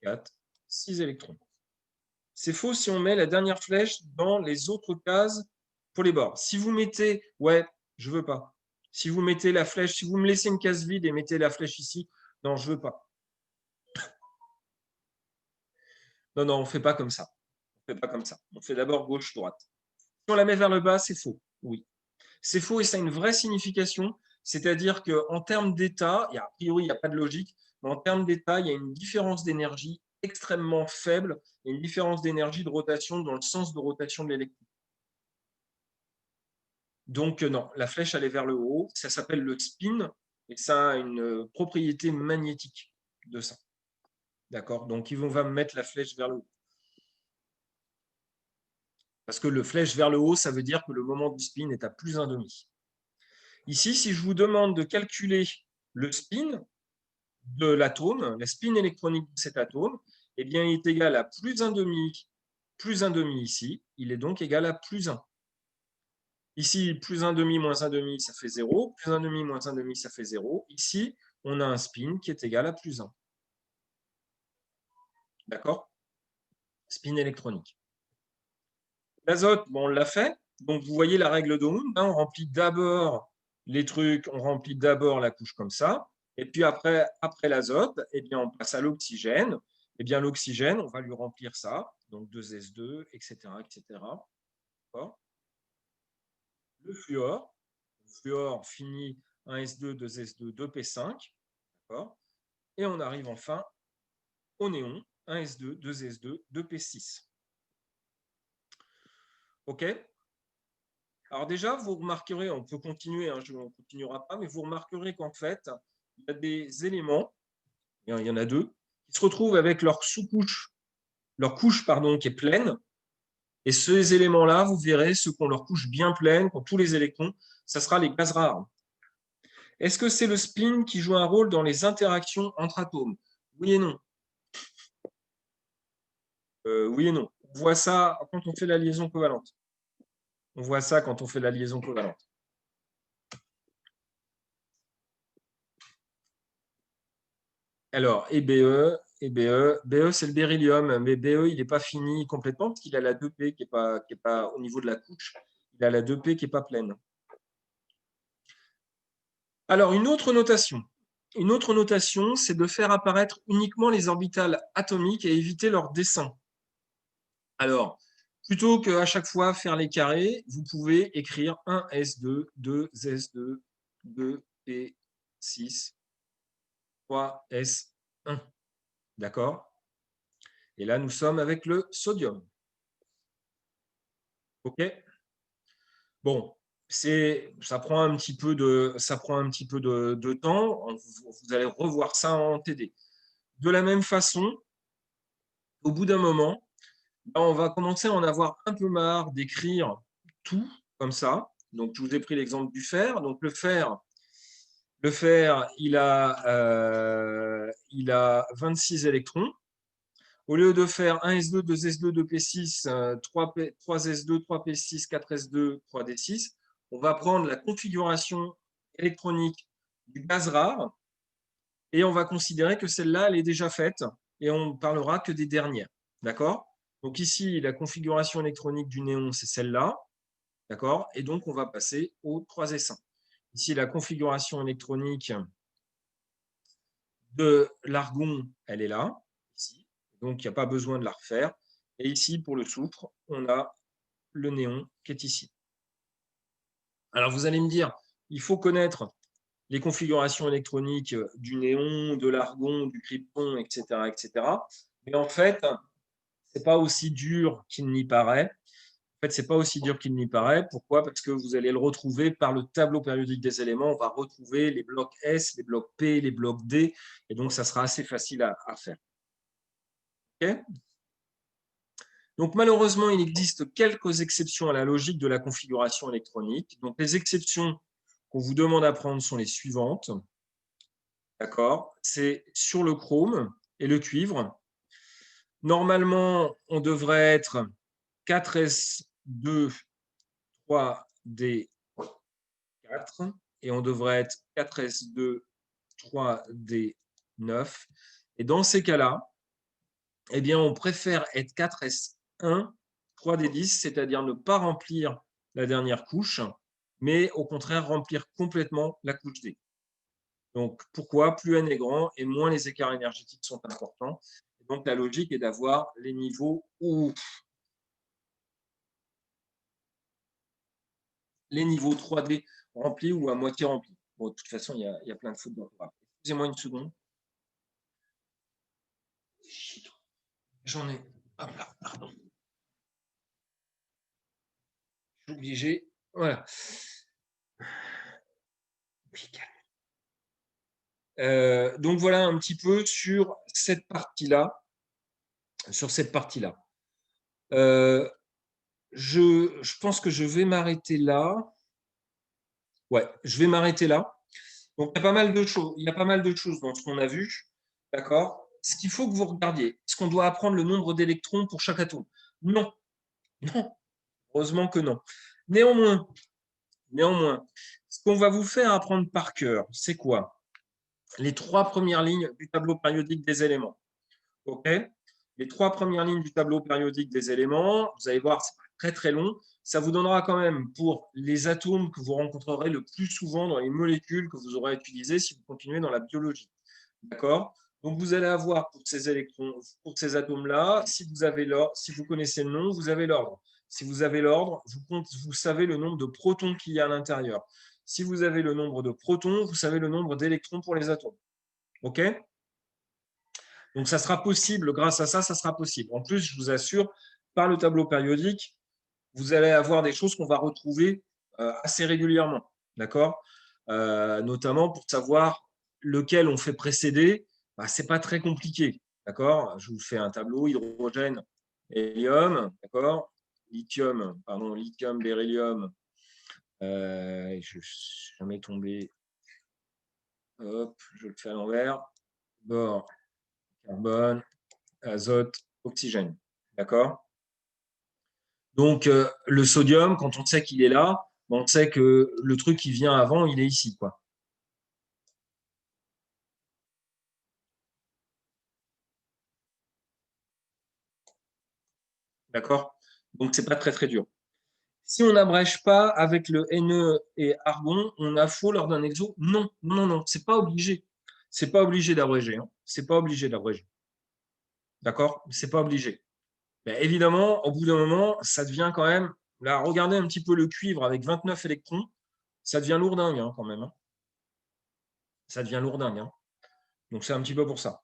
4, 6 électrons. C'est faux si on met la dernière flèche dans les autres cases pour les bords. Si vous mettez, ouais, je veux pas. Si vous mettez la flèche, si vous me laissez une case vide et mettez la flèche ici, non, je veux pas. Non, non, on ne fait pas comme ça. On fait pas comme ça. On fait d'abord gauche-droite. Si on la met vers le bas, c'est faux. Oui. C'est faux et ça a une vraie signification, c'est-à-dire qu'en termes d'état, a priori, il n'y a pas de logique, mais en termes d'état, il y a une différence d'énergie extrêmement faible et une différence d'énergie de rotation dans le sens de rotation de l'électron. Donc non, la flèche, elle est vers le haut, ça s'appelle le spin et ça a une propriété magnétique de ça. D'accord? Donc, on va mettre la flèche vers le haut. Parce que le flèche vers le haut, ça veut dire que le moment du spin est à plus 1,5. Ici, si je vous demande de calculer le spin de l'atome, la spin électronique de cet atome, eh bien, il est égal à plus 1,5 ici, il est donc égal à plus 1. Ici, plus 1,5 moins 1,5, ça fait 0. Plus 1,5 moins 1,5, ça fait 0. Ici, on a un spin qui est égal à plus 1. D'accord? Spin électronique. L'azote, bon, on l'a fait. Donc, vous voyez la règle d'Ohm. On remplit d'abord les trucs, on remplit d'abord la couche comme ça. Et puis après l'azote, eh bien, on passe à l'oxygène. Eh bien, l'oxygène, on va lui remplir ça. donc 2s2, etc. etc. D'accord. Le fluor finit 1s2, 2s2, 2p5. D'accord. Et on arrive enfin au néon, 1s2, 2s2, 2p6. OK. Alors déjà, vous remarquerez, on peut continuer, on ne continuera pas, mais vous remarquerez qu'en fait, il y a des éléments, il y en a deux, qui se retrouvent avec leur sous-couche, leur couche qui est pleine. Et ces éléments-là, vous verrez, ceux qui ont leur couche bien pleine, qui ont tous les électrons, ça sera les gaz rares. Est-ce que c'est le spin qui joue un rôle dans les interactions entre atomes? Oui et non. Oui et non. On voit ça quand on fait la liaison covalente. On voit ça quand on fait la liaison covalente. Alors, BE, c'est le beryllium, mais BE, il n'est pas fini complètement parce qu'il a la 2P qui n'est pas au niveau de la couche. Il a la 2P qui n'est pas pleine. Alors, une autre notation, c'est de faire apparaître uniquement les orbitales atomiques et éviter leur dessin. Alors, plutôt qu'à chaque fois faire les carrés, vous pouvez écrire 1s2, 2s2, 2p6, 3s1. D'accord? Et là, nous sommes avec le sodium. OK? Bon, ça prend un petit peu de temps. Vous allez revoir ça en TD. De la même façon, au bout d'un moment, là, on va commencer à en avoir un peu marre d'écrire tout comme ça. Donc, je vous ai pris l'exemple du fer. Donc, le fer, il a 26 électrons. Au lieu de faire 1s2, 2s2, 2p6, 3s2, 3p6, 4s2, 3d6, on va prendre la configuration électronique du gaz rare et on va considérer que celle-là, elle est déjà faite et on ne parlera que des dernières. D'accord? Donc ici, la configuration électronique du néon, c'est celle-là. D'accord? Et donc, on va passer au 3s1. Ici, la configuration électronique de l'argon, elle est là. Ici. Donc, il n'y a pas besoin de la refaire. Et ici, pour le soufre, on a le néon qui est ici. Alors, vous allez me dire, il faut connaître les configurations électroniques du néon, de l'argon, du krypton, etc., etc. Mais en fait, ce n'est pas aussi dur qu'il n'y paraît. En fait, ce n'est pas aussi dur qu'il n'y paraît. Pourquoi? Parce que vous allez le retrouver par le tableau périodique des éléments. On va retrouver les blocs S, les blocs P, les blocs D. Et donc, ça sera assez facile à faire. OK? Donc, malheureusement, il existe quelques exceptions à la logique de la configuration électronique. Donc, les exceptions qu'on vous demande d'apprendre sont les suivantes. D'accord? C'est sur le chrome et le cuivre. Normalement, on devrait être 4s2, 3d4 et on devrait être 4s2, 3d9. Et dans ces cas-là, eh bien, on préfère être 4s1, 3d10, c'est-à-dire ne pas remplir la dernière couche, mais au contraire remplir complètement la couche D. Donc, pourquoi? Plus n est grand et moins les écarts énergétiques sont importants. Et donc, la logique est d'avoir les niveaux les niveaux 3D remplis ou à moitié remplis. Bon, de toute façon, il y a plein de fautes dans le programme. Excusez-moi une seconde. J'en ai. Hop là, pardon. Je suis obligé. Voilà. Donc voilà un petit peu sur cette partie-là. Je pense que je vais m'arrêter là. Ouais, je vais m'arrêter là. Donc il y a pas mal de choses. Il y a pas mal de choses dans ce qu'on a vu. D'accord? Ce qu'il faut que vous regardiez, est-ce qu'on doit apprendre le nombre d'électrons pour chaque atome? Non. Non. Heureusement que non. Néanmoins, ce qu'on va vous faire apprendre par cœur, c'est quoi? Les 3 premières lignes du tableau périodique des éléments. OK? Les 3 premières lignes du tableau périodique des éléments, vous allez voir, c'est pas très très long. Ça vous donnera quand même pour les atomes que vous rencontrerez le plus souvent dans les molécules que vous aurez utilisées si vous continuez dans la biologie. D'accord? Donc, vous allez avoir pour ces électrons, pour ces atomes-là, si vous connaissez le nom, vous avez l'ordre. Si vous avez l'ordre, vous savez le nombre de protons qu'il y a à l'intérieur. Si vous avez le nombre de protons, vous savez le nombre d'électrons pour les atomes. OK? Donc, ça sera possible, grâce à ça, ça sera possible. En plus, je vous assure, par le tableau périodique, vous allez avoir des choses qu'on va retrouver assez régulièrement. D'accord? Notamment pour savoir lequel on fait précéder, bah, ce n'est pas très compliqué. D'accord? Je vous fais un tableau hydrogène, hélium, d'accord? Lithium, pardon, lithium, beryllium. Je ne suis jamais tombé. Hop, je le fais à l'envers. Bord, carbone, azote, oxygène. D'accord? Donc, le sodium, quand on sait qu'il est là, on sait que le truc qui vient avant, il est ici, quoi. D'accord? Donc, c'est pas très, très dur. Si on n'abrège pas avec le Ne et argon, on a faux lors d'un exo? Non, non, non, c'est pas obligé. C'est pas obligé d'abréger. Hein. C'est pas obligé d'abréger. D'accord? C'est pas obligé. Mais évidemment, au bout d'un moment, ça devient quand même. Là, regardez un petit peu le cuivre avec 29 électrons, ça devient lourdingue hein, quand même. Hein. Ça devient lourdingue. Hein. Donc, c'est un petit peu pour ça.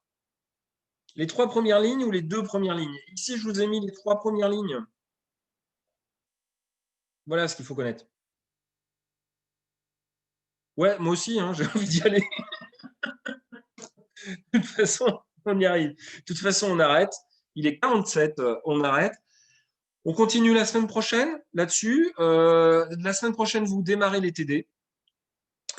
Les 3 premières lignes ou les 2 premières lignes? Ici, je vous ai mis les 3 premières lignes. Voilà ce qu'il faut connaître. Ouais, moi aussi, hein, j'ai envie d'y aller. De toute façon, on y arrive. De toute façon, on arrête. Il est 47, on arrête. On continue la semaine prochaine là-dessus. La semaine prochaine, vous démarrez les TD.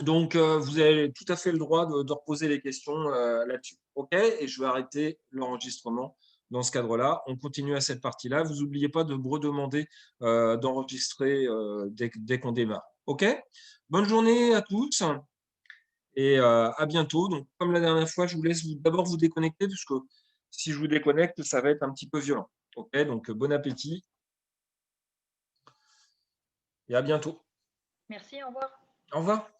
Donc, vous avez tout à fait le droit de reposer les questions là-dessus. OK? Et je vais arrêter l'enregistrement dans ce cadre-là. On continue à cette partie-là. Vous n'oubliez pas de me redemander d'enregistrer dès qu'on démarre. OK? Bonne journée à tous et à bientôt. Donc, comme la dernière fois, je vous laisse d'abord vous déconnecter parce que si je vous déconnecte, ça va être un petit peu violent. OK? Donc, bon appétit et à bientôt. Merci, au revoir. Au revoir.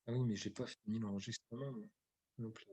Ah oui, mais j'ai pas fini l'enregistrement non plus.